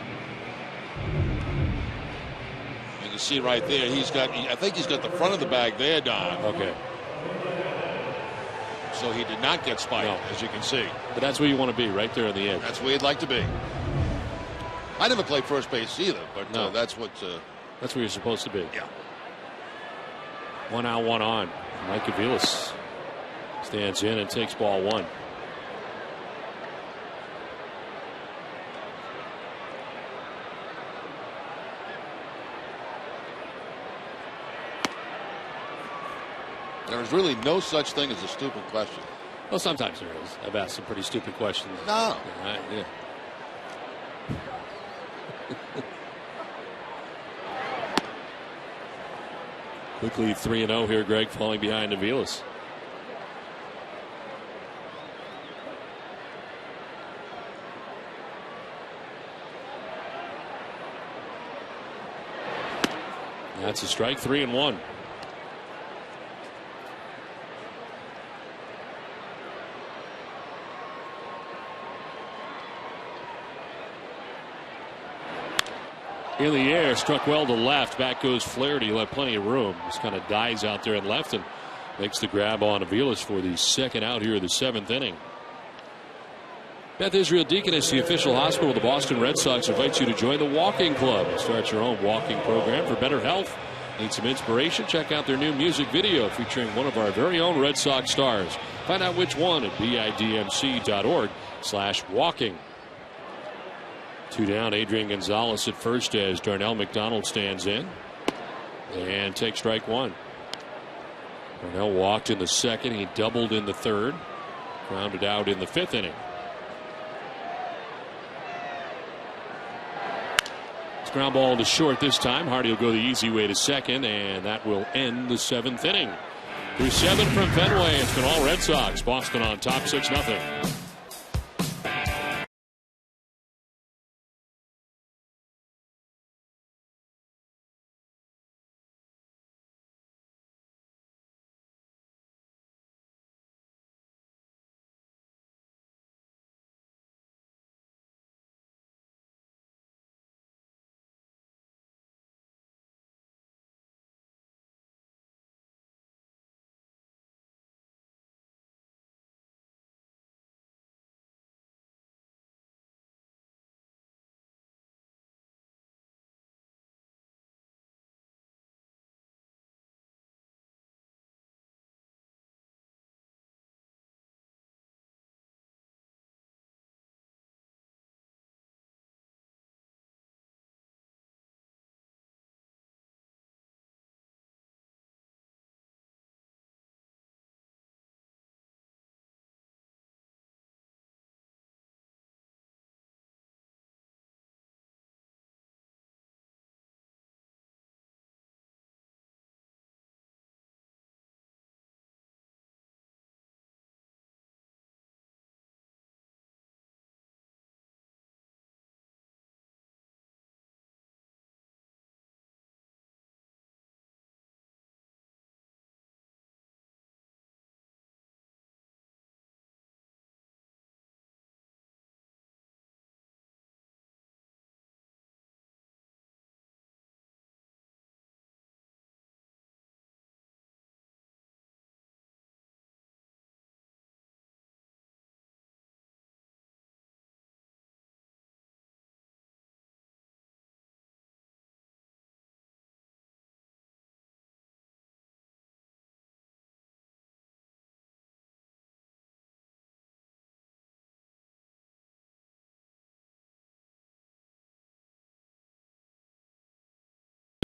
You can see right there, I think he's got the front of the bag there, Don. Okay. So he did not get spiked, as you can see. But that's where you want to be, right there on the edge. That's where you'd like to be. I never played first base either, but no. That's where you're supposed to be. Yeah. 1 out, 1 on. Mike Aviles stands in and takes ball 1. There is really no such thing as a stupid question. Well, sometimes there is. I've asked some pretty stupid questions. No. Yeah. Quickly 3-0 here, Greg, falling behind Aviles. That's a strike, 3-1. In the air, struck well to left. Back goes Flaherty. He'll have plenty of room. Just kind of dives out there and left and makes the grab on Aviles for the second out here of the 7th inning. Beth Israel Deaconess, the official hospital of the Boston Red Sox, invites you to join the walking club and start your own walking program for better health. Need some inspiration? Check out their new music video featuring one of our very own Red Sox stars. Find out which one at bidmc.org/walking. 2 down, Adrian Gonzalez at first as Darnell McDonald stands in and takes strike 1. Darnell walked in the 2nd. He doubled in the 3rd. Grounded out in the 5th inning. It's ground ball to short this time. Hardy will go the easy way to 2nd, and that will end the 7th inning. Through 7 from Fenway, it's been all Red Sox. Boston on top 6-0.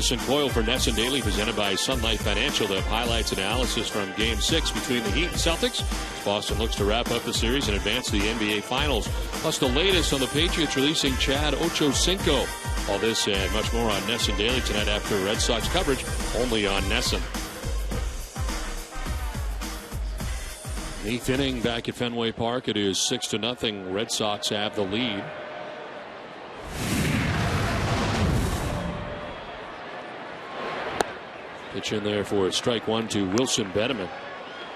Coyle for Ness and Daily, presented by Sunlight Financial. They have highlights analysis from Game 6 between the Heat and Celtics. Boston looks to wrap up the series and advance to the NBA Finals. Plus the latest on the Patriots releasing Chad Ochocinco. All this and much more on Ness and Daily tonight after Red Sox coverage, only on Nesson. 8th inning back at Fenway Park. It is 6-0. Red Sox have the lead. Pitch in there for strike one to Wilson Bedeman.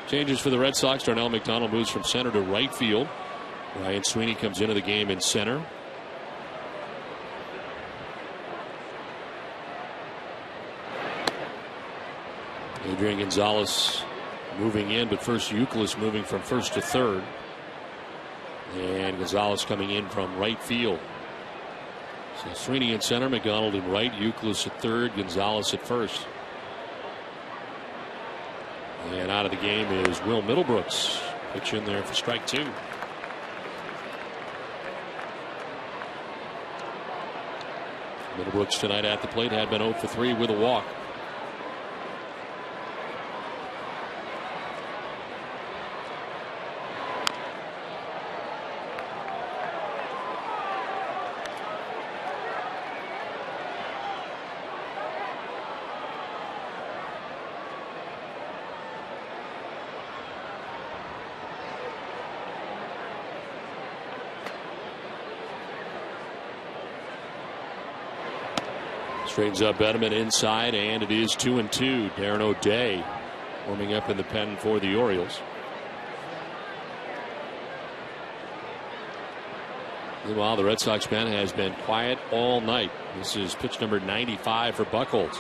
Changes for the Red Sox. Darnell McDonald moves from center to right field. Ryan Sweeney comes into the game in center. Adrian Gonzalez moving in, but first Euclid moving from first to third. And Gonzalez coming in from right field. So Sweeney in center, McDonald in right, Euclid at third, Gonzalez at first. And out of the game is Will Middlebrooks. Pitch in there for strike two. Middlebrooks tonight at the plate had been 0 for 3 with a walk. Straightens up Bedeman inside, and it is 2-2. Darren O'Day warming up in the pen for the Orioles. Meanwhile, the Red Sox pen has been quiet all night. This is pitch number 95 for Buchholz.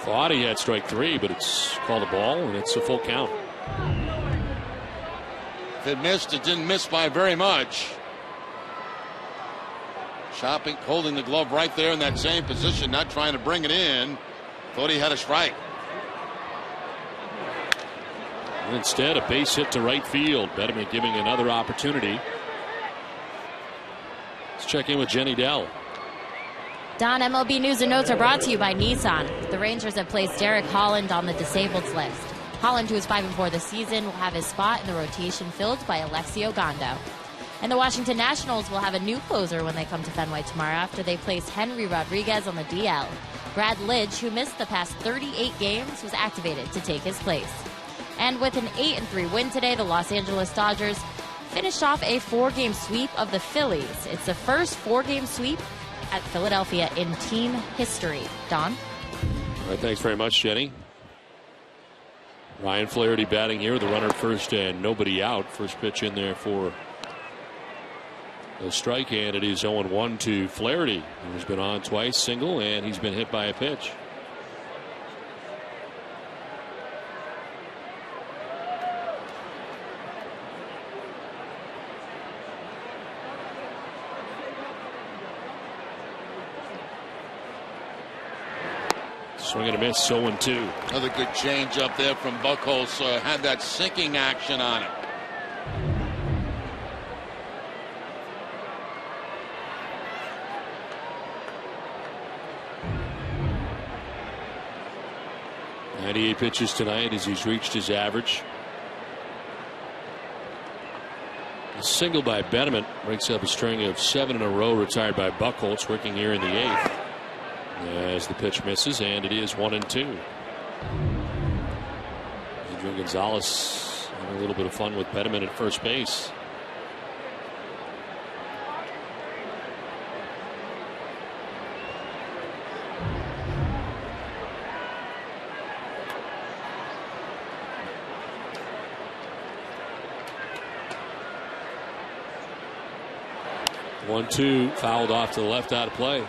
Thought he had strike three, but it's called a ball, and it's a full count. If it missed, it didn't miss by very much. Shopping, holding the glove right there in that same position, not trying to bring it in. Thought he had a strike. And instead, a base hit to right field. Bedeman giving another opportunity. Let's check in with Jenny Dell. Don, MLB News and Notes are brought to you by Nissan. The Rangers have placed Derek Holland on the disabled list. Holland, who is 5-4 this season, will have his spot in the rotation filled by Alexio Gondo. And the Washington Nationals will have a new closer when they come to Fenway tomorrow after they place Henry Rodriguez on the DL. Brad Lidge, who missed the past 38 games, was activated to take his place. And with an 8-3 win today, the Los Angeles Dodgers finished off a 4-game sweep of the Phillies. It's the first 4-game sweep at Philadelphia in team history. Don? All right, thanks very much, Jenny. Ryan Flaherty batting here, the runner first and nobody out. First pitch in there for a strike, and it is 0-1 to Flaherty, who's been on twice, single, and he's been hit by a pitch. Swing and a miss, 0-2. Another good change up there from Buchholz. Had that sinking action on it. He pitches tonight as he's reached his average. A single by Bedeman breaks up a string of 7 in a row retired by Buchholz, working here in the 8th. As the pitch misses, and it is 1-2. Adrian Gonzalez having a little bit of fun with Bedeman at first base. One-two, fouled off to the left, out of play.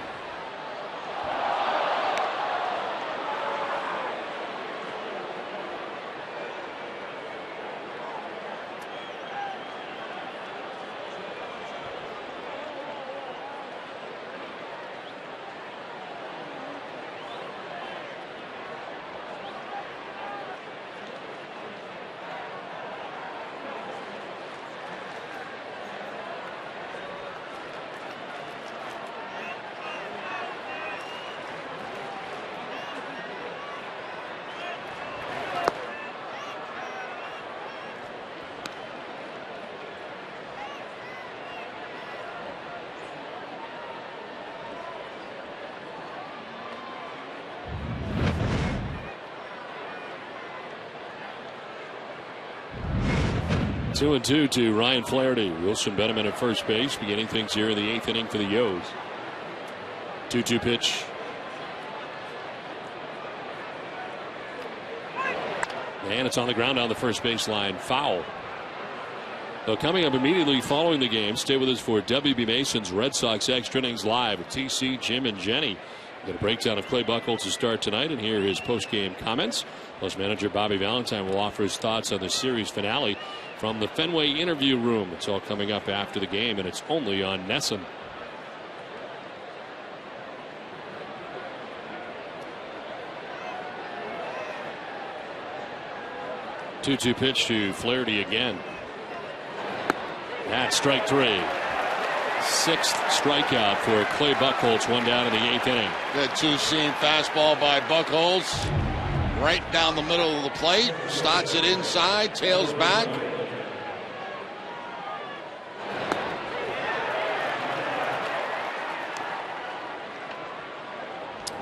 2-2 to Ryan Flaherty. Wilson Benjamin at first base, beginning things here in the 8th inning for the Yos. 2-2 pitch. And it's on the ground down the first baseline. Foul. So coming up immediately following the game, stay with us for W.B. Mason's Red Sox Extra Innings Live with TC, Jim, and Jenny. We've got a breakdown of Clay Buchholz to start tonight, and here are his post-game comments. Plus, manager Bobby Valentine will offer his thoughts on the series finale from the Fenway interview room. It's all coming up after the game, and it's only on NESN. Two-two pitch to Flaherty again. That's strike 3. 6th strikeout for Clay Buchholz. 1 down in the 8th inning. Good two-seam fastball by Buchholz. Right down the middle of the plate. Starts it inside. Tails back.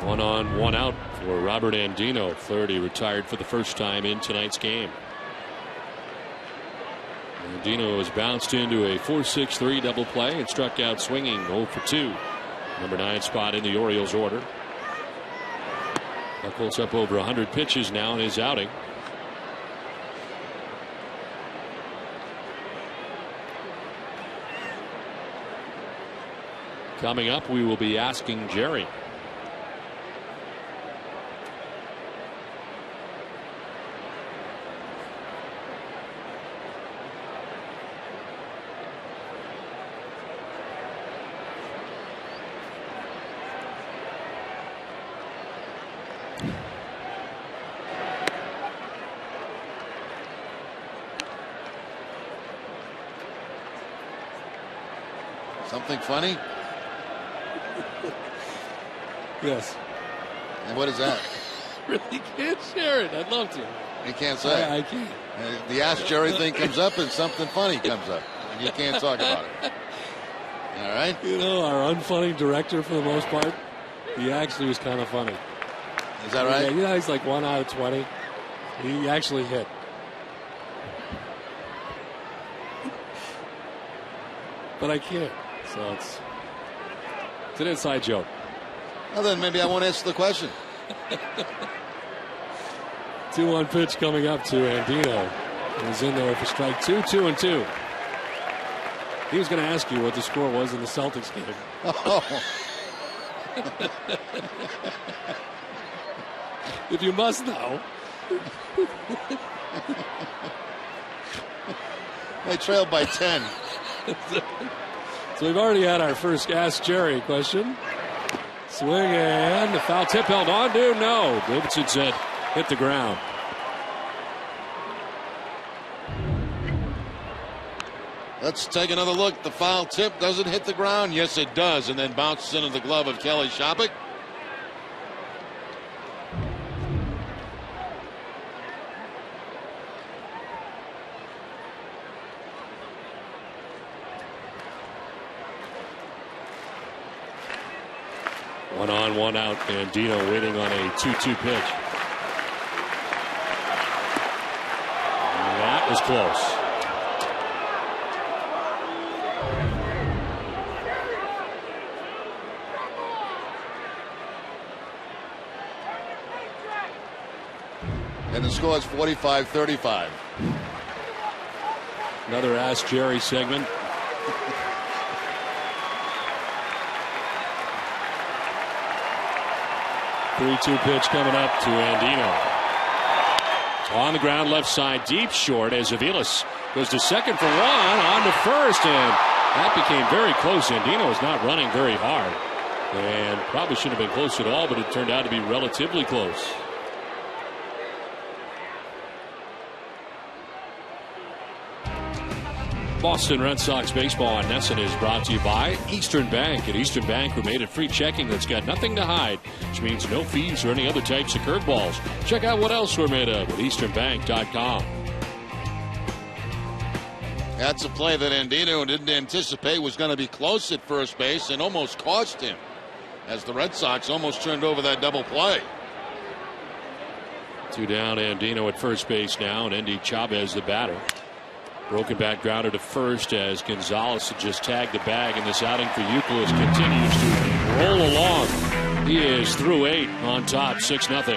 One on, one out for Robert Andino. Flaherty retired for the first time in tonight's game. Andino has bounced into a 4-6-3 double play and struck out swinging 0 for 2. Number 9 spot in the Orioles order. Buchholz up over 100 pitches now in his outing. Coming up, we will be asking Jerry. Something funny? Yes. And what is that? Really can't share it. I'd love to. You can't say. I can't. The Ask Jerry thing comes up and something funny comes up. And you can't talk about it. All right? You know, our unfunny director, for the most part, he actually was kind of funny. Is that right? Yeah, you know, he's like 1 out of 20. He actually hit. But I can't. So it's an inside joke. Well, then maybe I won't answer the question. 2-1 pitch coming up to Andino. He's in there for strike 2, 2-2. He was going to ask you what the score was in the Celtics game. Oh. If you must know. They trailed by 10. So we've already had our first Ask Jerry question. Swing and the foul tip held on to. No. Davidson said hit the ground. Let's take another look. The foul tip doesn't hit the ground. Yes, it does. And then bounces into the glove of Kelly Shopik. One on, one out. Andino waiting on a 2-2 pitch. And that was close. And the score is 45-35. Another Ask Jerry segment. Three-two pitch coming up to Andino. On the ground, left side, deep short as Aviles goes to second for 1, on to first, and that became very close. Andino was not running very hard, and probably shouldn't have been close at all, but it turned out to be relatively close. Boston Red Sox baseball on NESN is brought to you by Eastern Bank. At Eastern Bank, we made it free checking that's got nothing to hide, which means no fees or any other types of curveballs. Check out what else we're made of at easternbank.com. That's a play that Andino didn't anticipate was going to be close at first base and almost cost him, as the Red Sox almost turned over that double play. 2 down, Andino at first base now, and Endy Chavez the batter. Broken back grounder to first as Gonzalez had just tagged the bag, and this outing for Euclid continues to roll along. He is through 8 on top, 6-0.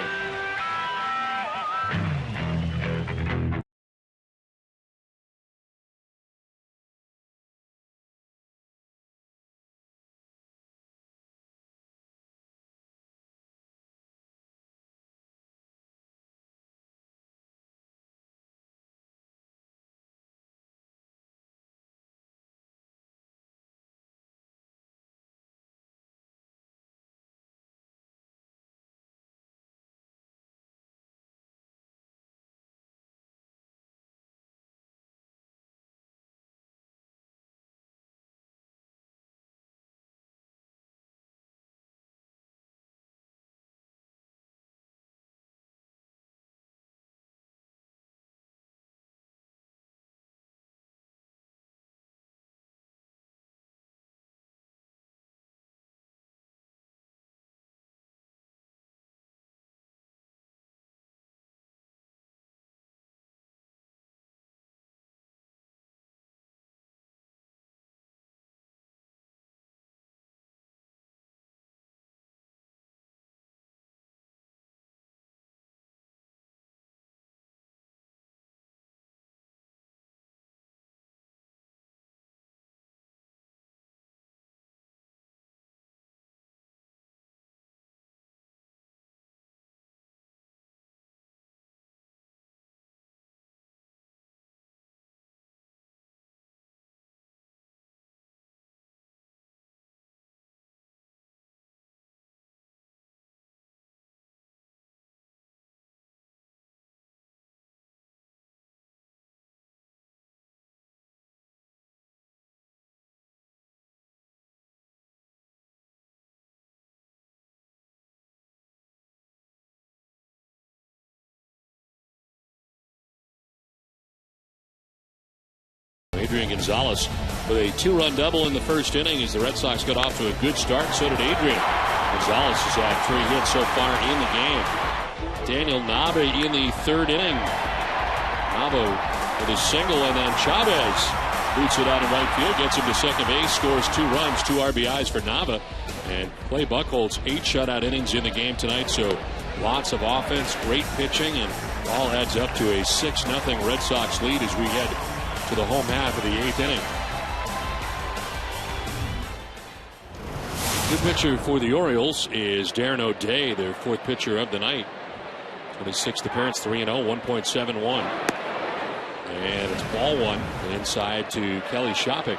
Adrian Gonzalez with a 2-run double in the first inning as the Red Sox got off to a good start. So did Adrian. Gonzalez has had 3 hits so far in the game. Daniel Nava in the 3rd inning. Nava with a single, and then Chavez boots it out in right field, gets him to second base, scores 2 runs, 2 RBIs for Nava. And Clay Buchholz 8 shutout innings in the game tonight. So lots of offense, great pitching, and all adds up to a 6-0 Red Sox lead as we head to the home half of the 8th inning. Good pitcher for the Orioles is Darren O'Day, their 4th pitcher of the night. 26th appearance, 3-0, 1.71. And it's ball 1 inside to Kelly Shopik.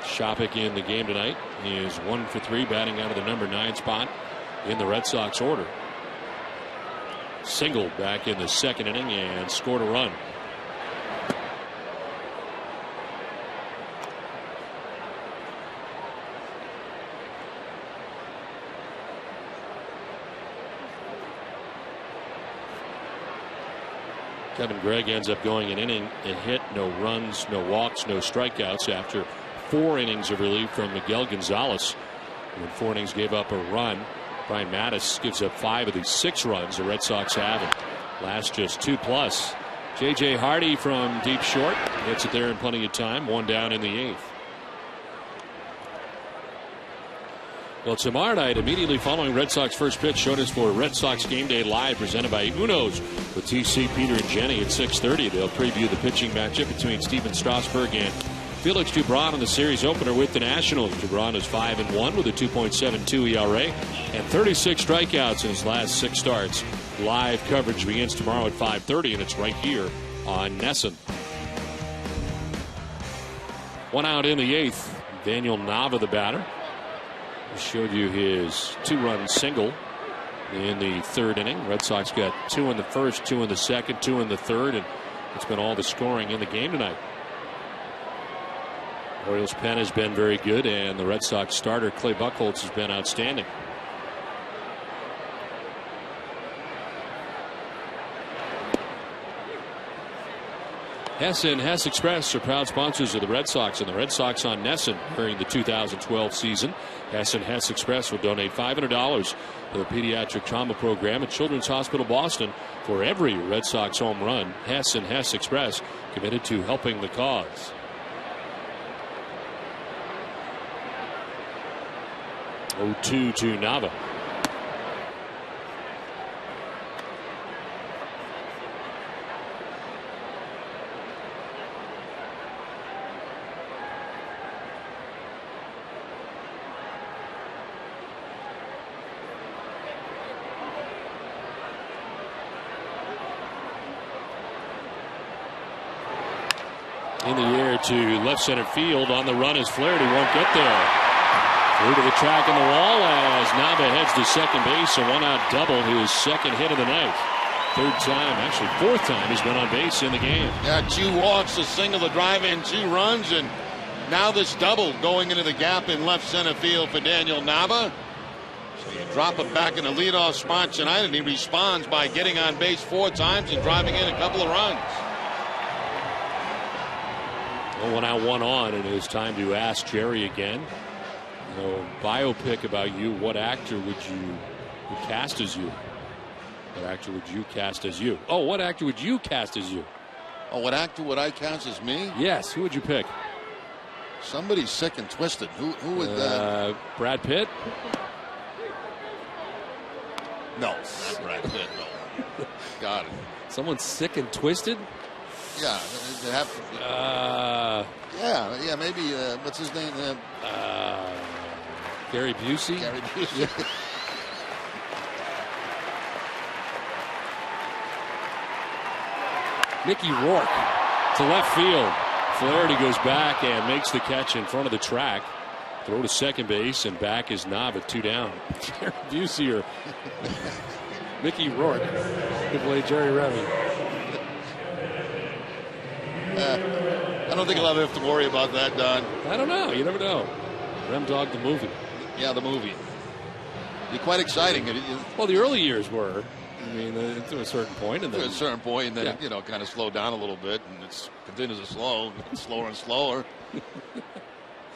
Shopik in the game tonight. He is 1 for 3, batting out of the number 9 spot in the Red Sox order. Singled back in the 2nd inning and scored a run. Kevin Gregg ends up going an inning, a hit, no runs, no walks, no strikeouts after 4 innings of relief from Miguel Gonzalez. In 4 innings gave up a run. Brian Mattis gives up 5 of the 6 runs the Red Sox have. Last just 2+. J.J. Hardy from deep short hits it there in plenty of time. 1 down in the 8th. Well, tomorrow night, immediately following Red Sox first pitch, join us for Red Sox Game Day Live presented by Uno's with TC, Peter, and Jenny at 6:30. They'll preview the pitching matchup between Steven Strasburg and Felix Dubron in the series opener with the Nationals. Dubron is 5-1 with a 2.72 ERA and 36 strikeouts in his last 6 starts. Live coverage begins tomorrow at 5:30, and it's right here on NESN. 1 out in the 8th. Daniel Nava, the batter. I showed you his 2-run single in the 3rd inning. Red Sox got 2 in the 1st, 2 in the 2nd, 2 in the 3rd, and it's been all the scoring in the game tonight. Orioles' pen has been very good, and the Red Sox starter Clay Buchholz has been outstanding. Hess and Hess Express are proud sponsors of the Red Sox and the Red Sox on Nesson during the 2012 season. Hess and Hess Express will donate $500 to the Pediatric Trauma Program at Children's Hospital Boston for every Red Sox home run. Hess and Hess Express committed to helping the cause. 0-2 to Nava. In the air to left center field. On the run is Flaherty. Won't get there. Through to the track and the wall as Nava heads to second base. A one-out double. His second hit of the night. Third time, actually fourth time he's been on base in the game. Yeah, 2 walks, a single, the drive in, 2 runs, and now this double going into the gap in left center field for Daniel Nava. So you drop it back in the leadoff spot tonight, and he responds by getting on base 4 times and driving in a couple of runs. Well, 1 out, 1 on, and it is time to ask Jerry again. You know, biopic about you. What actor would cast as you? What actor would you cast as you? Oh, what actor would you cast as you? Oh, what actor would I cast as me? Yes. Who would you pick? Somebody sick and twisted. Who would that? Brad Pitt? No, not Brad Pitt. No. Got it. Someone sick and twisted? Yeah, they have to. Yeah, maybe. What's his name? Gary Busey. Gary Busey. Mickey Rourke to left field. Flaherty goes back and makes the catch in front of the track. Throw to second base, and back is Nava, 2 down. Gary Busey or Mickey Rourke could play Jerry Remy. I don't think I'll ever have to worry about that, Don. I don't know. You never know. Rem Dog the movie. Yeah, the movie. Be quite exciting. Well, the early years were. I mean, to a certain point, and then to a certain point, and then it kind of slowed down a little bit, and it continues to slower and slower.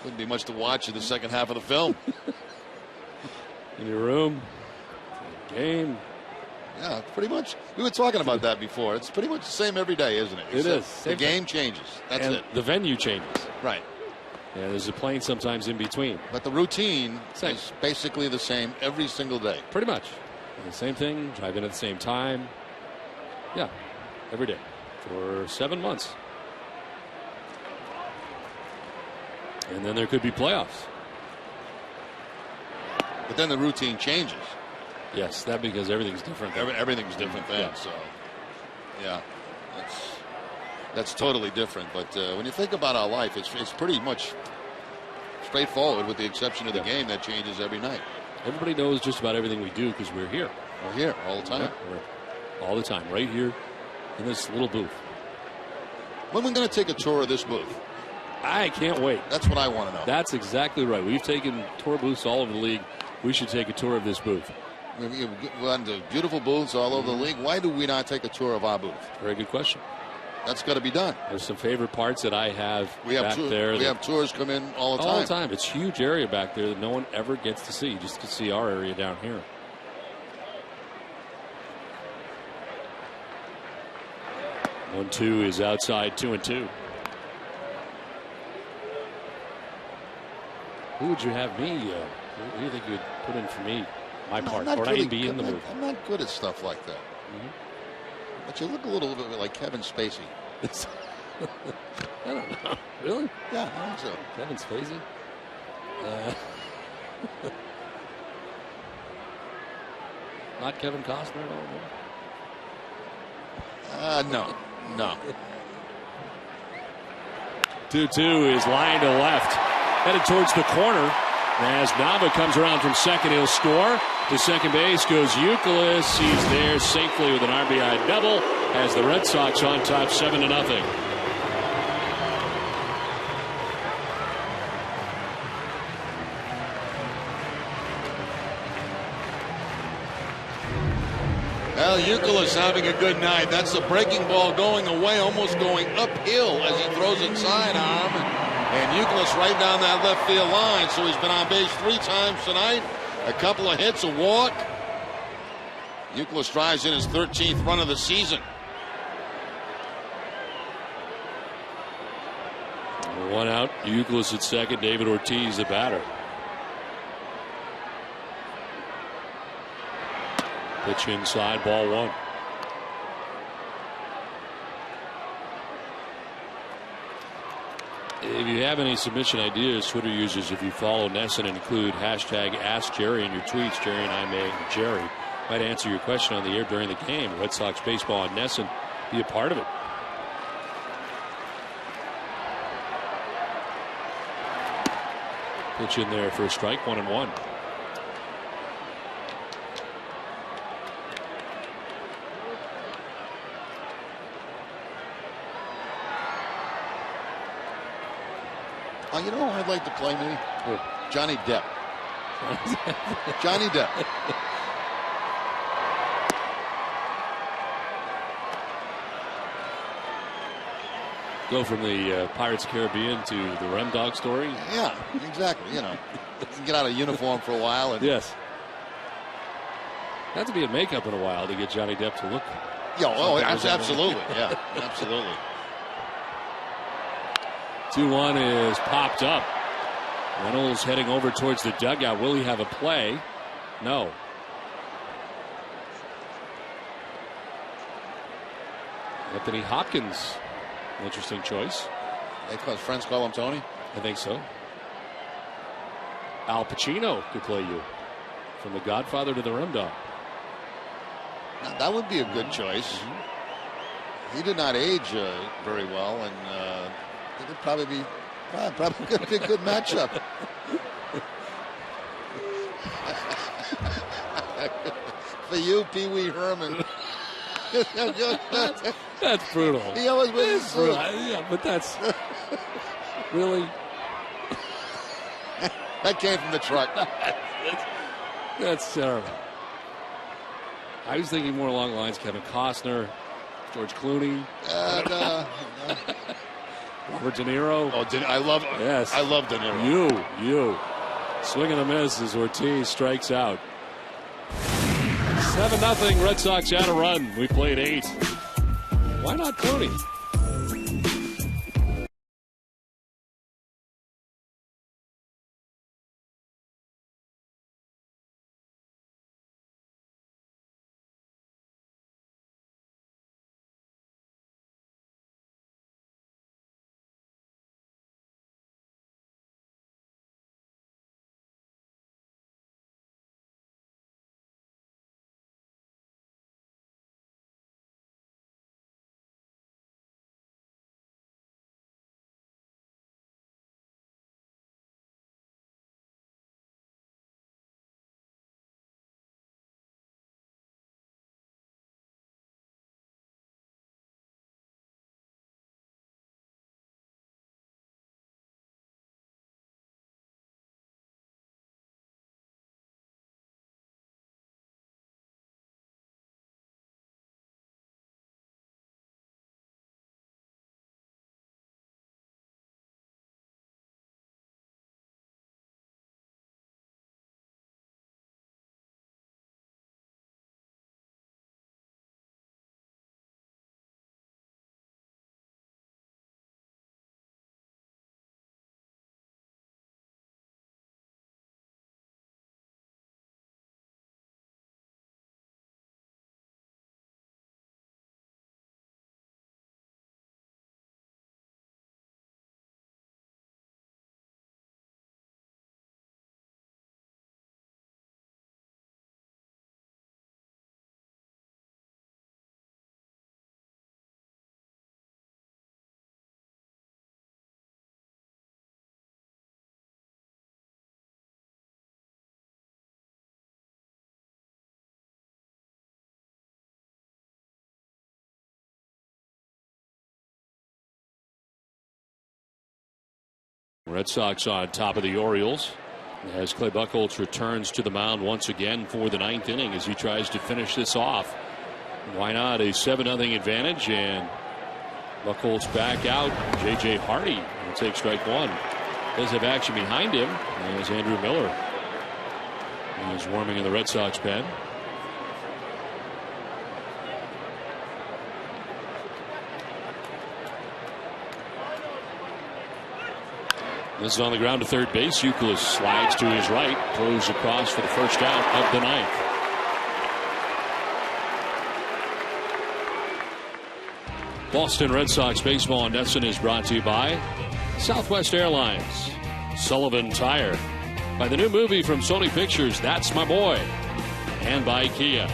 Wouldn't be much to watch in the second half of the film. In your room, game. Yeah, pretty much. We were talking about that before. It's pretty much the same every day, isn't it? It is. The game changes. That's and it. The venue changes. Right. Yeah, there's a plane sometimes in between. But the routine is basically the same every single day. Pretty much. The same thing, drive in at the same time. Yeah, every day for 7 months. And then there could be playoffs. But then the routine changes. Yes, that because everything's different. Everything's different then. Yeah. So, yeah, that's totally different. But when you think about our life, it's pretty much straightforward, with the exception of the game that changes every night. Everybody knows just about everything we do because we're here. We're here all the time. Yeah, we're all the time, right here in this little booth. When are we going to take a tour of this booth? I can't wait. That's what I want to know. That's exactly right. We've taken tour booths all over the league. We should take a tour of this booth. We've gone to beautiful booths all over the league. Why do we not take a tour of our booth? Very good question. That's got to be done. There's some favorite parts that I have back there. We have tours come in all the time. All the time. It's a huge area back there that no one ever gets to see. You just can see our area down here. 1-2 is outside, 2-2. Who would you have me? Who do you think you would put in for me? My part, or I be in the movie. I'm not good at stuff like that. Mm-hmm. But you look a little bit like Kevin Spacey. I don't know. Really? Yeah, I think so. Kevin Spacey? Not Kevin Costner at all? No. 2-2 is lined to left. Headed towards the corner. As Nava comes around from second, he'll score. To second base goes Euclid. He's there safely with an RBI double as the Red Sox on top 7-0. Well, Youkilis having a good night. That's the breaking ball going away, almost going uphill as he throws it sidearm. And Youkilis right down that left field line. So he's been on base 3 times tonight. A couple of hits, a walk. Youkilis drives in his 13th run of the season. 1 out. Youkilis at second. David Ortiz, the batter. Pitch inside, ball 1. If you have any submission ideas, Twitter users, if you follow Nesson and include hashtag AskJerry in your tweets, Jerry and I Jerry might answer your question on the air during the game. Red Sox baseball on Nesson, be a part of it. Pitch in there for a strike, 1-1. Oh, you know who I'd like to play me? Johnny Depp. Johnny Depp. Go from the Pirates of the Caribbean to the Rem Dog story. Yeah, exactly. You know, get out of uniform for a while. And yes. Have to be in makeup in a while to get Johnny Depp to look. Yeah, oh, absolutely. Yeah, absolutely. 2-1 is popped up. Reynolds heading over towards the dugout. Will he have a play? No. Anthony Hopkins. Interesting choice. Friends call him Tony? I think so. Al Pacino could play you. From The Godfather to the Rim Dog. Now, that would be a good choice. He did not age very well, and it would probably be a good matchup. For you, Pee Wee Herman. That's brutal. He always wears a suit. Yeah, but that's really. That came from the truck. That's terrible. I was thinking more along the lines of Kevin Costner, George Clooney, Robert De Niro. Oh, I love. Yes, I love De Niro. You. Swing and a miss as Ortiz strikes out. 7-0. Red Sox had a run. We played 8. Why not Clooney? Red Sox on top of the Orioles as Clay Buchholz returns to the mound once again for the 9th inning as he tries to finish this off. Why not? A 7-0 advantage, and Buchholz back out. J.J. Hardy will take strike one. Does have action behind him as Andrew Miller is warming in the Red Sox pen. This is on the ground to third base. Youkilis slides to his right, throws across for the first out of the ninth. Boston Red Sox baseball on NESN is brought to you by Southwest Airlines, Sullivan Tire, by the new movie from Sony Pictures, That's My Boy, and by Kia.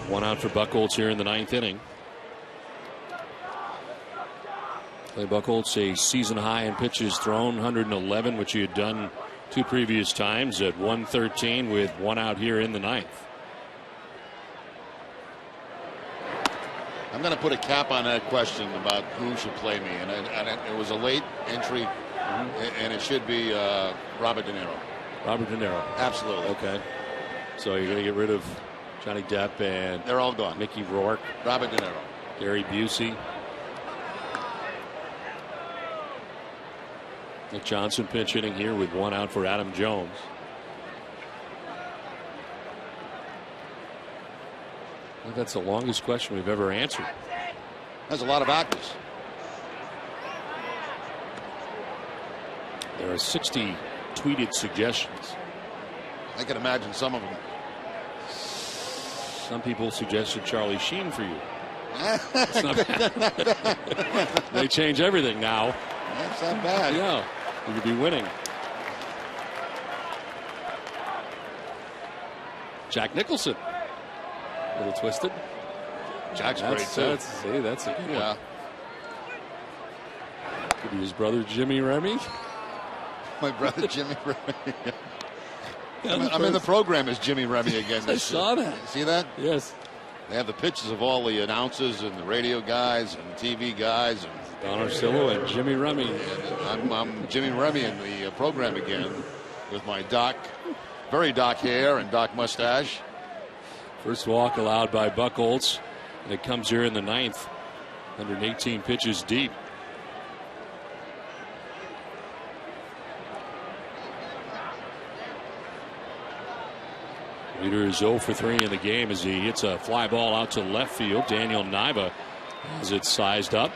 One out for Buchholz here in the ninth inning. Clay Buchholz, a season high in pitches thrown, 111, which he had done 2 previous times at 113 with 1 out here in the ninth. I'm going to put a cap on that question about who should play me, and it was a late entry, and it should be Robert De Niro. Robert De Niro. Absolutely. Okay. So you're going to get rid of Johnny Depp and they're all gone. Mickey Rourke, Robert De Niro, Gary Busey. Nick Johnson pinch hitting here with 1 out for Adam Jones. I think that's the longest question we've ever answered. That's a lot of actors. There are 60 tweeted suggestions. I can imagine some of them. Some people suggested Charlie Sheen for you. That's not bad. They change everything now. That's not bad. Yeah, you could be winning. Jack Nicholson. A little twisted. Jack's great too. That's a good one. Could be his brother Jimmy Remy. My brother Jimmy Remy. I'm in the program as Jimmy Remy again. I saw that. You see that? Yes. They have the pictures of all the announcers and the radio guys and the TV guys. And Don Orsillo and Jimmy Remy. And I'm Jimmy Remy in the program again with my very dark hair and dark mustache. First walk allowed by Buchholz, and it comes here in the ninth. 118 pitches deep. Leader is 0 for 3 in the game as he hits a fly ball out to left field. Daniel Naiva has it sized up.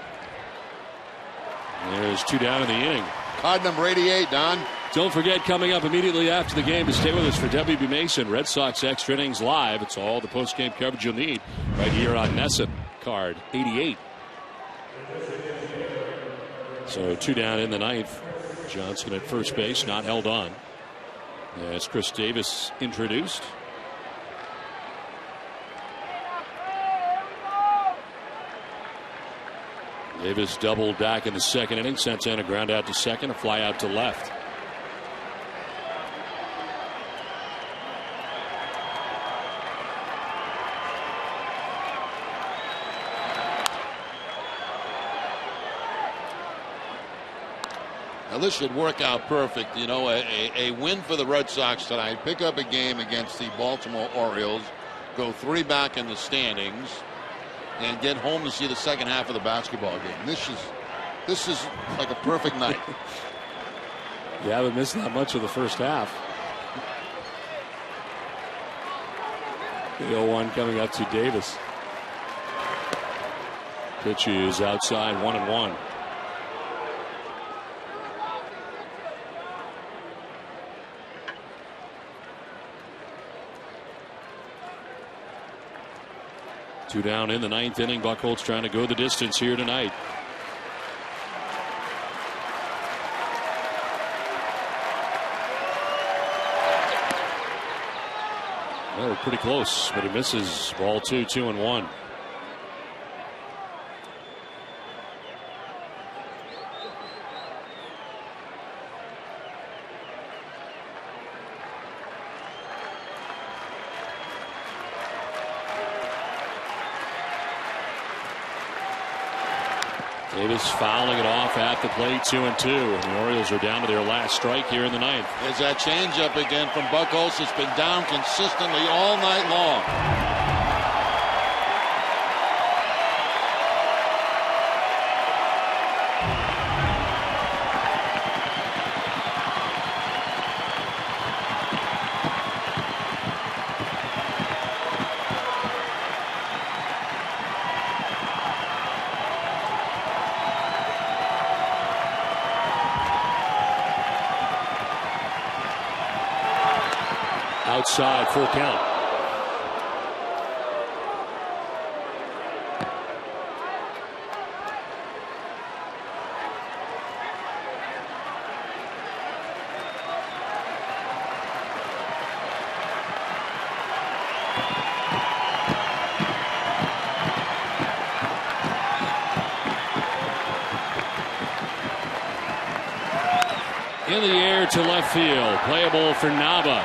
There's 2 down in the inning. Card number 88, Don. Don't forget, coming up immediately after the game, to stay with us for WB Mason, Red Sox Extra Innings Live. It's all the post-game coverage you'll need right here on NESN. Card 88. So 2 down in the ninth. Johnson at first base, not held on. As Chris Davis introduced. Davis doubled back in the second inning, sent in a ground out to second, a fly out to left. Now this should work out perfect. You know, a win for the Red Sox tonight. Pick up a game against the Baltimore Orioles. Go 3 back in the standings. And get home to see the second half of the basketball game. This is like a perfect night. You haven't missed that much of the first half. The 0-1 coming up to Davis. Pitch is outside, 1-1. Two down in the ninth inning. Buchholz trying to go the distance here tonight. Well, pretty close, but he misses. Ball 2, 2-1. Davis fouling it off at the plate, 2-2. And the Orioles are down to their last strike here in the ninth. There's that changeup again from Buchholz. It's been down consistently all night long. Outside, full count. In the air to left field. Playable for Nava.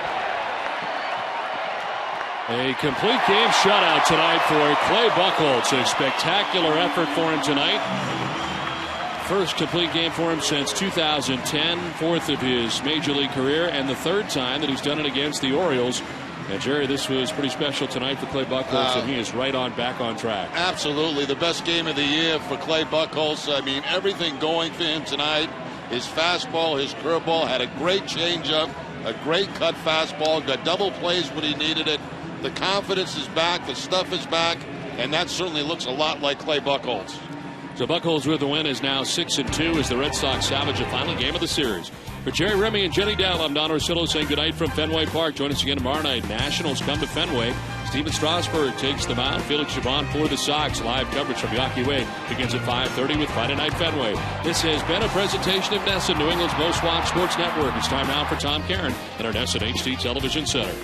A complete game shutout tonight for Clay Buchholz. A spectacular effort for him tonight. First complete game for him since 2010, fourth of his major league career, and the third time that he's done it against the Orioles. And Jerry, this was pretty special tonight for Clay Buchholz, and he is right on back on track. Absolutely, the best game of the year for Clay Buchholz. I mean, everything going for him tonight. His fastball, his curveball, had a great changeup, a great cut fastball, got double plays when he needed it. The confidence is back, the stuff is back, and that certainly looks a lot like Clay Buchholz. So Buchholz with the win is now 6-2 as the Red Sox salvage a final game of the series. For Jerry Remy and Jenny Dell, I'm Don Orsillo saying goodnight from Fenway Park. Join us again tomorrow night. Nationals come to Fenway. Steven Strasburg takes the mound. Felix Javon for the Sox. Live coverage from Yawkey Way begins at 5:30 with Friday Night Fenway. This has been a presentation of NESN, New England's most watched sports network. It's time now for Tom Caron at our NESN HD Television Center.